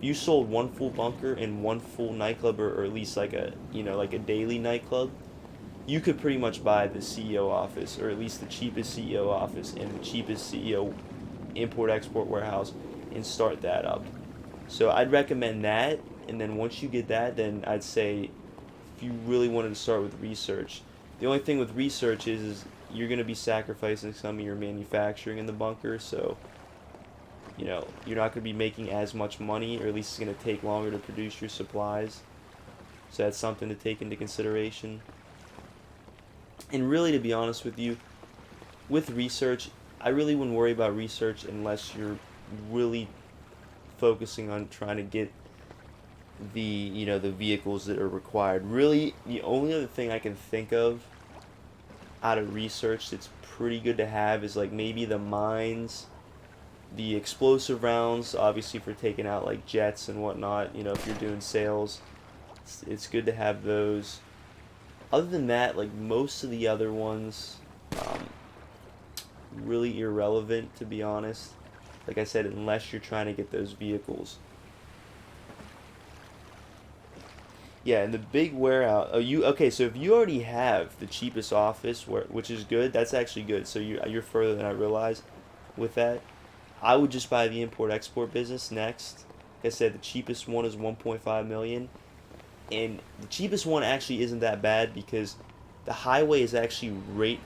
you sold one full bunker and one full nightclub, or at least like a daily nightclub, you could pretty much buy the CEO office, or at least the cheapest CEO office and the cheapest CEO import-export warehouse, and start that up. So I'd recommend that, and then once you get that, then I'd say if you really wanted to start with research, the only thing with research is you're going to be sacrificing some of your manufacturing in the bunker, so you're not going to be making as much money, or at least it's going to take longer to produce your supplies. So that's something to take into consideration. And really, to be honest with you, with research, I really wouldn't worry about research unless you're really focusing on trying to get the vehicles that are required. Really, the only other thing I can think of out of research that's pretty good to have is like maybe the mines, the explosive rounds, obviously for taking out like jets and whatnot. If you're doing sales, it's good to have those. Other than that, like most of the other ones, really irrelevant, to be honest. Like I said, unless you're trying to get those vehicles. Yeah, and the big warehouse. Okay? So if you already have the cheapest office, which is good, that's actually good. So you're further than I realized with that. I would just buy the import-export business next. Like I said, the cheapest one is 1.5 million, and the cheapest one actually isn't that bad because the highway is actually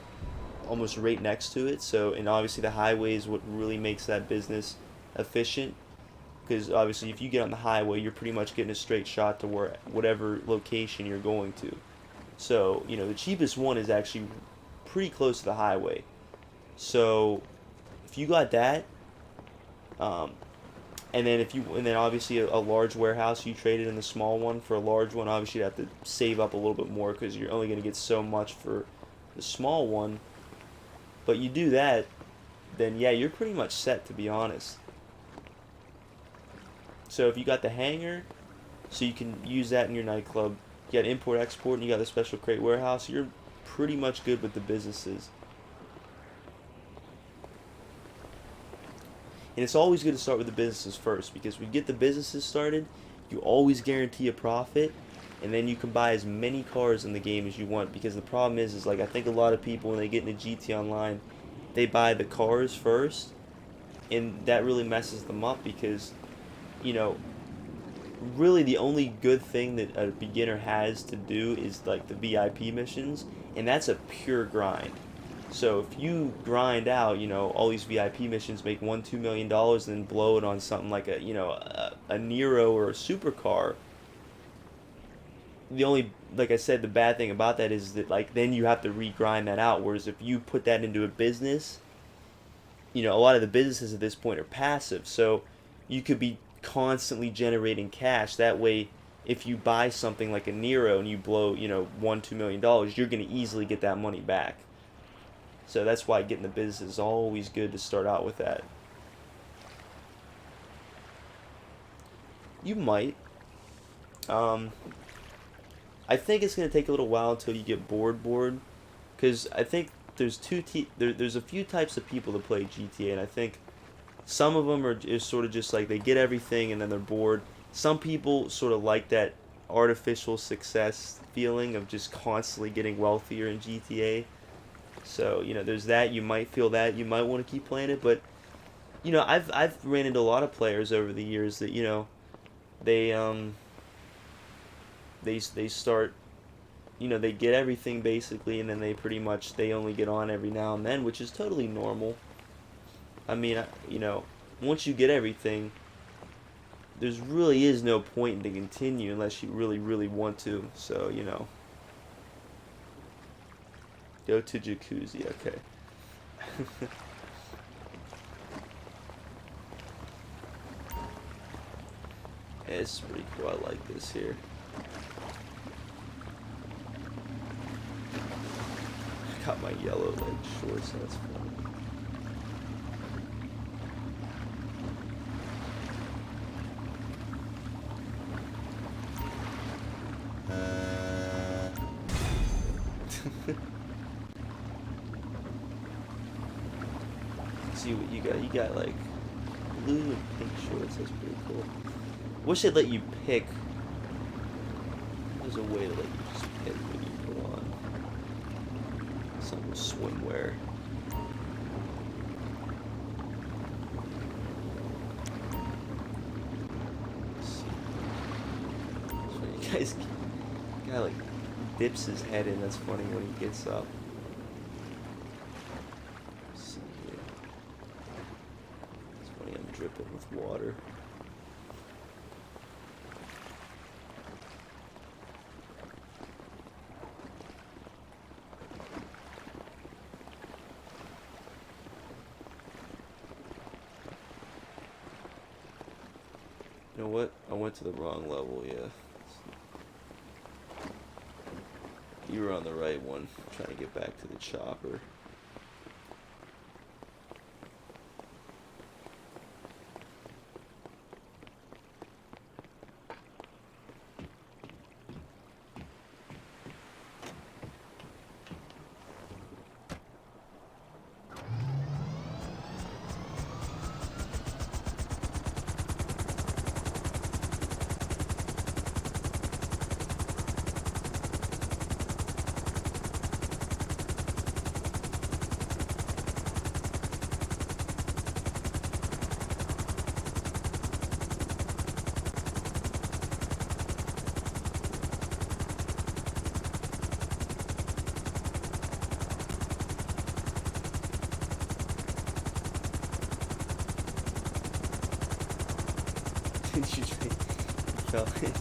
almost right next to it. So, and obviously the highway is what really makes that business efficient. Because obviously if you get on the highway, you're pretty much getting a straight shot to whatever location you're going to. So, the cheapest one is actually pretty close to the highway. So, if you got that, and then obviously a large warehouse, you traded in the small one for a large one. Obviously, you have to save up a little bit more because you're only going to get so much for the small one. But you do that, then yeah, you're pretty much set, to be honest. So if you got the hangar, so you can use that in your nightclub, You got import export, and you got the special crate warehouse. You're pretty much good with the businesses. And it's always good to start with the businesses first, because when you get the businesses started, you always guarantee a profit, and then you can buy as many cars in the game as you want. Because the problem is like, I think a lot of people, when they get into GT Online, they buy the cars first, and that really messes them up, because, you know, really the only good thing that a beginner has to do is like the VIP missions, and that's a pure grind. So if you grind out, you know, all these VIP missions, make $1-2 million, and then blow it on something like a, you know, a Nero or a supercar, the only, like I said, the bad thing about that is that, like, then you have to re-grind that out. Whereas if you put that into a business, you know, a lot of the businesses at this point are passive, so you could be constantly generating cash. That way, if you buy something like a Nero and you blow, you know, $1-2 million, you're going to easily get that money back. So that's why getting the business is always good to start out with that. You might. I think it's going to take a little while until you get bored, because I think there's there's a few types of people that play GTA, and I think some of them is sort of just like they get everything and then they're bored. Some people sort of like that artificial success feeling of just constantly getting wealthier in GTA. So, you know, there's that. You might feel that. You might want to keep playing it. But, you know, I've ran into a lot of players over the years that, you know, they start, you know, they get everything basically, and then they only get on every now and then, which is totally normal. I mean, you know, once you get everything, there's really is no point to continue unless you really, really want to. So, you know. Go to jacuzzi, okay. Yeah, this is pretty cool. I like this here. I got my yellow leg shorts, that's funny. See what you got. You got like blue and pink shorts. That's pretty cool. Wish they'd let you pick. There's a way to let you just pick what you put on. Some swimwear. Let's see. So you guys, guy like dips his head in. That's funny when he gets up. Drip it with water. You know what? I went to the wrong level, yeah. You were on the right one. I'm trying to get back to the chopper. You fell in.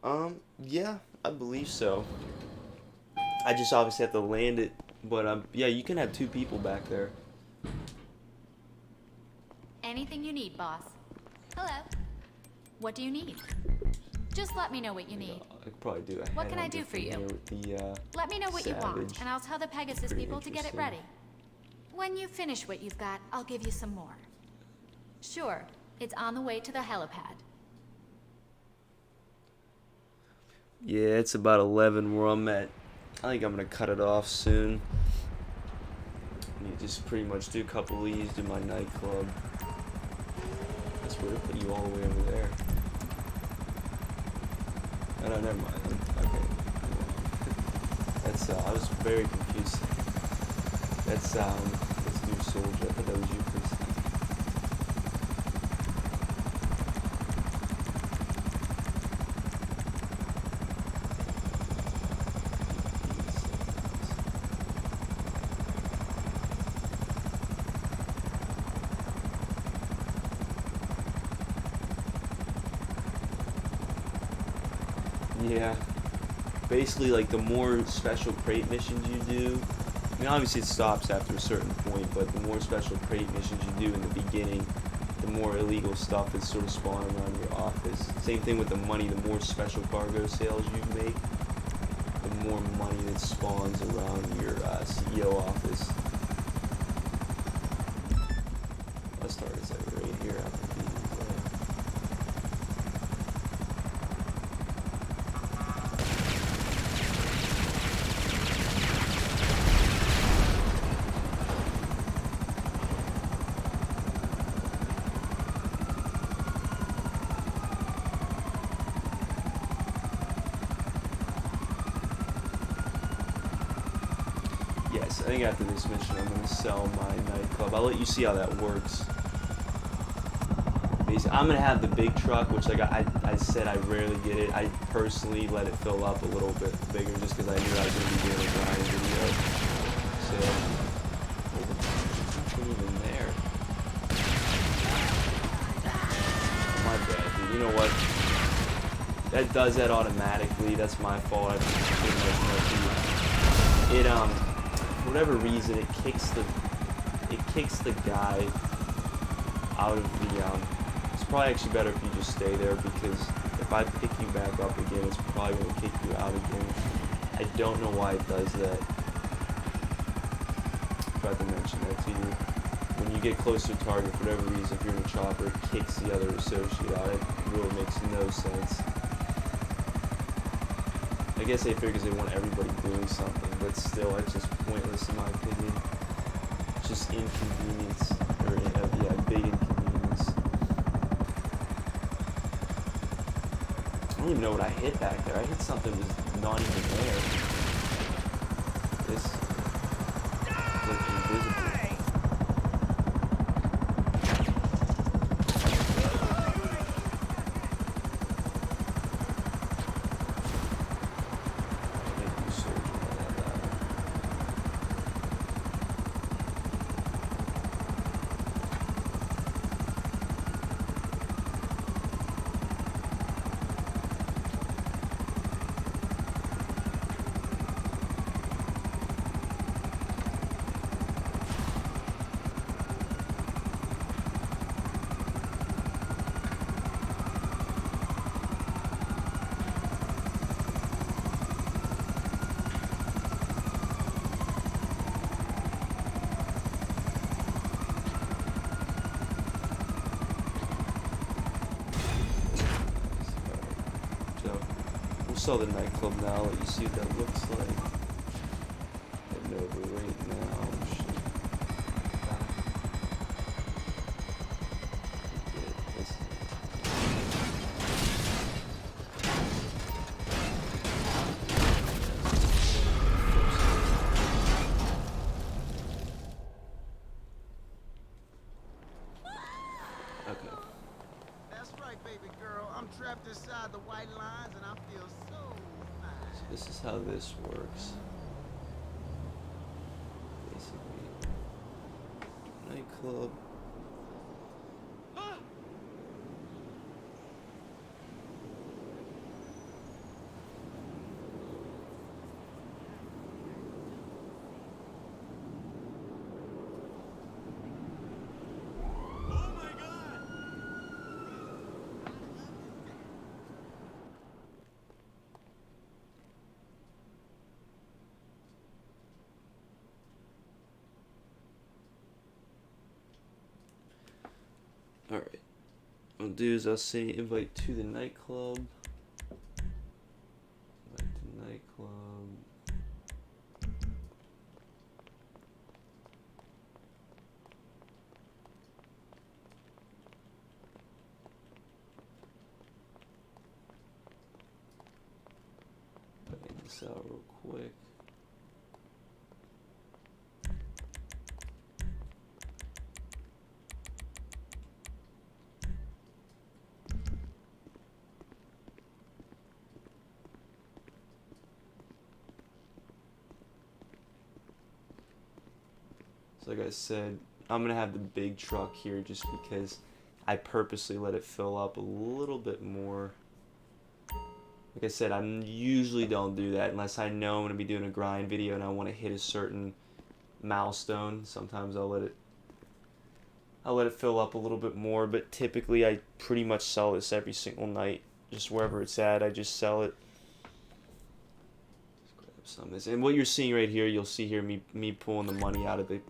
Yeah, I believe so. I just obviously have to land it, but yeah, you can have two people back there. Anything you need, boss. Hello. What do you need? Just let me know what you need. I could probably do a What can I head-on do for different you? here with the, Let me know what you want, Savage. and I'll tell the Pegasus Pretty people to get it interesting. ready. When you finish what you've got, I'll give you some more. Sure, it's on the way to the helipad. Yeah, it's about 11 where I'm at. I think I'm gonna cut it off soon. You just pretty much do a couple of these, do my nightclub. That's where they put you all the way over there. Oh, no, never mind. Okay. That's, I was very confused. That's, let's do Soldier. I thought that was you, Chris. Yeah. Basically, like, the more special crate missions you do, I mean, obviously it stops after a certain point, but the more special crate missions you do in the beginning, the more illegal stuff is sort of spawning around your office. Same thing with the money, the more special cargo sales you make, the more money that spawns around your CEO office. Let's start this right here after these. Yes, I think after this mission I'm going to sell my nightclub. I'll let you see how that works. Basically, I'm going to have the big truck, which like I said I rarely get it. I personally let it fill up a little bit bigger just because I knew I was going to be doing a grind video. So, there's nothing even there. My bad, dude. You know what? That does that automatically. That's my fault. I pretty much know it, for whatever reason, it kicks the guy out of the, it's probably actually better if you just stay there, because if I pick you back up again, it's probably going to kick you out again. I don't know why it does that. I forgot to mention that to you. When you get close to a target, for whatever reason, if you're in a chopper, it kicks the other associate out. It really makes no sense. I guess they figure they want everybody doing something, but still, it's just pointless in my opinion. It's just inconvenience, or yeah, big inconvenience. I don't even know what I hit back there. I hit something that was not even there. This looked invisible. Saw the nightclub now. I'll let you see what that looks like. Heading over right now. Shit. Okay. That's right, baby girl. I'm trapped inside the white lines and I feel so fine. So this is how this works. Basically, nightclub. Alright. What I'll do is I'll say invite to the nightclub. Invite to nightclub. Putting this out real quick. So like I said, I'm gonna have the big truck here just because I purposely let it fill up a little bit more. Like I said, I usually don't do that unless I know I'm gonna be doing a grind video and I want to hit a certain milestone. Sometimes I'll let it fill up a little bit more, but typically I pretty much sell this every single night. Just wherever it's at, I just sell it. Let's grab some of this. And what you're seeing right here, you'll see here me pulling the money out of the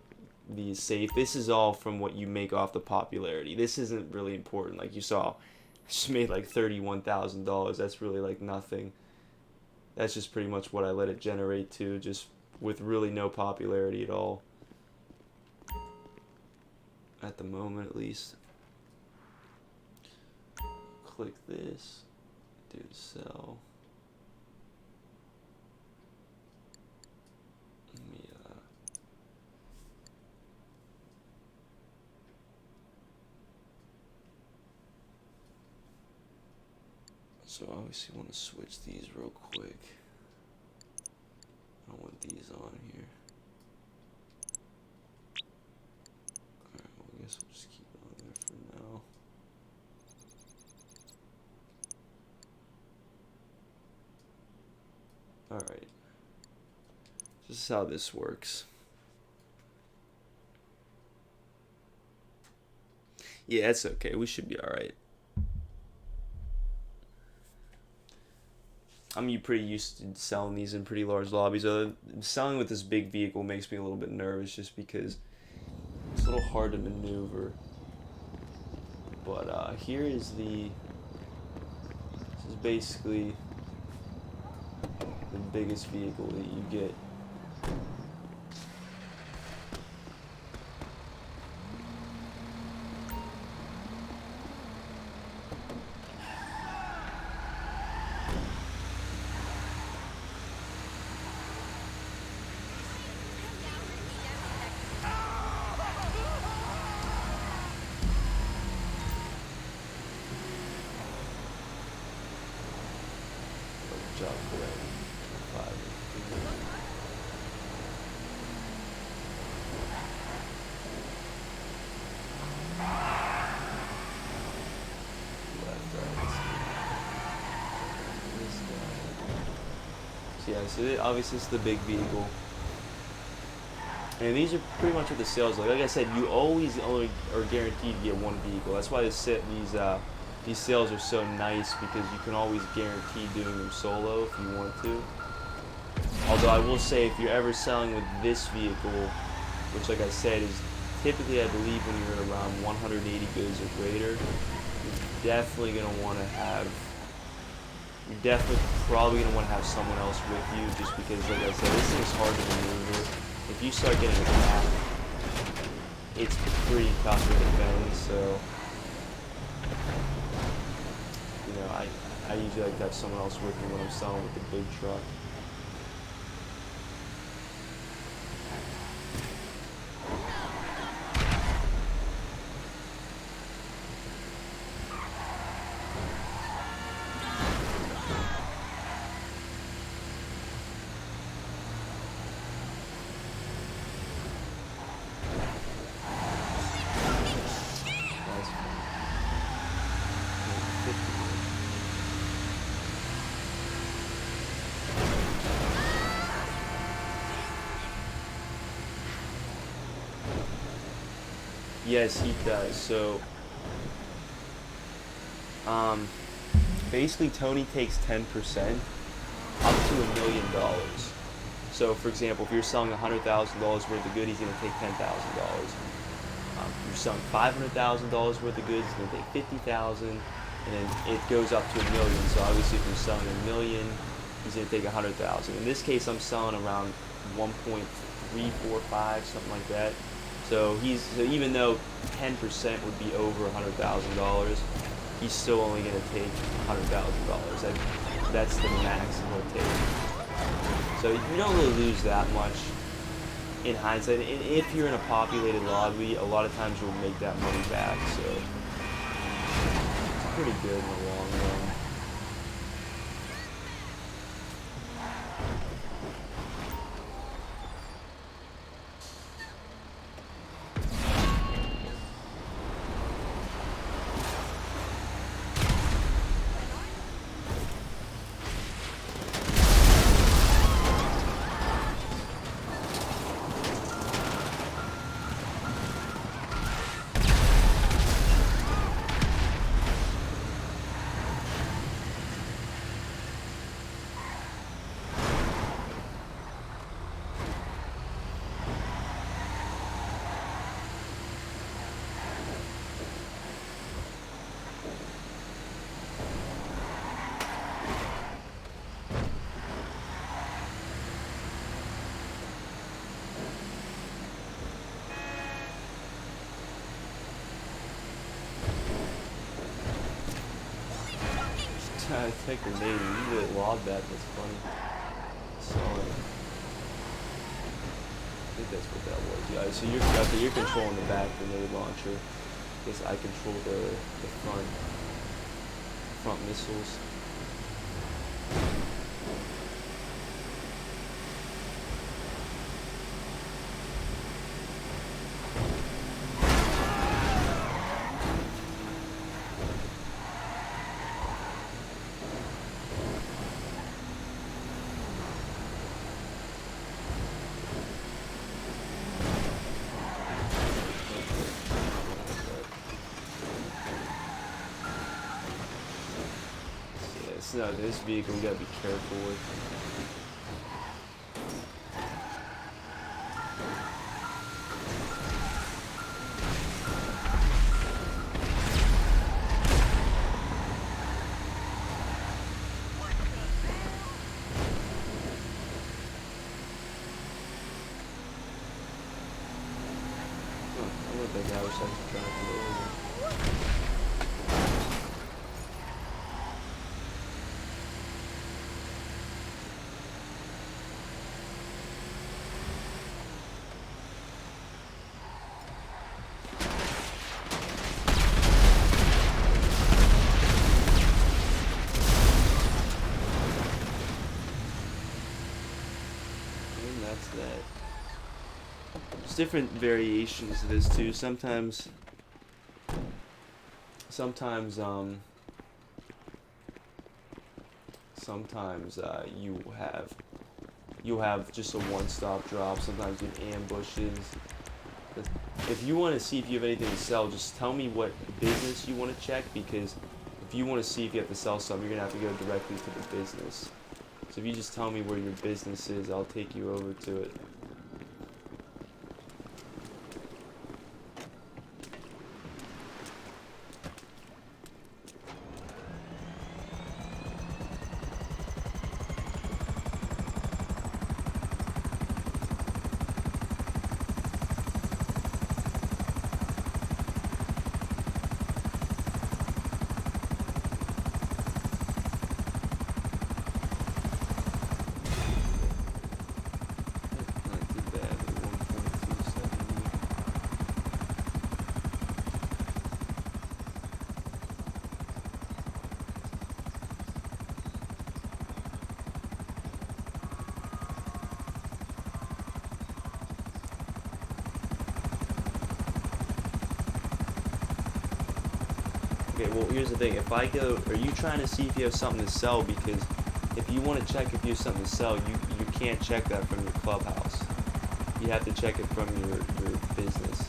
safe. This is all from what you make off the popularity. This isn't really important. Like you saw, I just made like $31,000. That's really like nothing. That's just pretty much what I let it generate to, just with really no popularity at all. At the moment, at least. Click this. Do sell. Let me, so I obviously want to switch these real quick. I don't want these on here. Alright, well I guess we'll just keep it on there for now. Alright. This is how this works. Yeah, it's okay. We should be alright. I'm pretty used to selling these in pretty large lobbies. Selling with this big vehicle makes me a little bit nervous just because it's a little hard to maneuver. But here is this is basically the biggest vehicle that you get. Job for that. So yeah, so obviously it's the big vehicle. And these are pretty much what the sales like. Like I said, you always only are guaranteed to get one vehicle. That's why these sales are so nice, because you can always guarantee doing them solo if you want to. Although I will say, if you're ever selling with this vehicle, which like I said is typically I believe when you're around 180 goods or greater, you're definitely probably gonna want to have someone else with you, just because like I said, this thing's hard to maneuver. If you start getting attacked, it's pretty tough to defend. So you know, I usually like to have someone else with me when I'm selling with the big truck. Yes, he does. So, basically, Tony takes 10% up to $1 million. So, for example, if you're selling $100,000 worth of good, he's going to take $10,000. you're selling $500,000 worth of goods, you're gonna take 50,000, and then it goes up to $1 million. So obviously, if you're selling $1 million, he's gonna take 100,000. In this case, I'm selling around 1.345, something like that. So even though 10% would be over $100,000, he's still only gonna take $100,000. That's the max he'll take. So you don't really lose that much in hindsight. And if you're in a populated lobby, a lot of times you'll make that money back. So it's pretty good in the long run. I take a grenade. You really lobbed that. That's funny. So, I think that's what that was. Yeah. So you're controlling the back grenade launcher. I guess I control the front missiles. No, this vehicle we gotta be careful with. I wonder if that guy was actually trying to go over. That there's different variations of this too. Sometimes you'll have just a one-stop drop. Sometimes you have ambushes. But if you want to see if you have anything to sell, just tell me what business you want to check, because if you want to see if you have to sell something, you're gonna have to go directly to the business. So if you just tell me where your business is, I'll take you over to it. Okay, well, here's the thing. If I go, are you trying to see if you have something to sell? Because if you want to check if you have something to sell, you can't check that from your clubhouse. You have to check it from your business.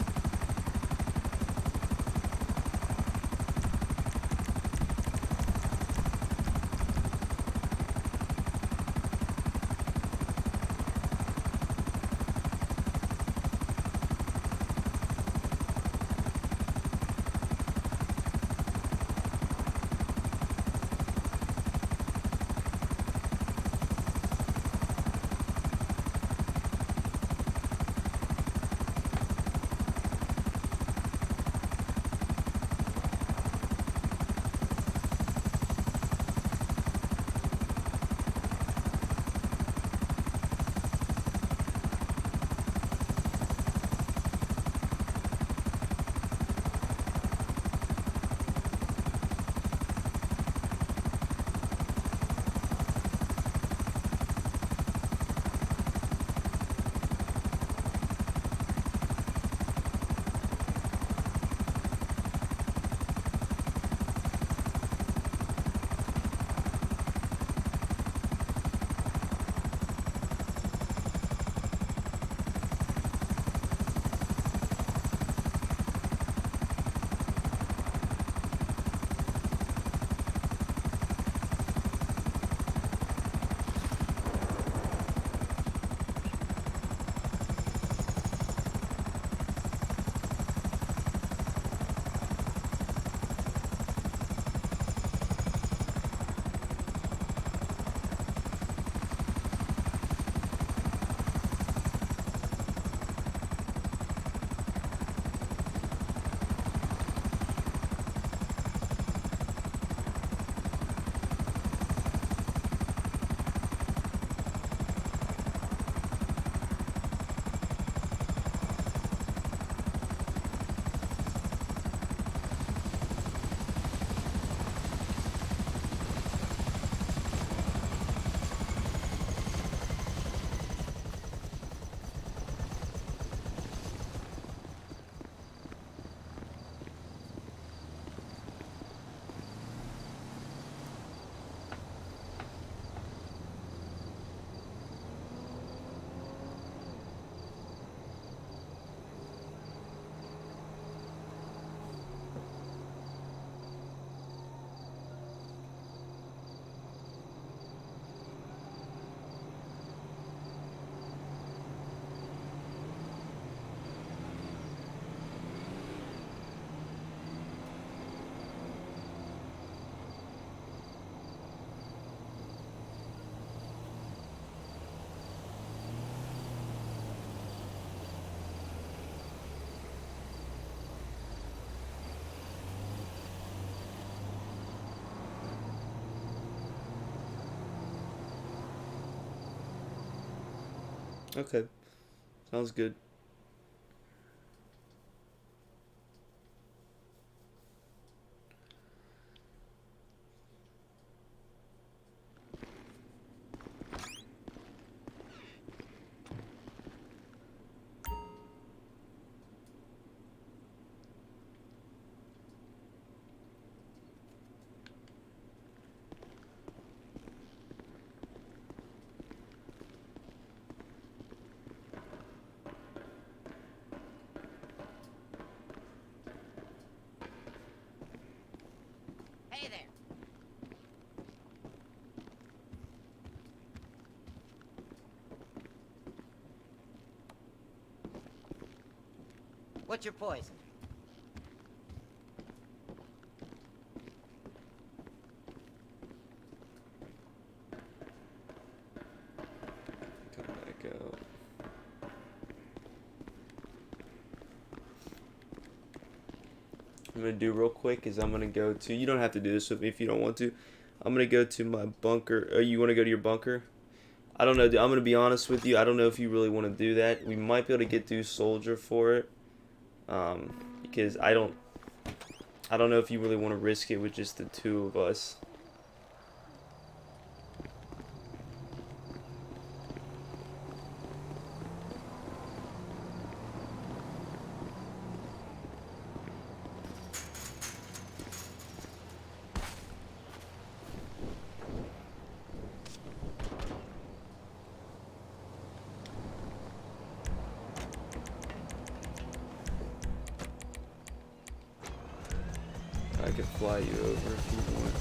Okay, sounds good. Hey there. What's your poison? Come back out. I'm gonna do real quick is I'm gonna go to. You don't have to do this with me if you don't want to. I'm gonna go to my bunker. You want to go to your bunker? I don't know. I'm gonna be honest with you. I don't know if you really want to do that. We might be able to get through soldier for it. Because I don't know if you really want to risk it with just the two of us. I could fly you over if you want.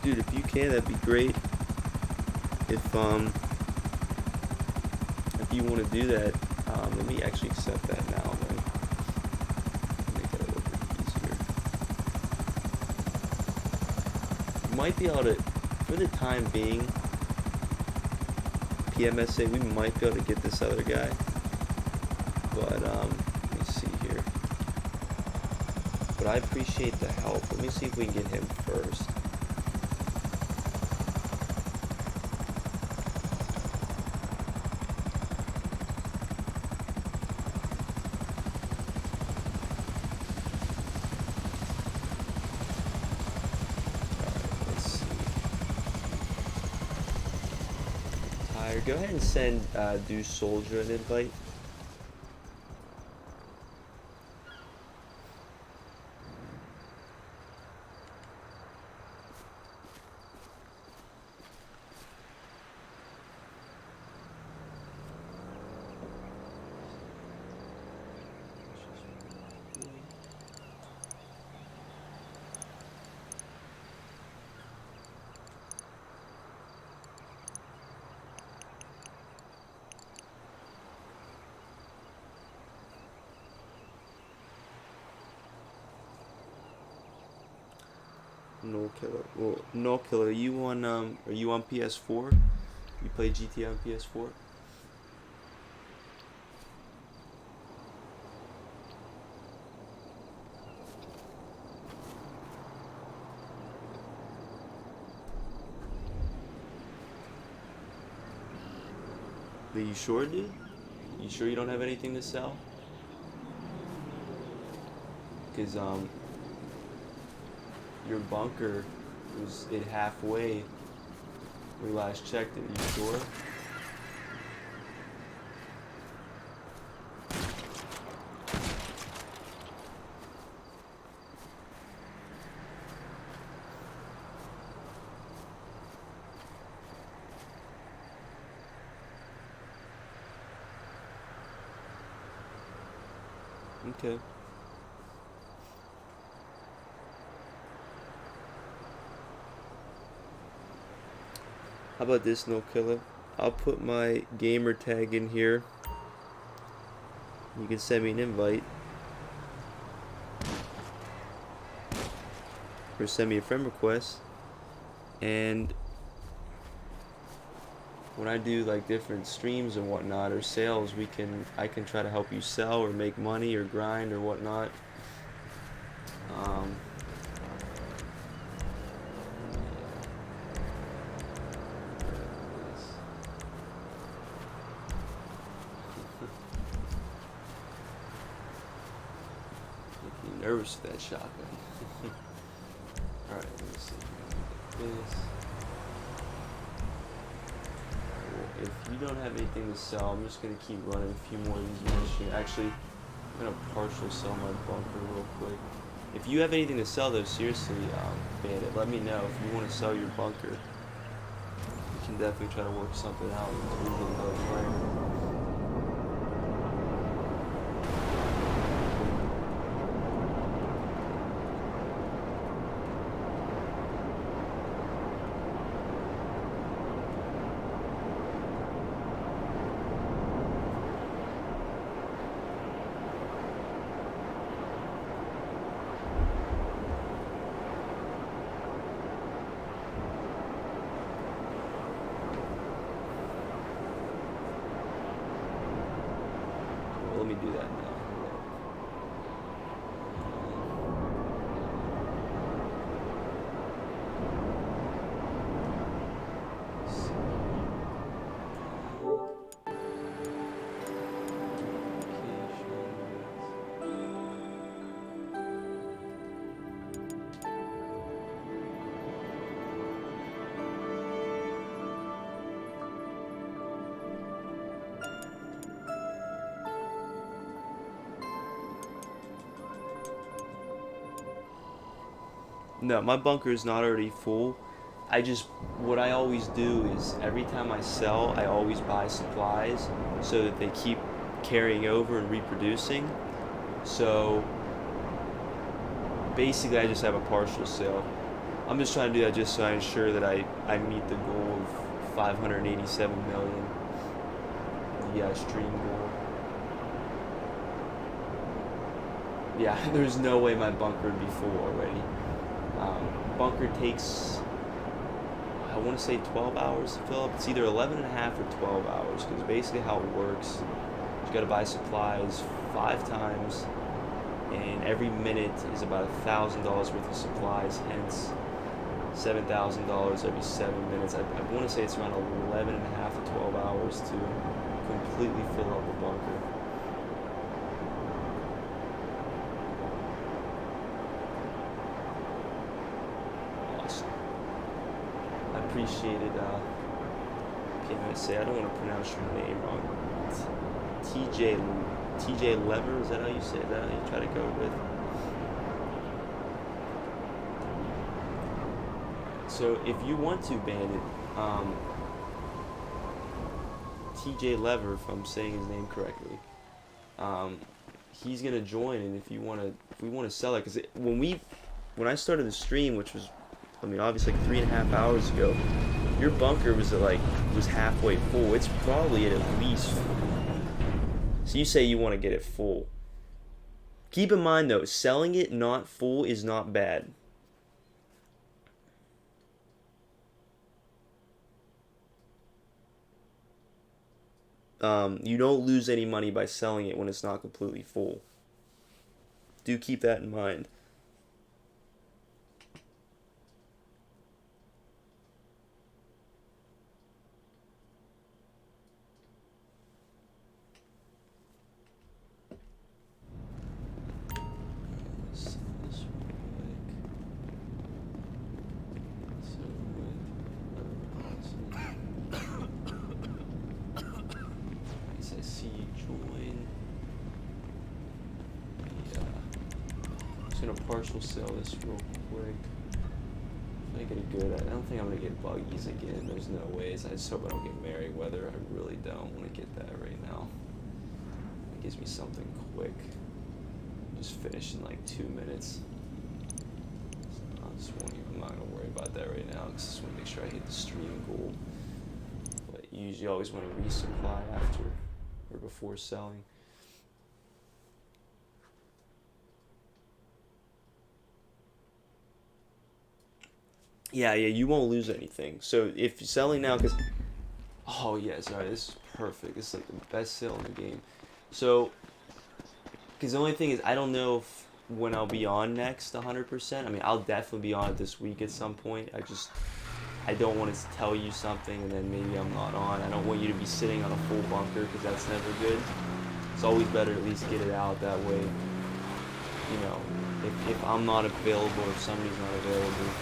Dude, if you can, that'd be great. If you want to do that, let me actually accept that now, then. Make that a little bit easier. You might be able to, for the time being, PMSA, we might be able to get this other guy. But, let me see here. But I appreciate the help. Let me see if we can get him first. Go ahead and send Do Soldier an invite. No Killer. Well, No Killer, are you on PS4? You play GTA on PS4? Are you sure, dude? You sure you don't have anything to sell? Cause your bunker was at halfway. We last checked it. You sure? Okay. How about this, No Killer? I'll put my gamer tag in here. You can send me an invite. Or send me a friend request. And when I do like different streams and whatnot or sales, I can try to help you sell or make money or grind or whatnot. Making me nervous with that shotgun. Alright, let me see. This. If you don't have anything to sell, I'm just gonna keep running a few more of these missions. Actually, I'm gonna partial sell my bunker real quick. If you have anything to sell, though, seriously, Bandit, let me know. If you want to sell your bunker, we can definitely try to work something out until we get another player. Let me do that now. No, my bunker is not already full. What I always do is every time I sell, I always buy supplies so that they keep carrying over and reproducing. So basically, I just have a partial sale. I'm just trying to do that just so I ensure that I meet the goal of 587 million, the stream goal. Yeah, there's no way my bunker would be full already. Bunker takes, I want to say 12 hours to fill up. It's either 11 and a half or 12 hours, because basically how it works, you got to buy supplies 5 times, and every minute is about $1,000 worth of supplies, hence $7,000 every 7 minutes. I want to say it's around 11 and a half to 12 hours to completely fill up a bunker. Appreciate it. Okay, I'm gonna say I don't want to pronounce your name wrong. TJ Lever, is that how you say that? How you try to go with? So if you want to, Bandit, TJ Lever, if I'm saying his name correctly, he's gonna join, and if we want to sell it, because when I started the stream, which was, I mean, obviously like 3.5 hours ago, your bunker was halfway full. It's probably at least. So you say you want to get it full. Keep in mind though, selling it not full is not bad. you don't lose any money by selling it when it's not completely full. Do keep that in mind. I see you join. Yeah. I'm just gonna partial sell this real quick. If I get a good, I don't think I'm gonna get buggies again. There's no ways. I just hope I don't get Merryweather. I really don't want to get that right now. It gives me something quick. Just finish in like 2 minutes. I'm not gonna worry about that right now because I just want to make sure I hit the stream goal. But you usually always want to resupply after or before selling. Yeah, you won't lose anything. So if you're selling now, because oh yeah, sorry, this is perfect. This is like the best sale in the game. So because the only thing is I don't know if when I'll be on next 100%. I mean, I'll definitely be on it this week at some point. I don't want to tell you something and then maybe I'm not on. I don't want you to be sitting on a full bunker because that's never good. It's always better to at least get it out that way. You know, if I'm not available or if somebody's not available.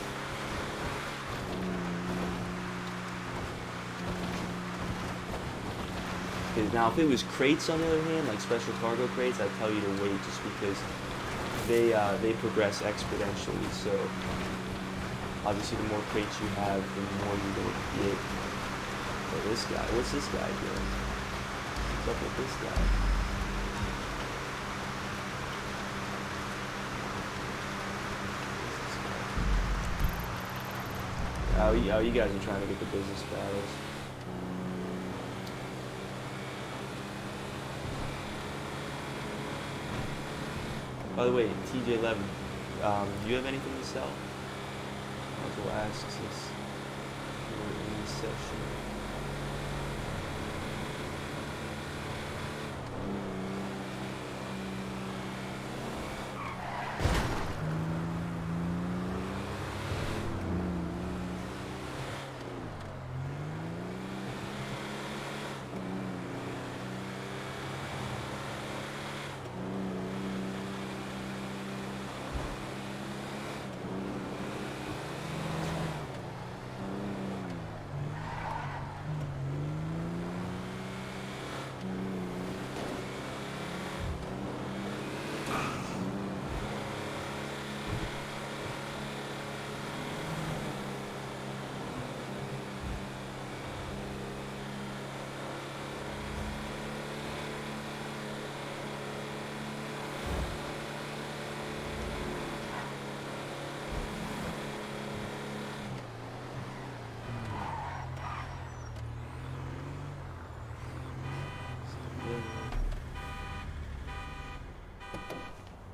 Now, if it was crates on the other hand, like special cargo crates, I'd tell you to wait just because they progress exponentially. So obviously, the more crates you have, the more you're gonna get. Oh, this guy, what's this guy doing? What's up with this guy? Oh, you guys are trying to get the business battles. By the way, TJ11, do you have anything to sell? I'll go ask this in this session.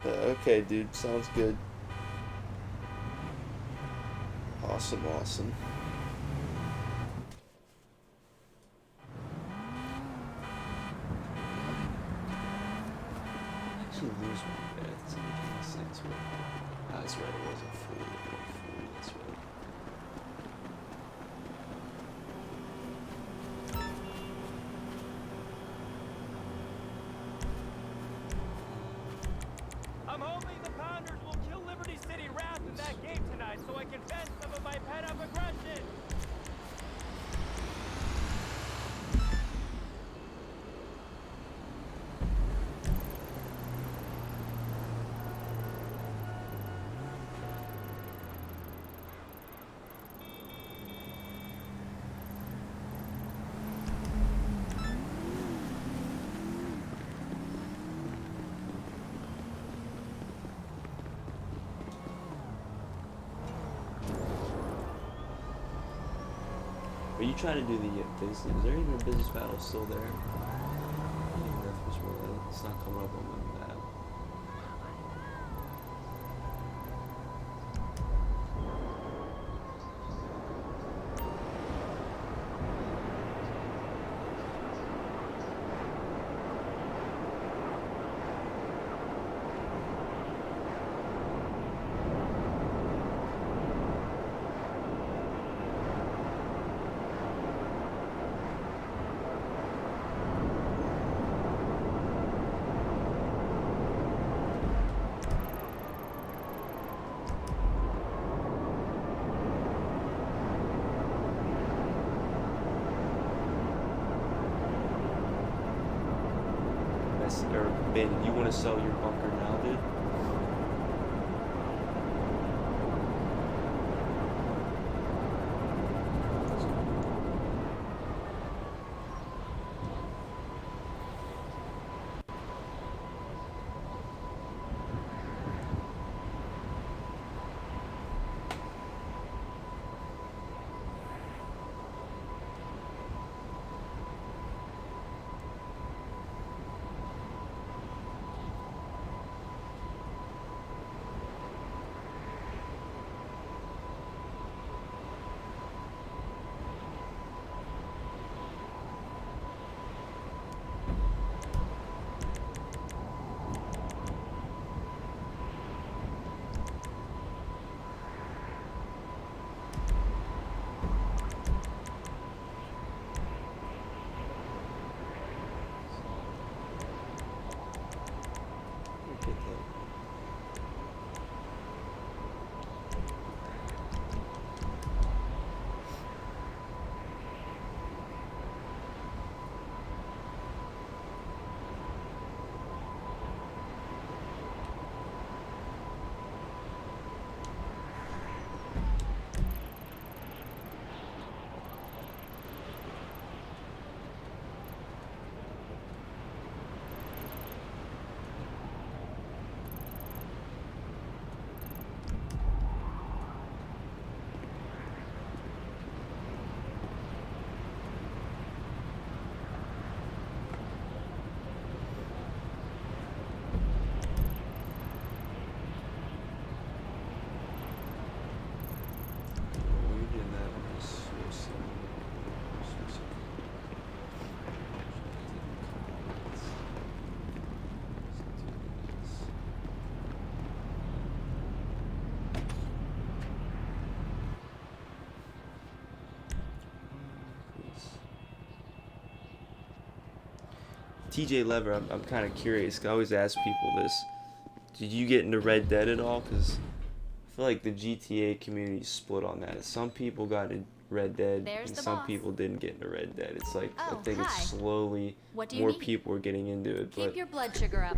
Okay, dude, sounds good. Awesome. Actually lose one there. That's making sense. That's right, it wasn't full. That's right. I'm hoping the Pounders will kill Liberty City Wrath in that game tonight so I can vent some of my pent-up aggression. Are you trying to do the business? Is there even a business battle still there? I don't even know if it's really. It's not coming up on my map. abandoned. You want to sell your bunker now, dude? Get that. We're getting that on the source. TJ Lever, I'm kind of curious. 'Cause I always ask people this. Did you get into Red Dead at all? Because I feel like the GTA community is split on that. Some people got into Red Dead, There's and the some boss. people didn't get into Red Dead. It's like I Oh, think hi. it's slowly What do you more need? people are getting into it, Keep but your blood sugar up.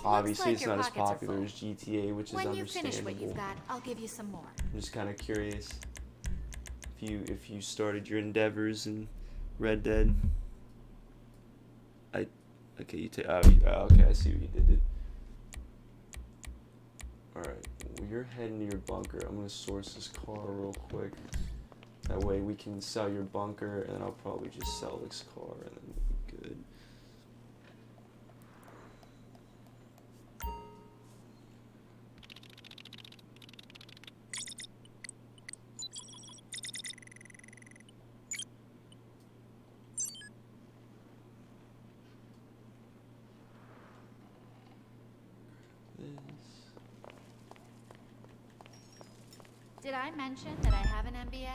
obviously like it's your not as pockets are popular full. as GTA, which is When you understandable. finish what you've got, I'll give you some more. I'm just kind of curious if you started your endeavors in Red Dead. Okay, you take. Okay, I see what you did. All right, well, you're heading to your bunker. I'm gonna source this car real quick. That way we can sell your bunker, and I'll probably just sell this car, and then we'll be good. This. Did I mention that I have an MBA?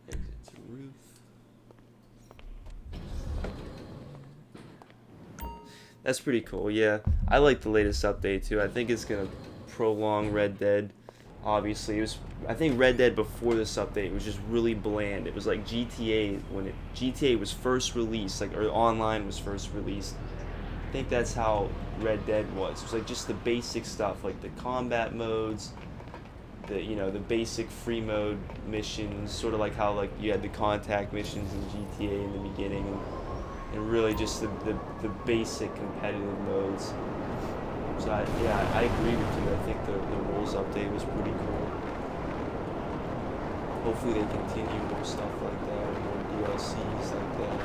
Exit to roof. That's pretty cool, yeah. I like the latest update too. I think it's gonna prolong Red Dead. Obviously, I think Red Dead before this update was just really bland. It was like GTA when GTA was first released, like, or online was first released. I think that's how Red Dead was. It was like just the basic stuff, like the combat modes, the basic free mode missions, sort of like how like you had the contact missions in GTA in the beginning, and really just the basic competitive modes. So I agree with you. I think the rules update was pretty cool. Hopefully they continue more stuff like that, more DLCs like that.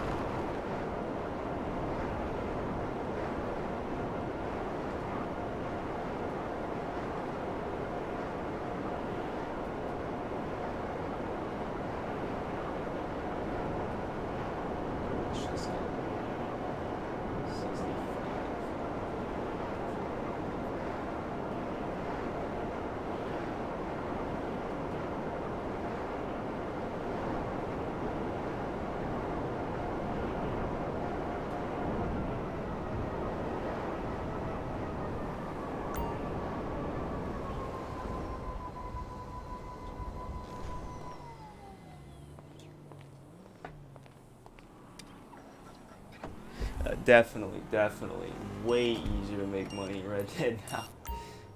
definitely way easier to make money in Red Dead now.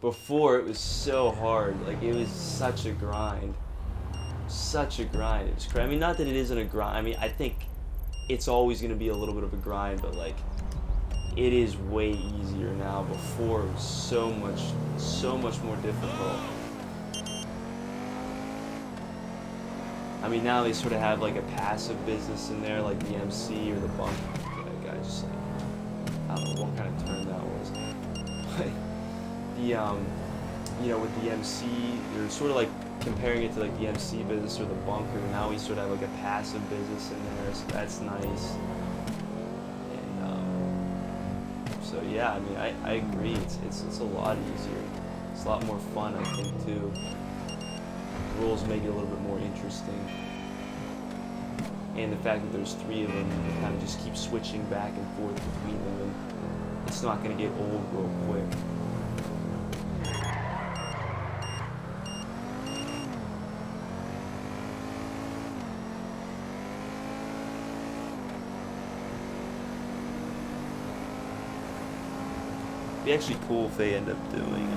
Before it was so hard, like it was such a grind. Such a grind. It was crazy. I mean, not that it isn't a grind. I mean, I think it's always going to be a little bit of a grind, but like it is way easier now. Before it was so much more difficult. I mean, now they sort of have like a passive business in there, like the MC or the bunk. That guy just like, I don't know what kind of term that was. But you know, with the MC, they're sort of like comparing it to like the MC business or the bunker. Now we sort of have like a passive business in there, so that's nice. And so yeah, I mean, I agree. It's a lot easier. It's a lot more fun, I think, too. Rules make it a little bit more interesting. And the fact that there's 3 of them, you can kind of just keep switching back and forth between them, and it's not going to get old real quick. It'd be actually cool if they end up doing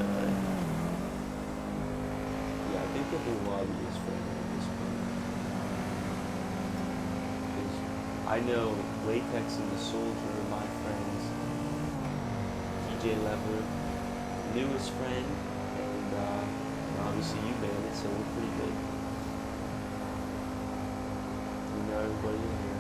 yeah, I think the whole lobby is friendly at this point. 'Cause I know Latex and the Soldier are my friends. TJ Lever, newest friend, and obviously you, Bandit, so we're pretty good. We know everybody in here.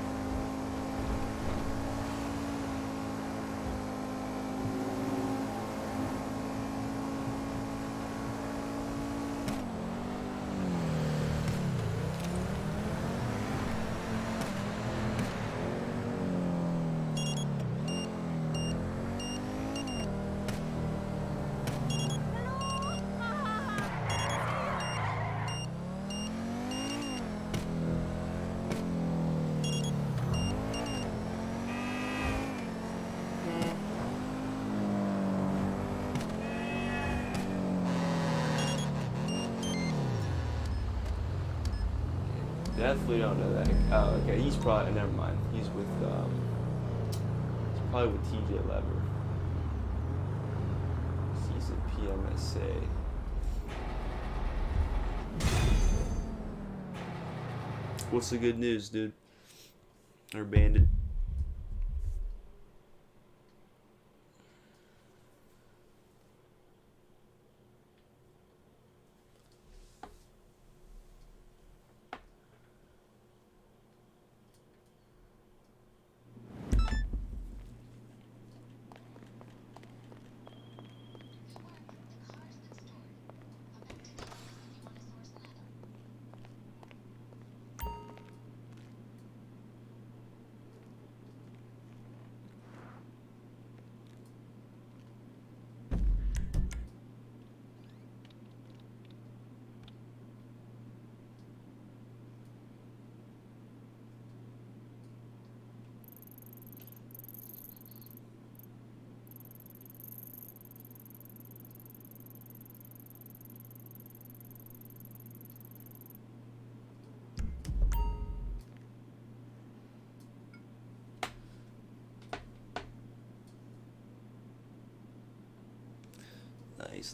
Definitely don't know that. Oh, okay. He's probably, never mind. He's with, he's probably with TJ Lever. He's at PMSA. What's the good news, dude? Or Bandit?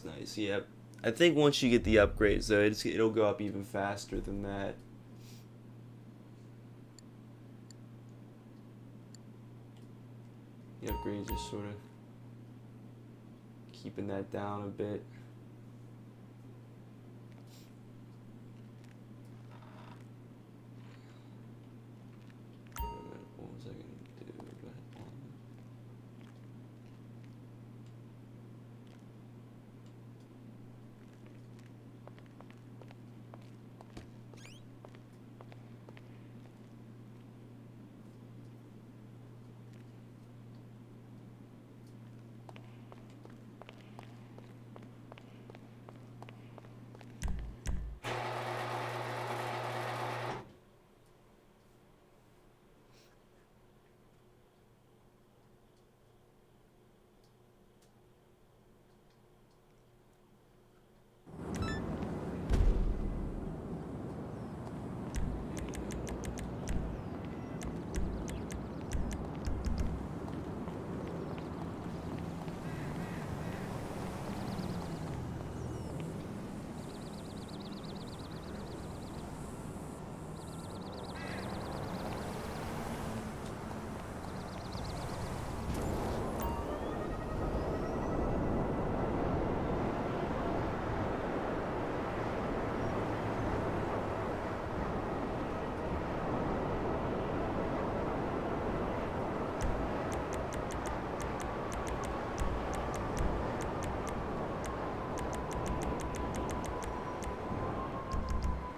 Nice. Yeah, I think once you get the upgrades, though, it'll go up even faster than that. The upgrades are sort of keeping that down a bit. What was I gonna do?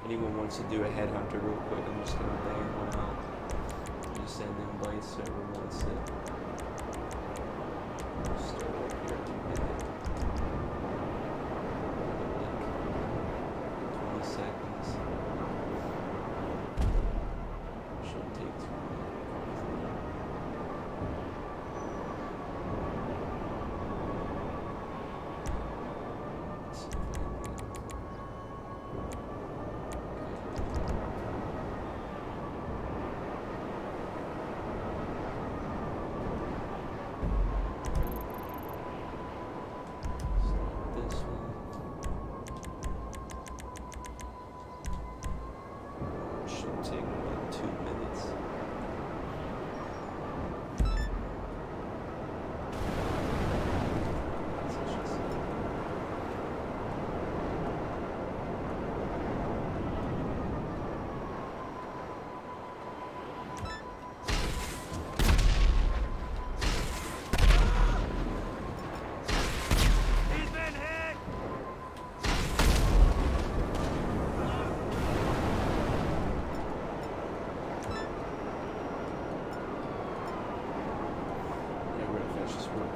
anyone wants to do a headhunter real quick, I'm just gonna bang one out. Just send invites to whoever wants it. Start up here in a minute. Like 20 seconds. Shouldn't take too long. Let's see if I can start this one. Should take about 2 minutes. That's interesting. He's been hit! Yeah, we're gonna finish this real quick.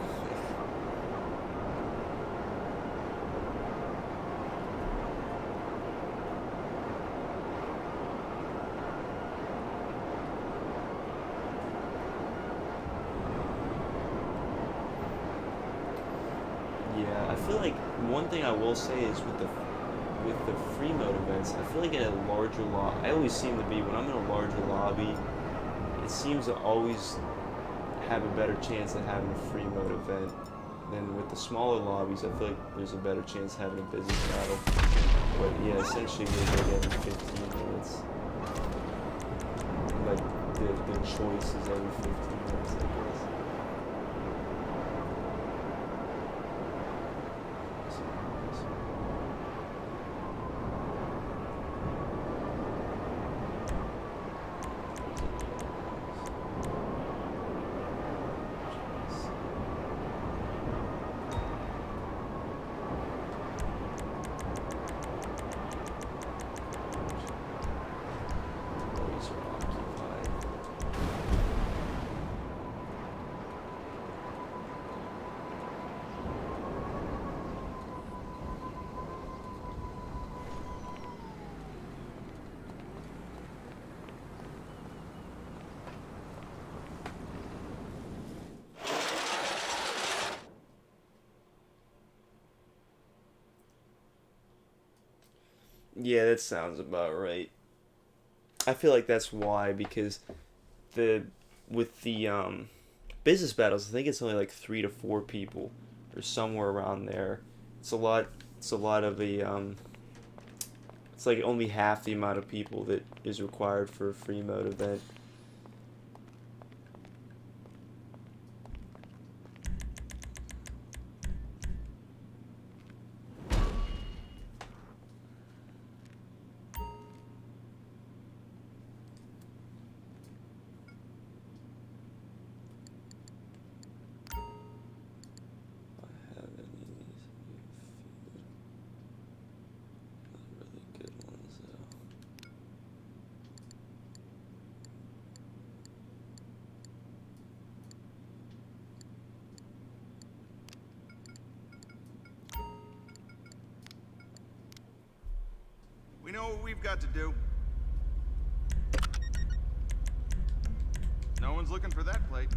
Yeah, I feel like one thing I will say is with the free mode events, I feel like in a larger lobby, I always seem to be when I'm in a larger lobby, it seems to always have a better chance of having a free mode event than with the smaller lobbies. I feel like there's a better chance of having a business battle. But yeah, essentially we're getting 15 minutes. Like the choice is every 15 minutes, I guess. Always are occupied. Yeah, that sounds about right. I feel like that's why, because with the business battles, I think it's only like 3 to 4 people or somewhere around there. It's a lot. It's a lot of it's like only half the amount of people that is required for a free mode event. I have any of these few really good ones though. We know what we've got to do. No one's looking for that plate.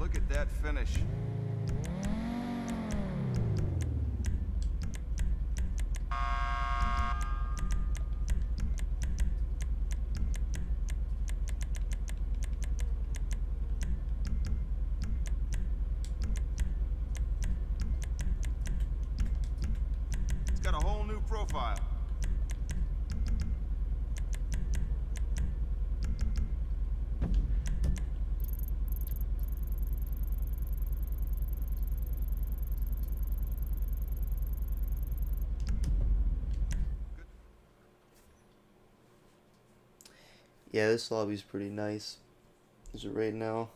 Look at that finish. It's got a whole new profile. Yeah, this lobby's pretty nice. Is it right now?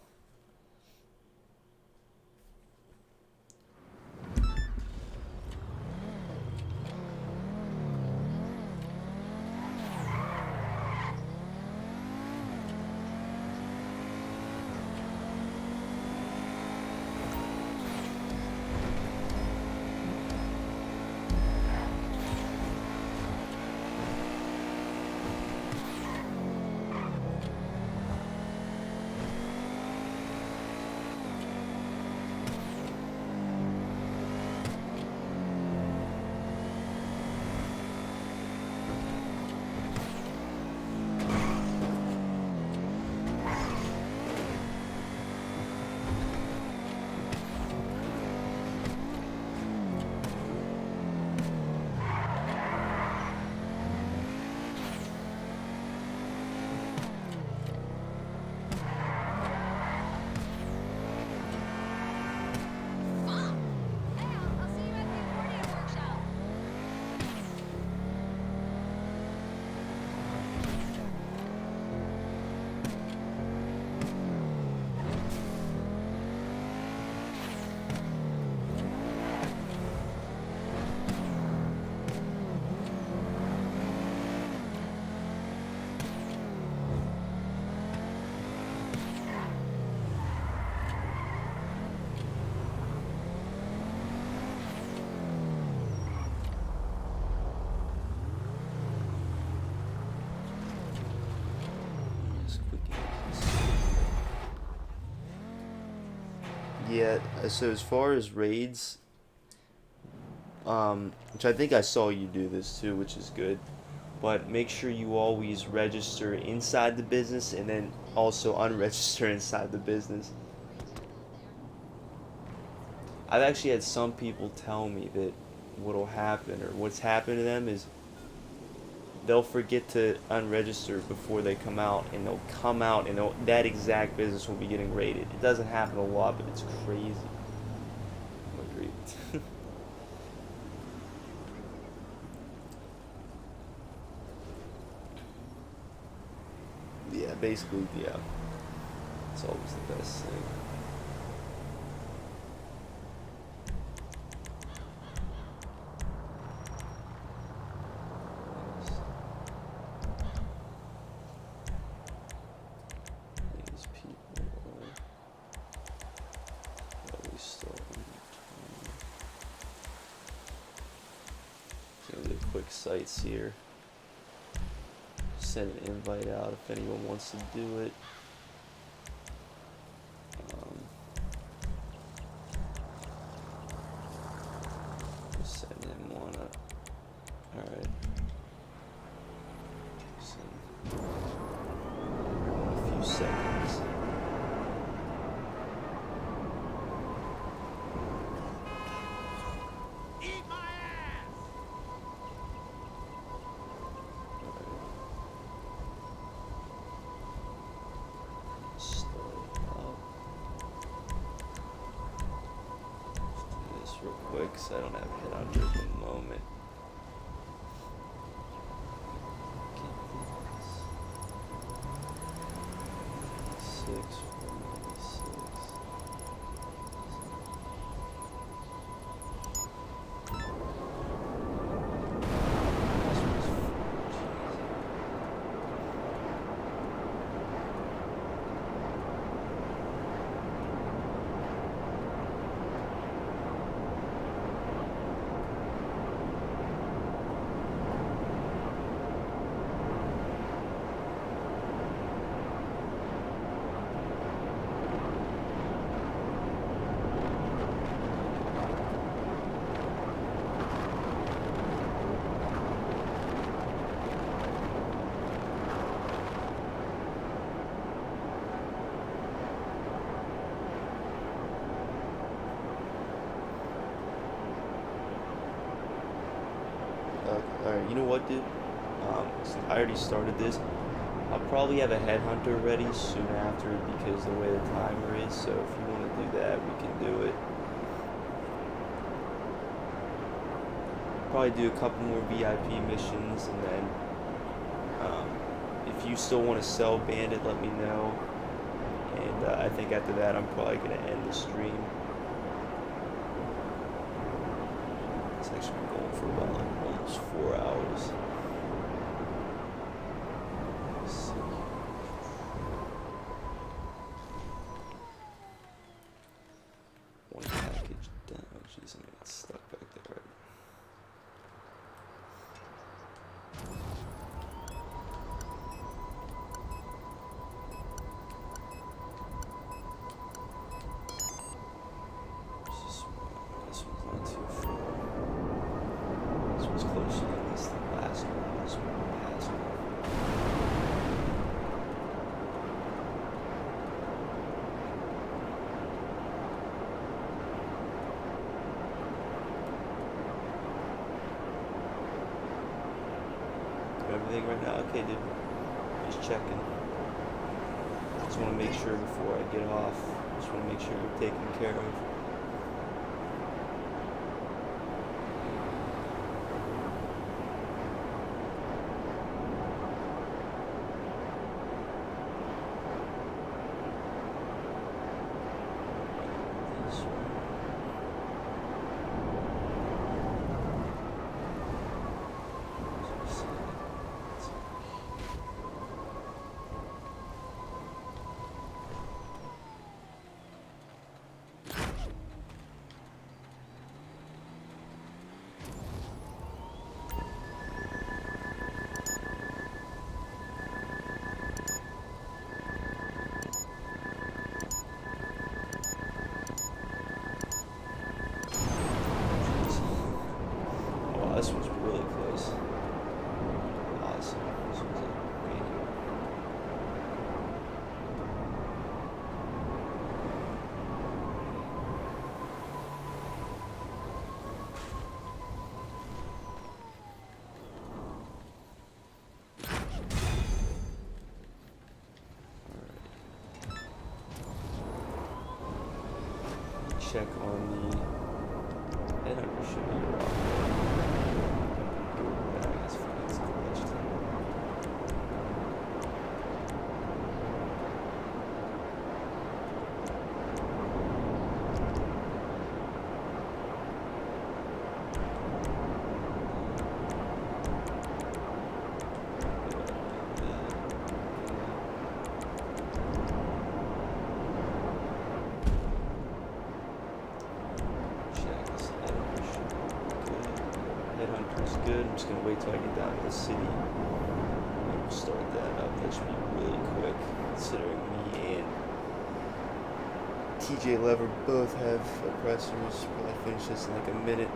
Yeah, so as far as raids, which I think I saw you do this too, which is good, but make sure you always register inside the business and then also unregister inside the business. I've actually had some people tell me that what'll happen or what's happened to them is they'll forget to unregister before they come out, and they'll come out and that exact business will be getting raided. It doesn't happen a lot, but it's crazy. I agree. Yeah, basically, yeah. It's always the best thing. These people are always still on time. Gonna do quick sites here. Send an invite out if anyone wants to do it. Send him one up. Alright. A few seconds. Eat my ass! Start up. Let's do this real quick because I don't have a hit under at the moment. Six, 496. This one's 14. Alright, you know what, dude? I already started this. I'll probably have a headhunter ready soon after because the way the timer is, so if you want to do that, we can do it. Probably do a couple more VIP missions, and then if if you still want to sell Bandit, let me know. And I think after that, I'm probably gonna end the stream. It's actually been going for a while, like almost 4 hours. Let's see. One package down. Oh, jeez, I'm gonna get stuck back there. Right? This one's not too far. This one's closer to at least the last one. This one past one. Everything right now? Okay, dude. Just checking. Just want to make sure before I get off. Just want to make sure you're taken care of. This one. Let's see. Oh, wow, this one's really close. Awesome. This one's like great. Alright. Check on the headhunter should be around. Go back as far as the left. Check this headhunter should be good. Headhunter's good. I'm just gonna wait till I get down to the city. And we'll start that up. That should be really quick, considering me and TJ Lever both have oppressors. Probably finish this in like a minute.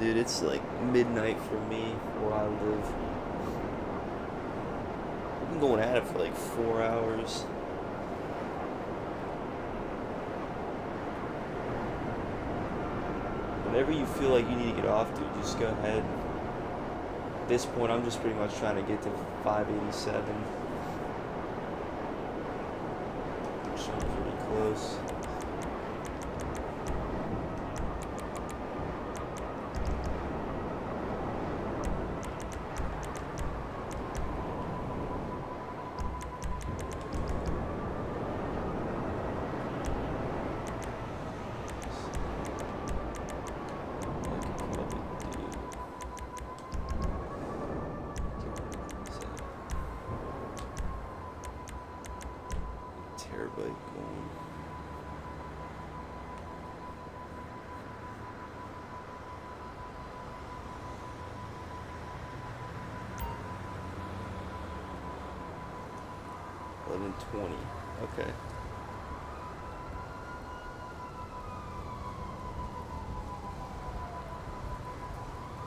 dude, it's like midnight for me where I live. I've been going at it for like 4 hours. Whenever you feel like you need to get off, dude, just go ahead. At this point, I'm just pretty much trying to get to 587. Which I'm pretty close. Terabyte going. $11.20. Okay.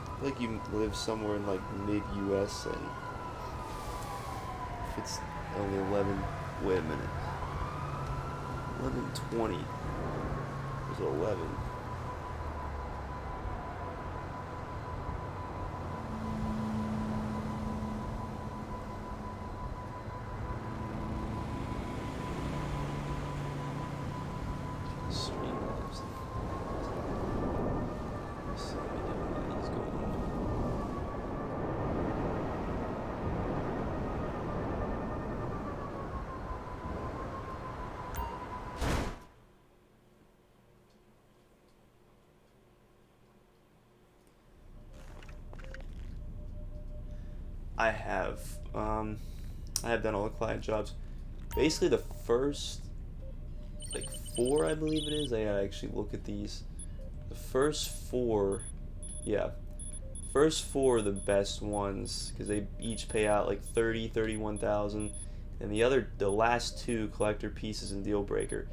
I feel like you live somewhere in like mid-US and if it's only 11. Wait a minute. 11:20. It was 11. Streamlabs. See what he's going. I have done all the client jobs. Basically, the first, like 4, I believe it is. I gotta actually look at these. The first 4, yeah. First 4 are the best ones because they each pay out like 30, 31,000, and the last 2, collector pieces and deal breaker,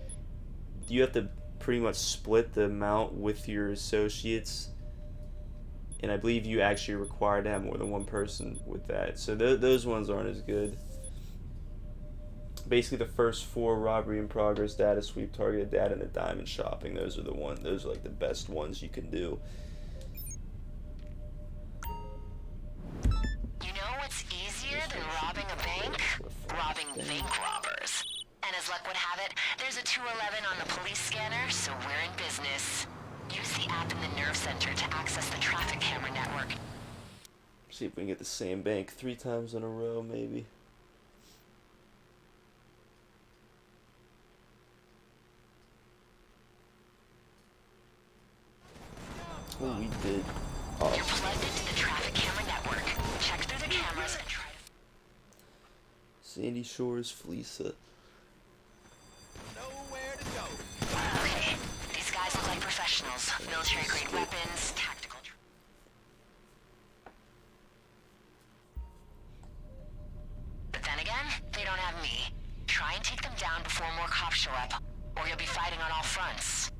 you have to pretty much split the amount with your associates. And I believe you actually are required to have more than one person with that. So those ones aren't as good. Basically, the first 4, robbery in progress, data sweep, targeted data, and the diamond shopping. Those are those are like the best ones you can do. You know what's easier than robbing a bank? Robbing bank robbers. And as luck would have it, there's a 211 on the police scanner, so we're in business. Use the app in the nerve center to access the traffic camera network. See if we can get the same bank 3 times in a row, maybe. Oh, we did. You're Awesome. plugged into the traffic camera network. Check through the cameras and try to... Sandy Shores, Fleesa. Nowhere to go. Okay, these guys look like professionals. Military-grade weapons, tactical... But then again, they don't have me. Try and take them down before more cops show up, or you'll be fighting on all fronts.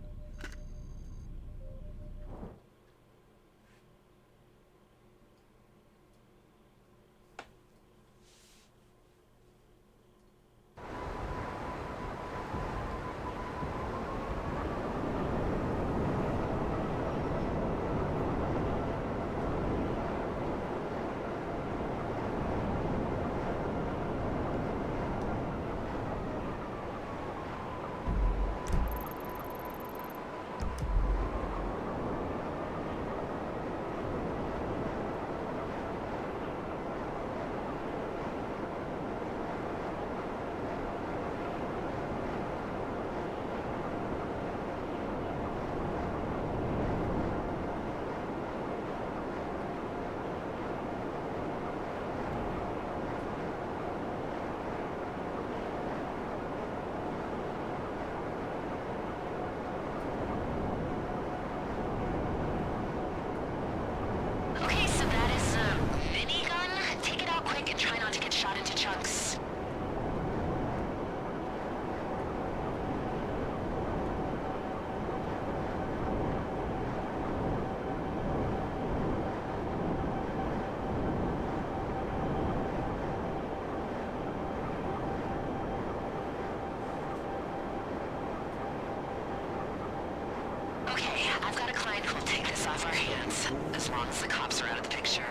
think we'll take this off our hands, as long as the cops are out of the picture.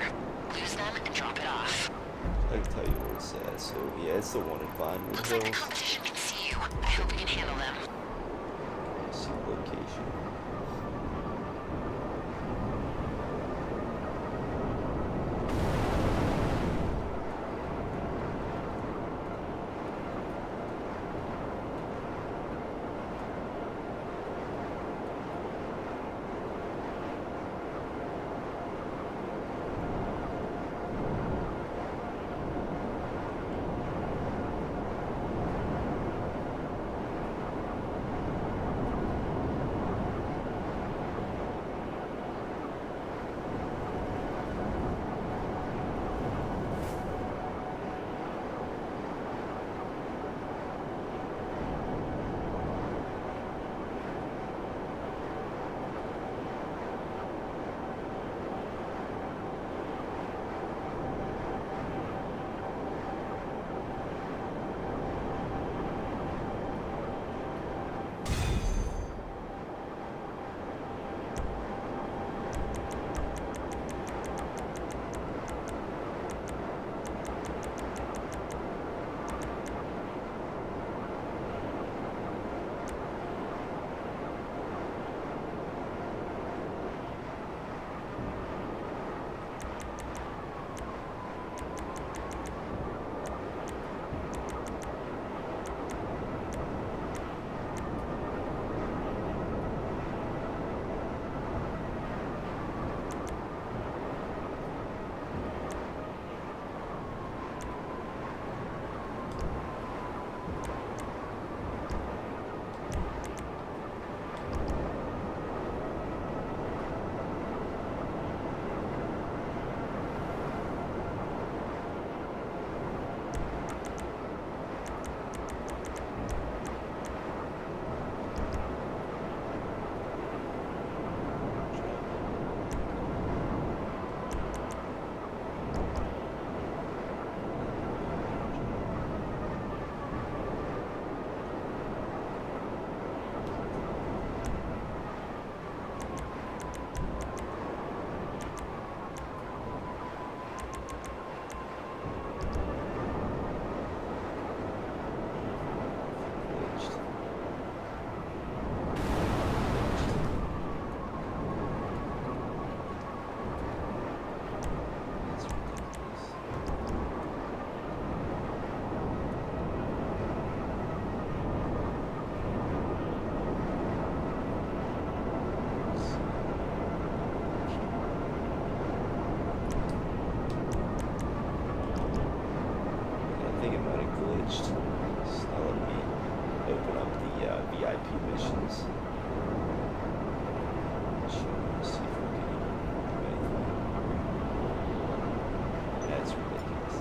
Lose them and drop it off. I can tell you where it's at. So yeah, it's the one in Vinewood Looks like the Hills. competition can see you. I hope we can handle them. See the location. missions. Let's see if we can do anything. That's ridiculous.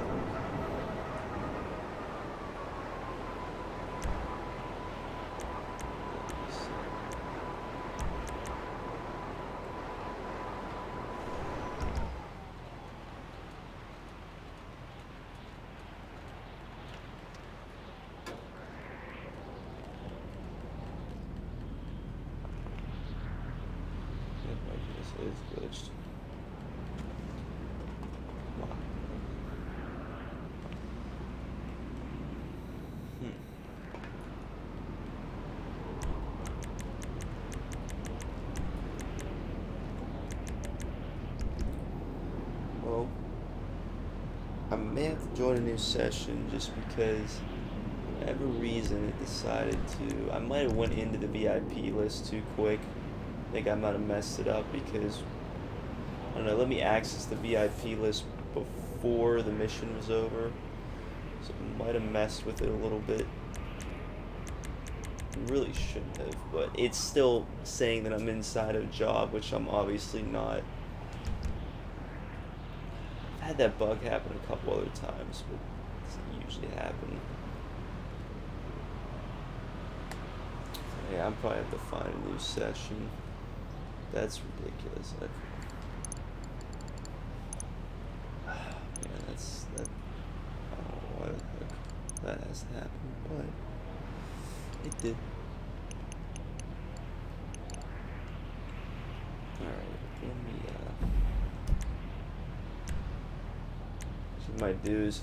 It's glitched. Wow. Well, I may have to join a new session just because for whatever reason it decided to. I might have went into the VIP list too quick. I think I might have messed it up because, I don't know, let me access the VIP list before the mission was over. So it might have messed with it a little bit. Really shouldn't have, but it's still saying that I'm inside of a job, which I'm obviously not. I've had that bug happen a couple other times, but it doesn't usually happen. Yeah, I'm probably have to find a new session. That's ridiculous. Yeah, that. I don't know why the heck that has to happen, but it did. Alright, let me, what I might do is,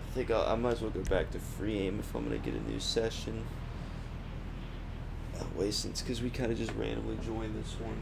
I think I might as well go back to free aim if I'm gonna get a new session. That way, since, because we kind of just randomly joined this one.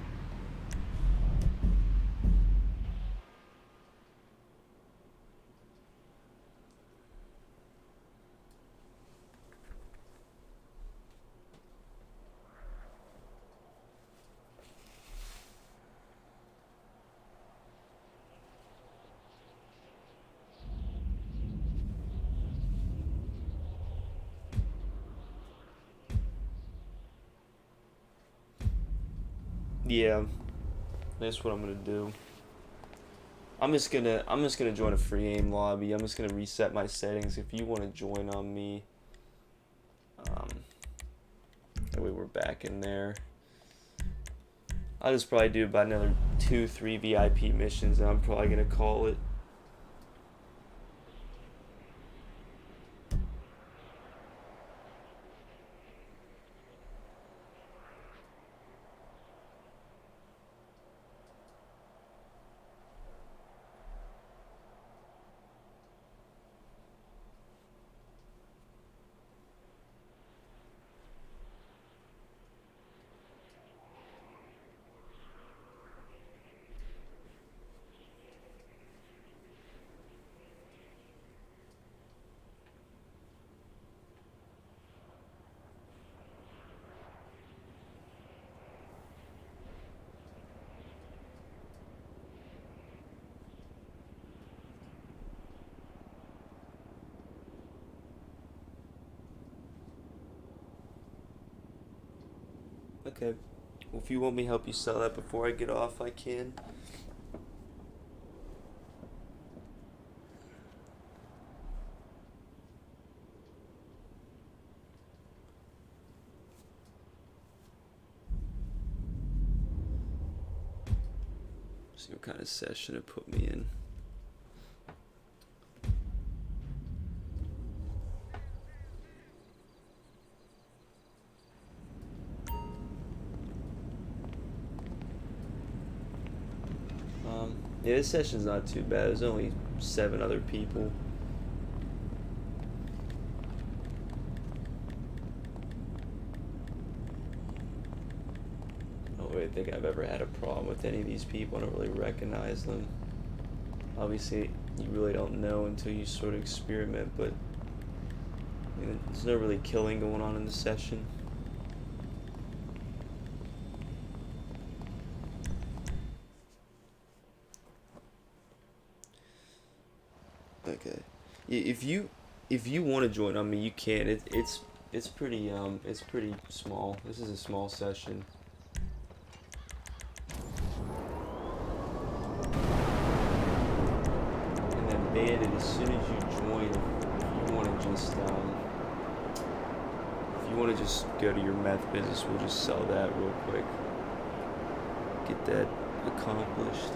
Yeah, that's what I'm gonna do. I'm just gonna join a free aim lobby. I'm just gonna reset my settings. If you want to join on me, that way we're back in there. I'll just probably do about another 2-3 VIP missions, and I'm probably gonna call it. Okay. Well, if you want me to help you sell that before I get off, I can. See what kind of session it put me in. Yeah, this session's not too bad. There's only 7 other people. I don't really think I've ever had a problem with any of these people. I don't really recognize them. Obviously, you really don't know until you sort of experiment, but I mean, there's no really killing going on in the session. Okay, if you want to join on me, you can. It's pretty small. This is a small session. And then Bandit, as soon as you join, if you want to just go to your meth business, we'll just sell that real quick. Get that accomplished.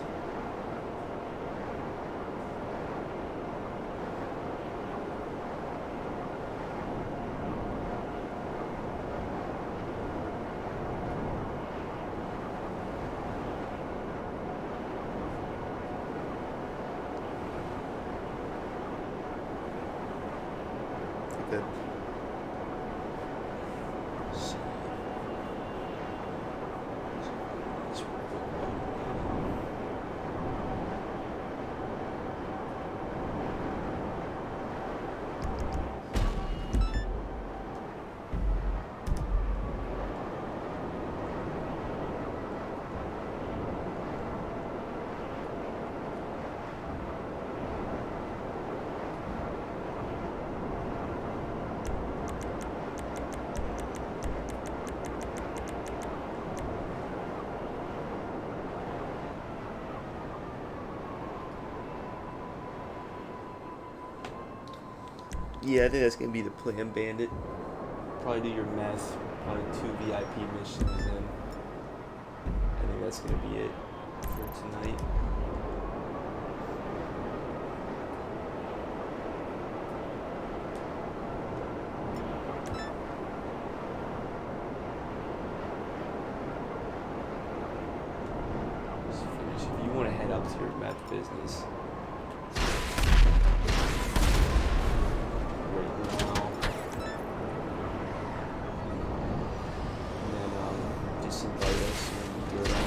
Good. Yeah, I think that's gonna be the plan, Bandit. Probably do your meth, probably 2 VIP missions, and I think that's gonna be it for tonight. up to your meth business right now. And then just invite us and do it on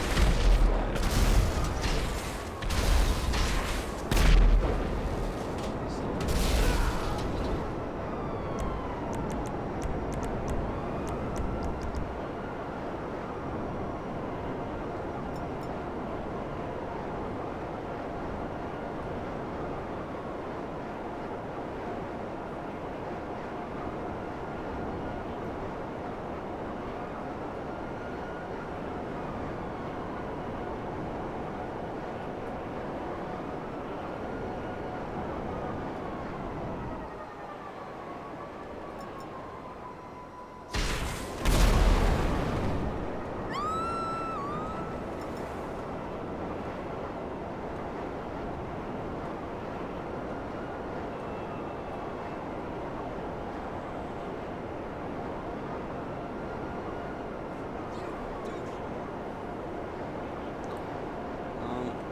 fly up.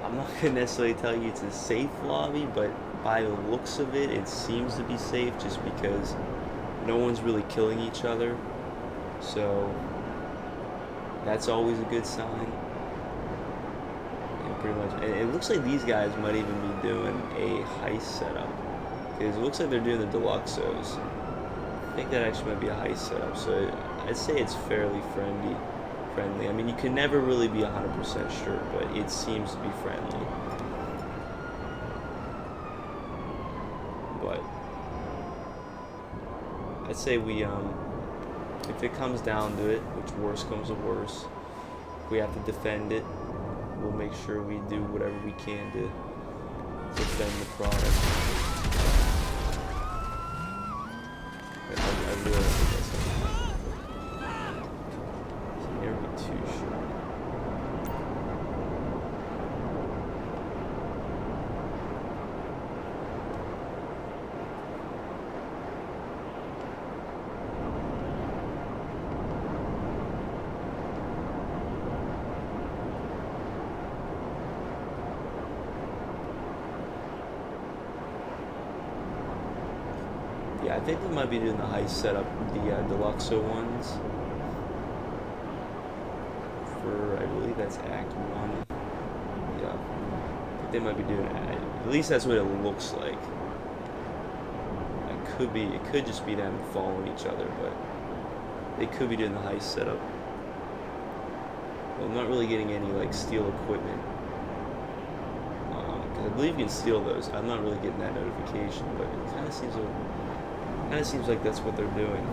I'm not gonna necessarily tell you it's a safe lobby, but by the looks of it, it seems to be safe just because no one's really killing each other. So that's always a good sign. And pretty much, and it looks like these guys might even be doing a heist setup because it looks like they're doing the Deluxos. I think that actually might be a heist setup. So I'd say it's fairly friendly. I mean, you can never really be 100% sure, but it seems to be friendly. But I'd say we, if it comes down to it, which worst comes to worst, if we have to defend it, we'll make sure we do whatever we can to defend the product. I really think that's gonna happen. Never be too sure. Yeah, I think we might be doing the heist setup, the Deluxo ones. For, I believe that's Act 1. Yeah. I think they might be doing it. At least that's what it looks like. It could just be them following each other, but they could be doing the heist setup. Well, I'm not really getting any, like, steal equipment. Because I believe you can steal those. I'm not really getting that notification, but it kind of seems like that's what they're doing.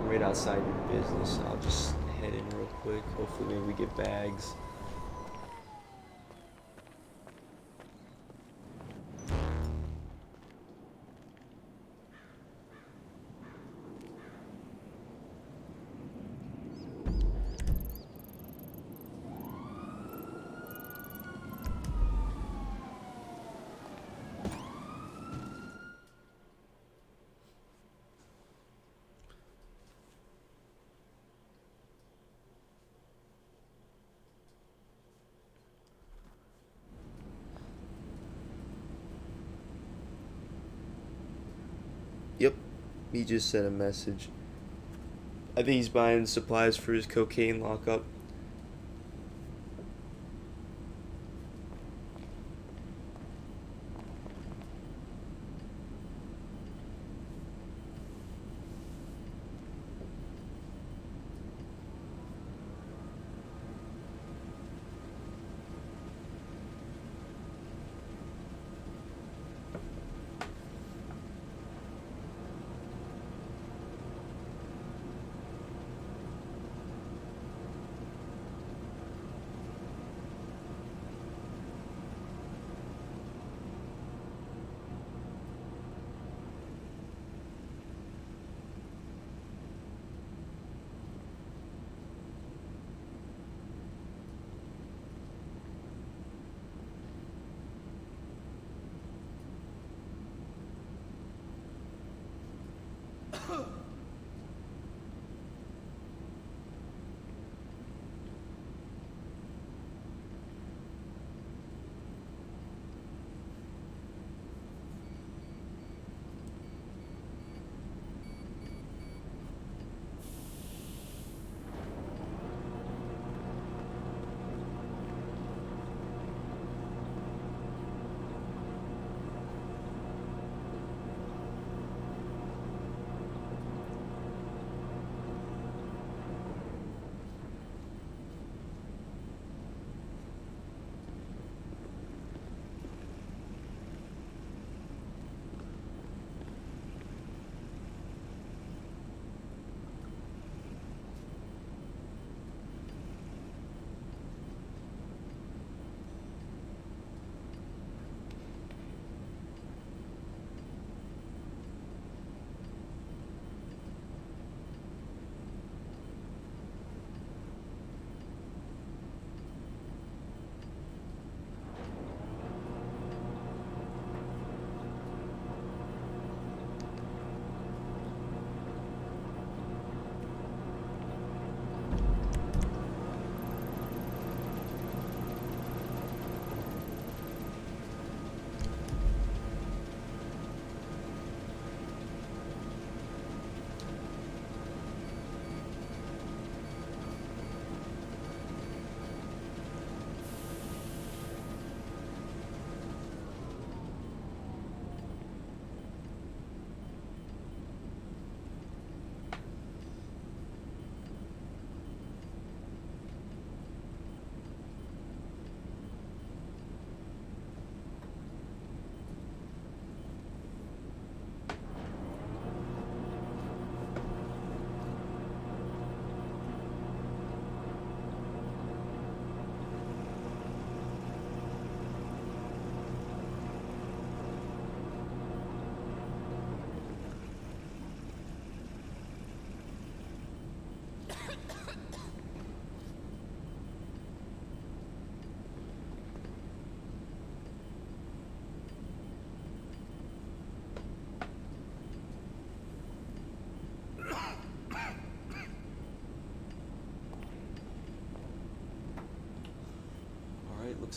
Right outside your business, I'll just head in real quick. Hopefully maybe we get bags. Yep, he just sent a message. I think he's buying supplies for his cocaine lockup.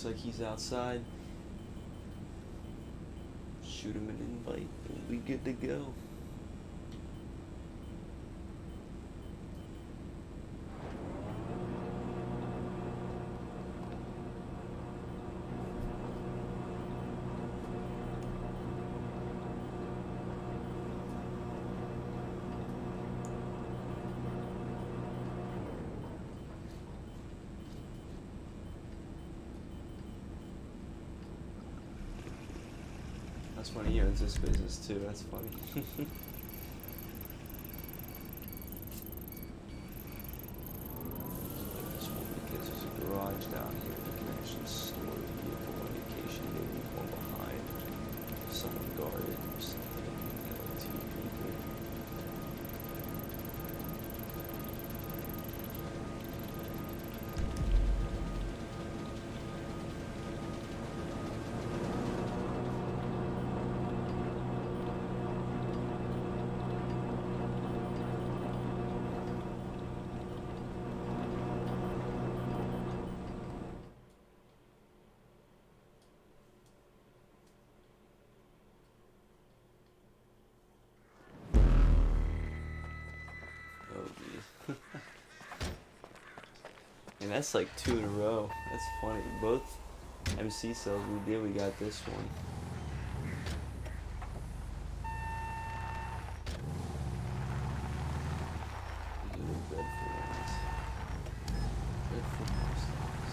Looks like he's outside. Shoot him an invite. We'll be good to go. That's funny, he owns this business too, that's funny. This one because there's a garage down here that can actually store a vehicle on vacation, maybe one behind. Someone guard it or something. You know, two people. And that's like 2 in a row. That's funny. Both MC sales we did, we got this one. These are the Bedford ones. Bedford post office.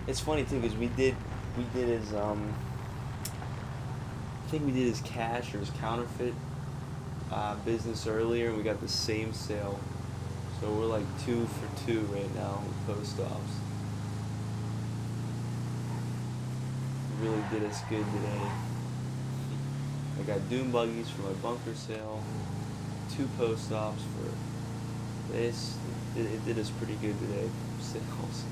It's funny too because we did his I think we did his cash or his counterfeit business earlier, and we got the same sale. So we're like 2 for 2 right now with post ops. Really did us good today. I got doom buggies for my bunker sale, 2 post ops for this. It did us pretty good today. Sales.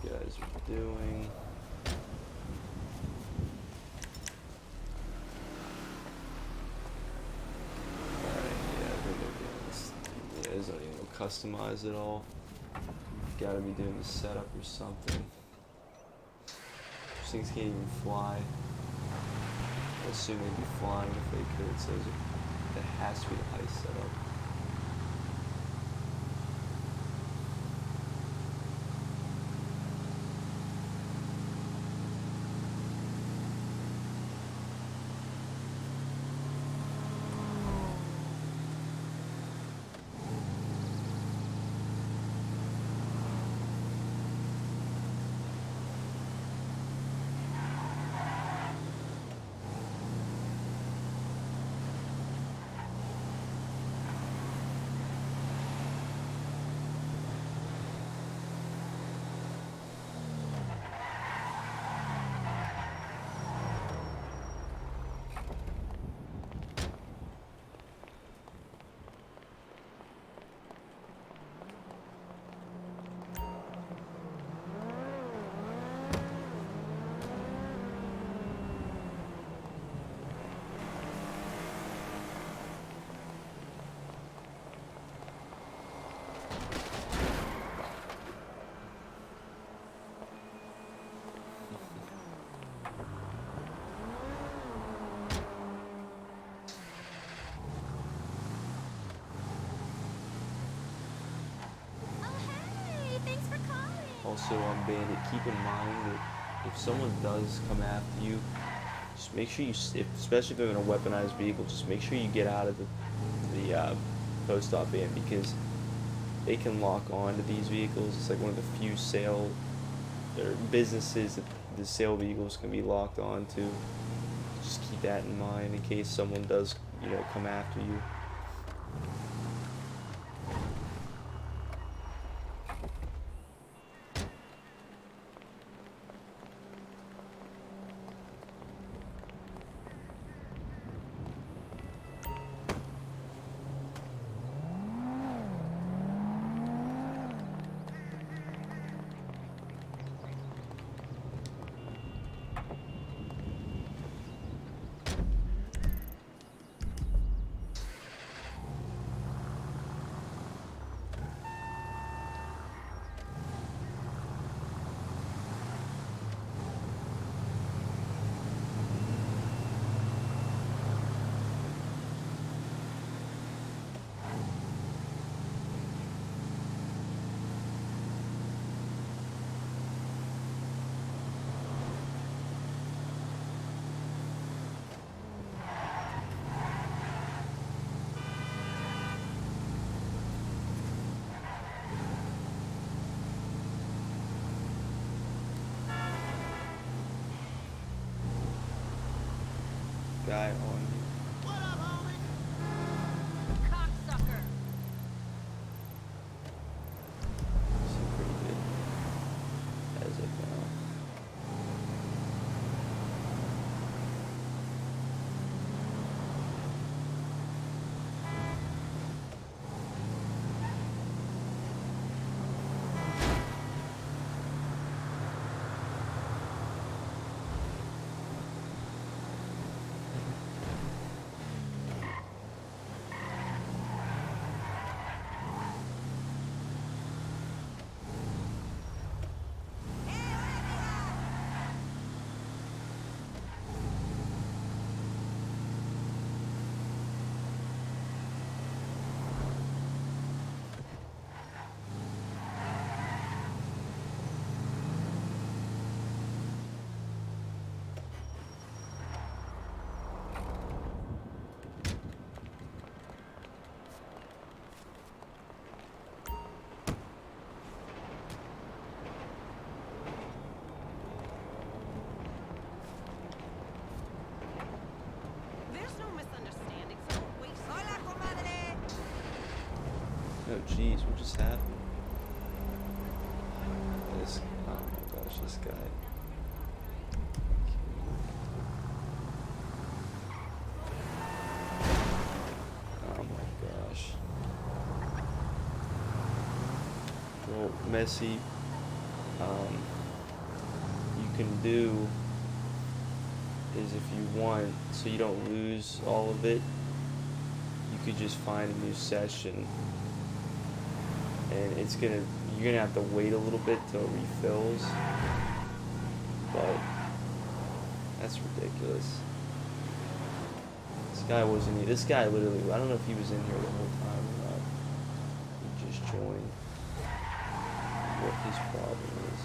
Guys are doing. Alright, yeah, I think they're doing this. Yeah, there's not even no customize at all. Gotta be doing the setup or something. These things can't even fly. I assume they'd be flying if they could, so it has to be the heist setup. also on Bandit, keep in mind that if someone does come after you, just make sure you, especially if they're in a weaponized vehicle, just make sure you get out of the post-op van, because they can lock on to these vehicles. It's like one of the few sale or businesses that the sale vehicles can be locked on to. Just keep that in mind in case someone does, come after you. Guy on you. What up, homie? Cocksucker. Seem pretty good as of now. There's no misunderstanding, so don't waste. Hola, comadre. Oh jeez, what just happened? Oh my gosh, this guy. Oh my gosh. Well, Messi, you can do is, if you want, so you don't lose all of it, you could just find a new session, and you're gonna have to wait a little bit till it refills, but that's ridiculous. This guy literally, I don't know if he was in here the whole time or not. He just joined. What his problem is.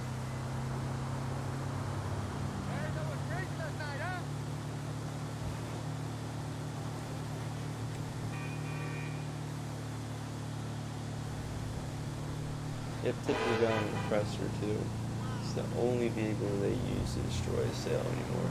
Yep, typically got an compressor too. It's the only vehicle they use to destroy a sale anymore.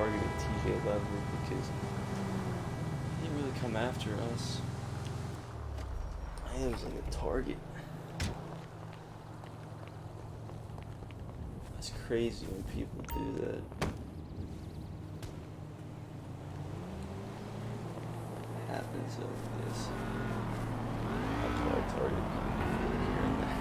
targeted TJ Lever because he didn't really come after us. I think it was like a target. It's crazy when people do that. It happens like this. That's why I target people here and there.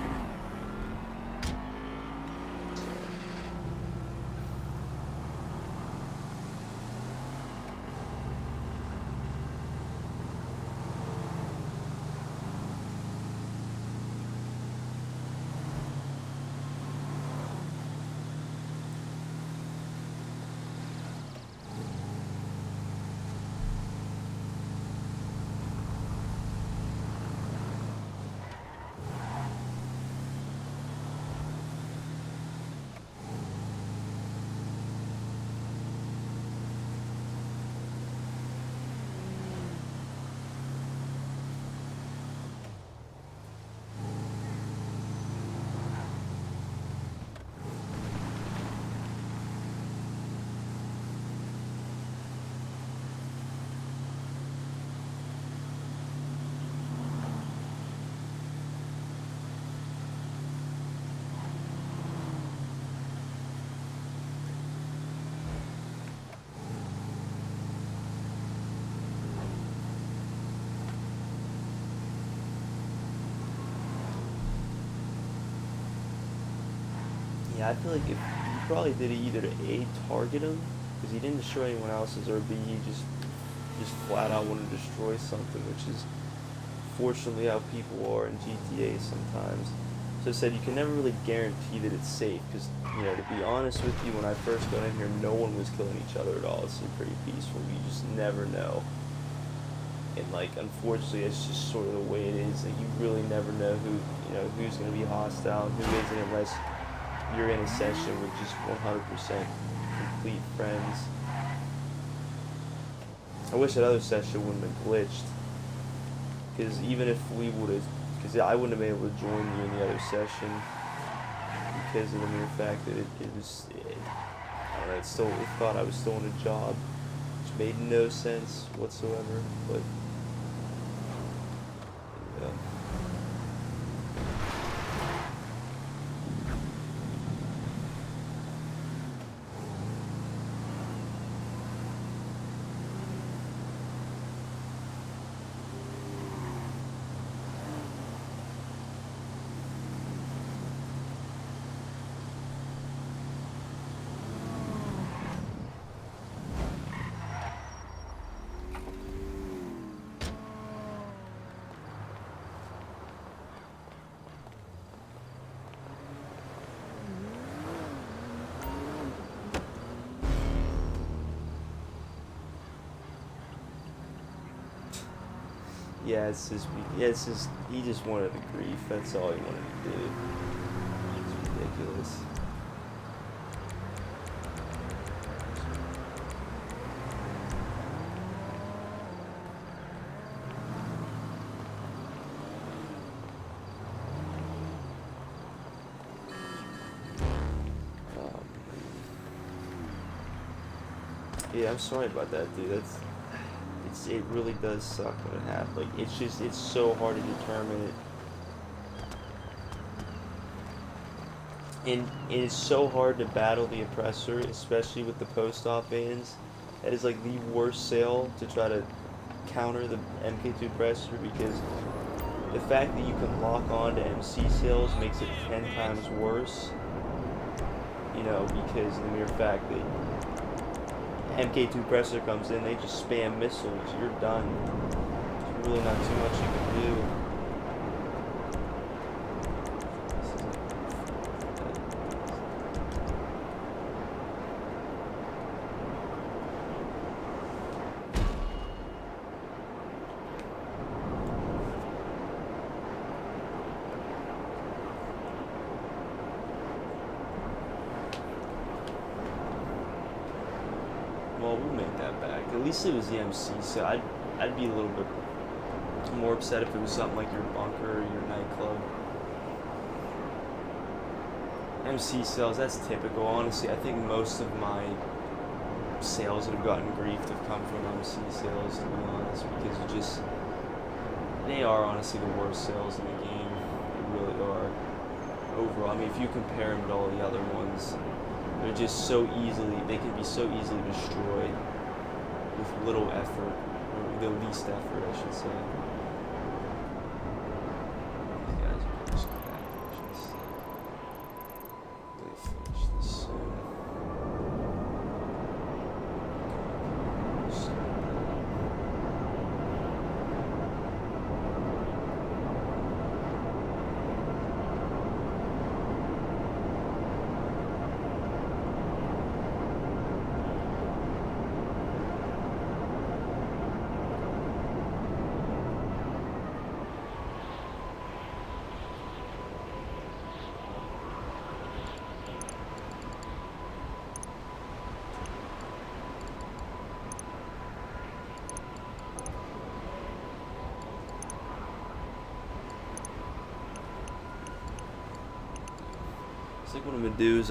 Yeah, I feel like if he probably did it either to A, target him, because he didn't destroy anyone else's, or B, he just flat out want to destroy something, which is fortunately how people are in GTA sometimes. So I said you can never really guarantee that it's safe, because, you know, to be honest with you, when I first got in here, no one was killing each other at all. It seemed pretty peaceful. You just never know. And, like, unfortunately, it's just sort of the way it is, that you really never know who, you know, who's going to be hostile and who isn't, unless you're in a session with just 100% complete friends. I wish that other session wouldn't have been glitched, because even if we would have, because I wouldn't have been able to join you in the other session because of the mere fact that I don't know, it thought I was still in a job, which made no sense whatsoever, but yeah. Yeah, it's just, he just wanted the grief, that's all he wanted to do. It's ridiculous. Yeah, I'm sorry about that, dude. It really does suck when it happens. Like, it's so hard to determine it. And it's so hard to battle the oppressor, especially with the post-op vans. That is like the worst sale to try to counter the MK2 oppressor, because the fact that you can lock on to MC sales makes it 10 times worse. You know, because the mere fact that MK2 Presser comes in, they just spam missiles, you're done. There's really not too much you can do. Well, we'll make that back. At least it was the MC, so I'd be a little bit more upset if it was something like your bunker or your nightclub. MC sales, that's typical. Honestly, I think most of my sales that have gotten griefed have come from MC sales, to be honest, because they are honestly the worst sales in the game. They really are. Overall, I mean, if you compare them to all the other ones, they can be so easily destroyed with little effort, or the least effort, I should say. These guys are just crackers. They finish this soon. I think what I'm gonna do is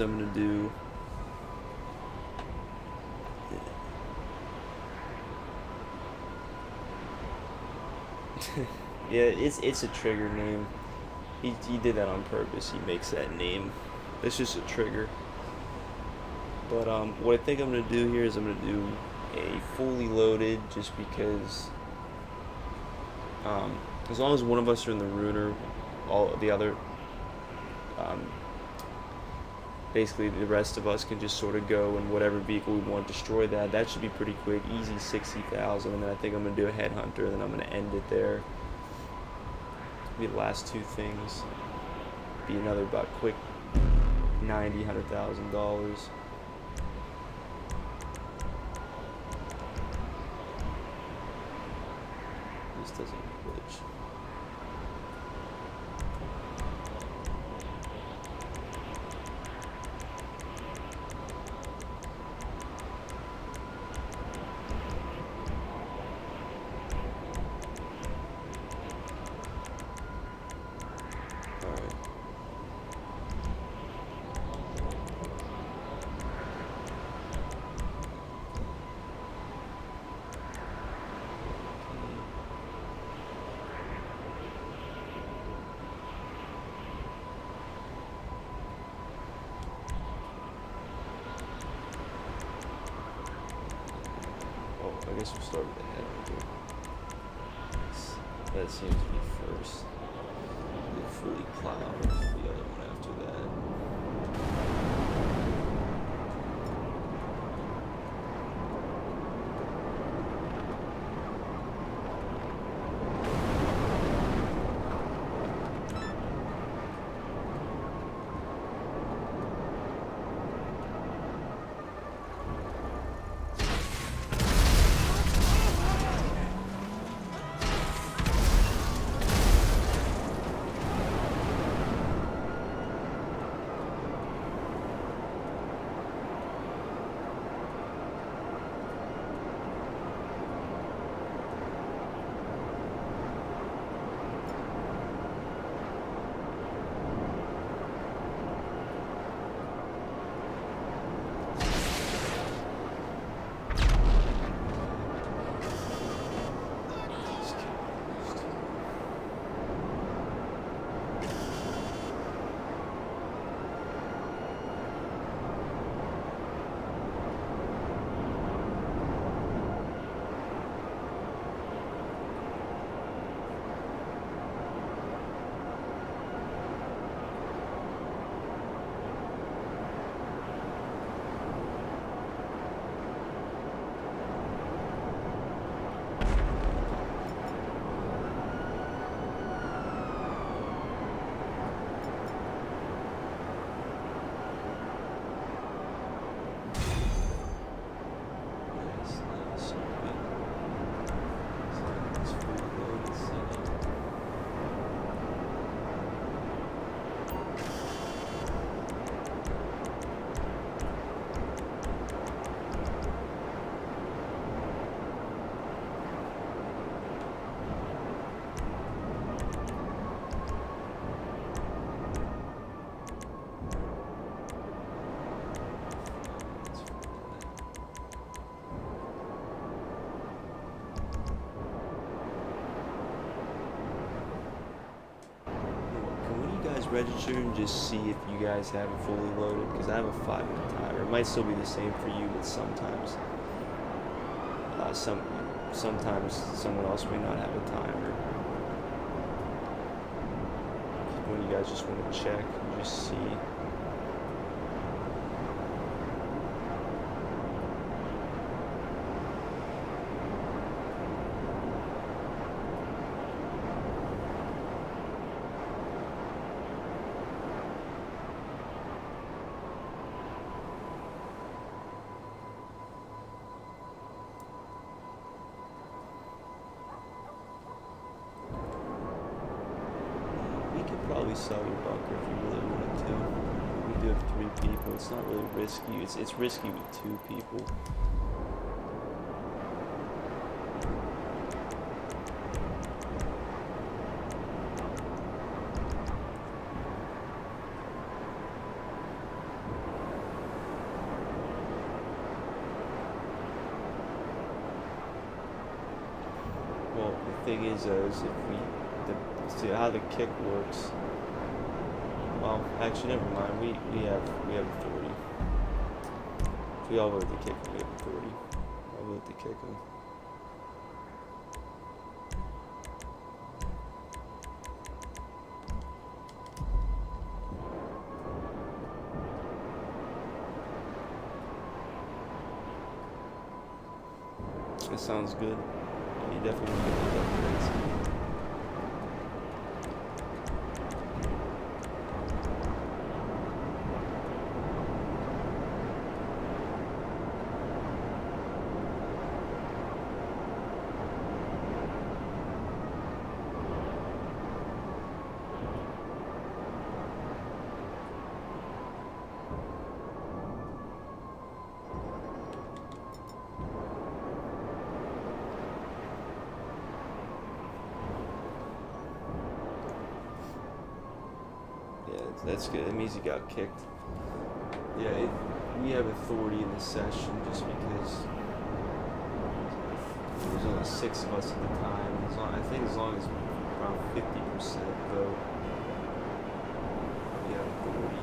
yeah, it's a trigger name. He did that on purpose. He makes that name. It's just a trigger. But what I think I'm gonna do here is I'm gonna do a fully loaded, just because as long as one of us are in the Ruiner, all the other basically the rest of us can just sort of go in whatever vehicle we want to destroy. That should be pretty quick, easy 60,000, and then I think I'm going to do a headhunter, and then I'm going to end it there. Be the last two things. Be another about quick $100,000. This doesn't glitch. I guess we'll start with the headhunter. That seems to be first. We'll fully plow the other one after that. register and just see if you guys have it fully loaded, because I have a 5-minute timer. It might still be the same for you, but sometimes sometimes someone else may not have a timer. When you guys just want to check and just see. Probably sell your bunker if you really wanted to. We do have 3 people. It's not really risky. It's risky with 2 people. Well, the thing is if we see how the kick works. Well, actually, never mind. We have authority. If we all vote to kick him, we have authority. I'll vote to kick him. That sounds good. Yeah, you definitely want to do that. That's good. That means he got kicked. Yeah, we have authority in this session just because there's only 6 of us at the time. I think as long as around 50% vote, we have authority.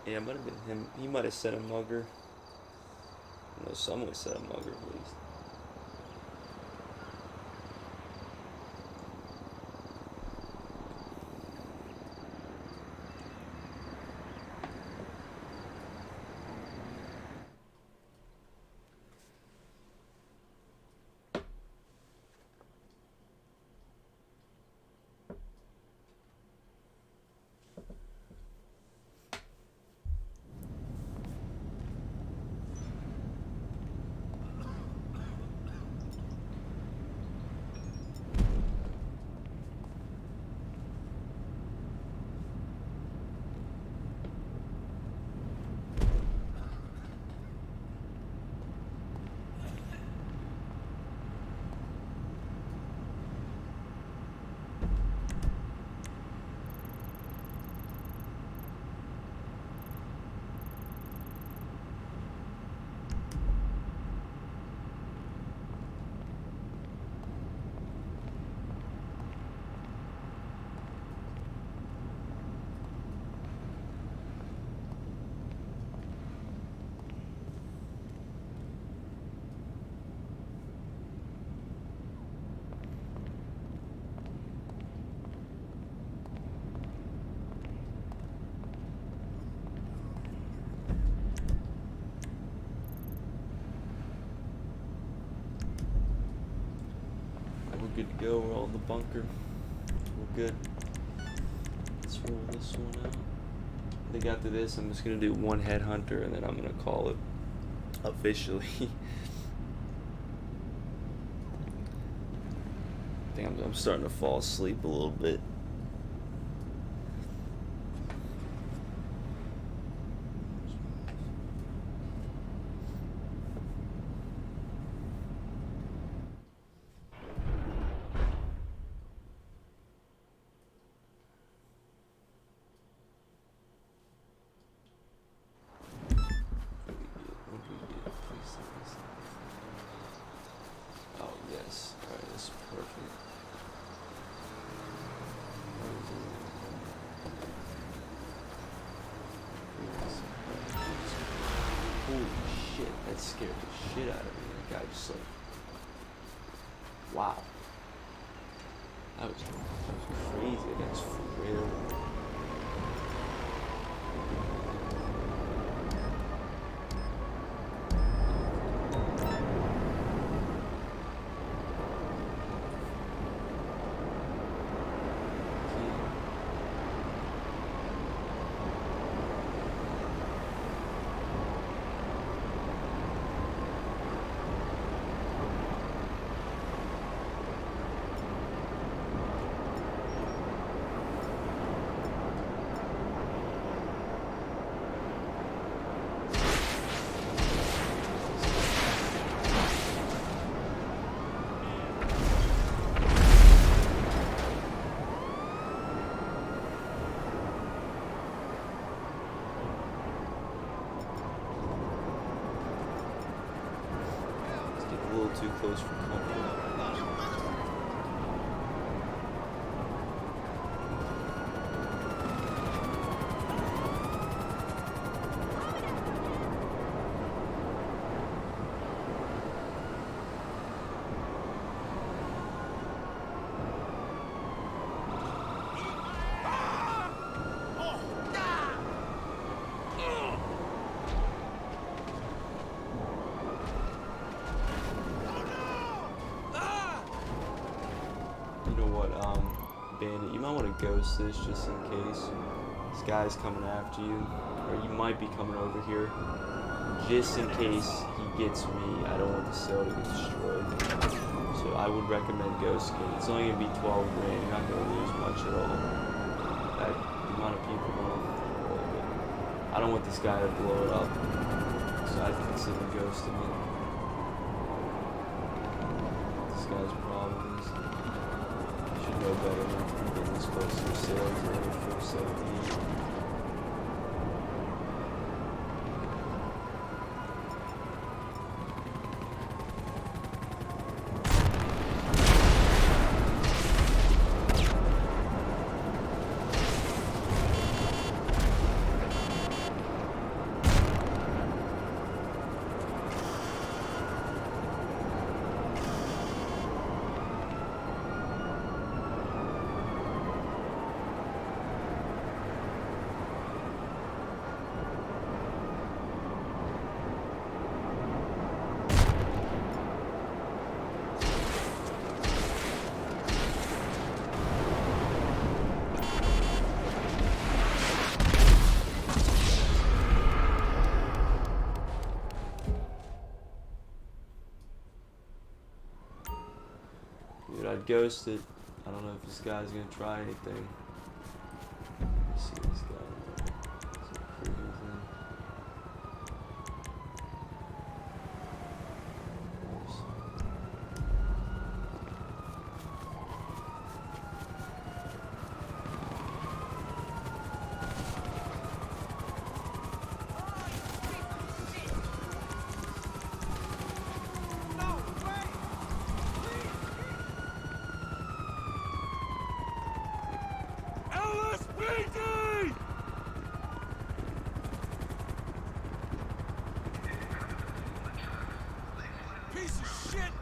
Yeah, it might have been him. He might have said a mugger. No, someone said a mugger, at least. good to go. We're all in the bunker. We're good. Let's roll this one out. I think after this, I'm just gonna do one headhunter, and then I'm gonna call it officially. I think I'm starting to fall asleep a little bit. Oh yes, alright, this is perfect. Holy shit, that scared the shit out of me. That guy just like, wow. That was crazy. That guy's for real. A little too close for comfort. You know what, Bandit, you might want to ghost this just in case. This guy's coming after you, or you might be coming over here. Just in case he gets me, I don't want the cell to get destroyed. So I would recommend ghosting it. It's only going to be 12 grand, you're not going to lose much at all. The amount of people don't. I don't want this guy to blow it up, so I'd consider ghosting it. This guy's problem is, you should know better than getting this close to your sales at 417. Dude, I'd ghost it. I don't know if this guy's gonna try anything. Let's see this guy. Is it crazy? LSPD! Piece of shit!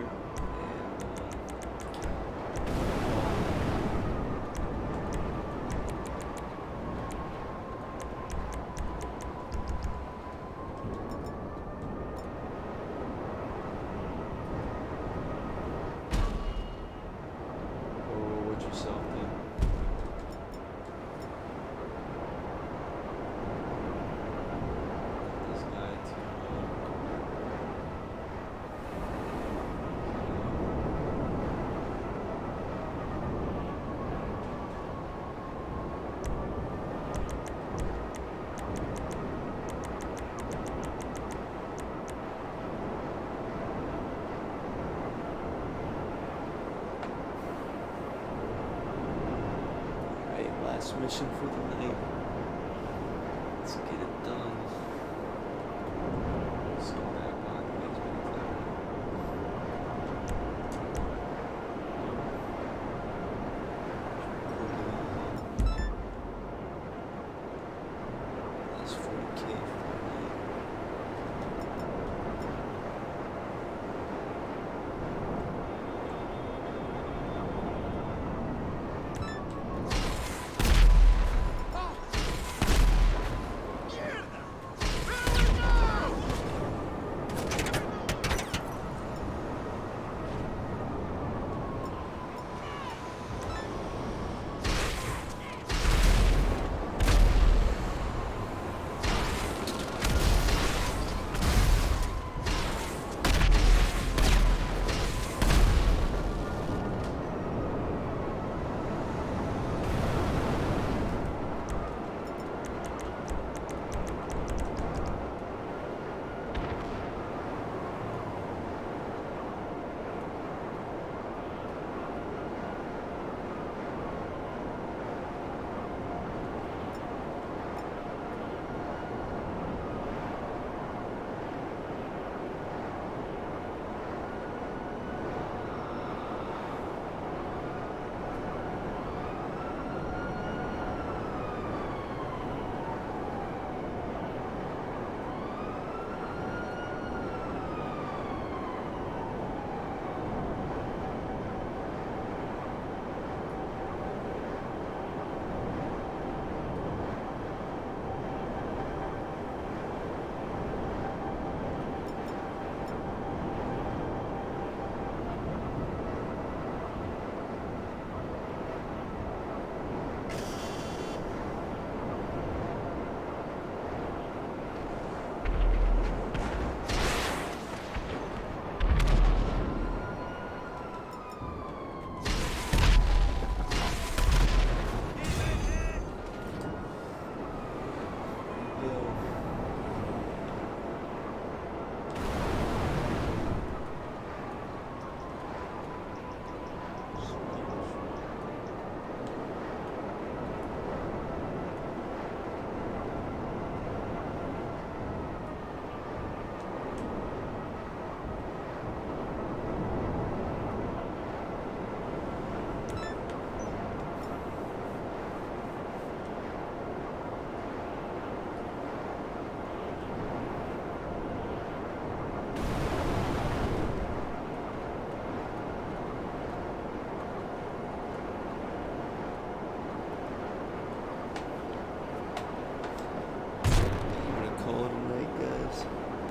later. Oh, what yourself, dude? This guy too. Alright, last mission for the night. Let's get it done. Let's go back on the basement. That's 40K for the night.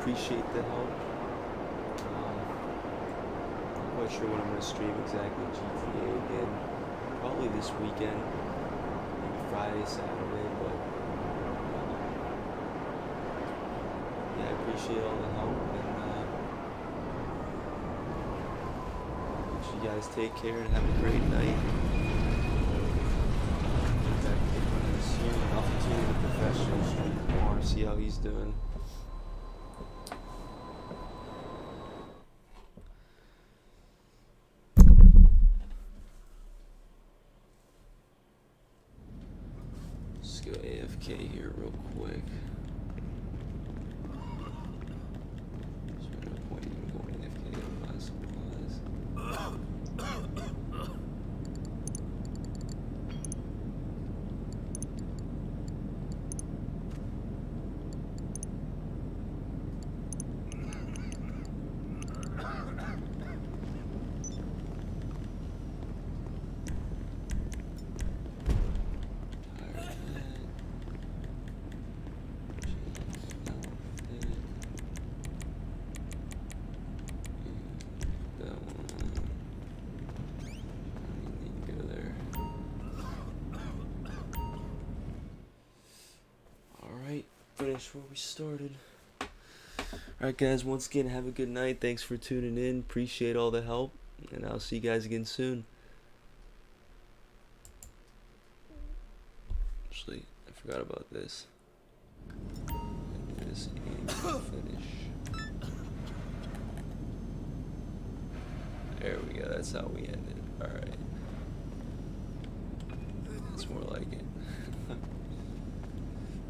Appreciate the help. Not quite sure when I'm going to stream exactly GTA again. Probably this weekend, maybe Friday, Saturday, but yeah, I appreciate all the help, and wish you guys take care and have a great night. Soon, I'll continue the professional stream tomorrow, see how he's doing. Let's go AFK here real quick. There's no point in going AFK to buy supplies. finish where we started. Alright guys, once again, have a good night. Thanks for tuning in. Appreciate all the help. And I'll see you guys again soon. Actually, I forgot about this. This finish. There we go. That's how we ended. Alright. That's more like it.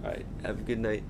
Alright, have a good night.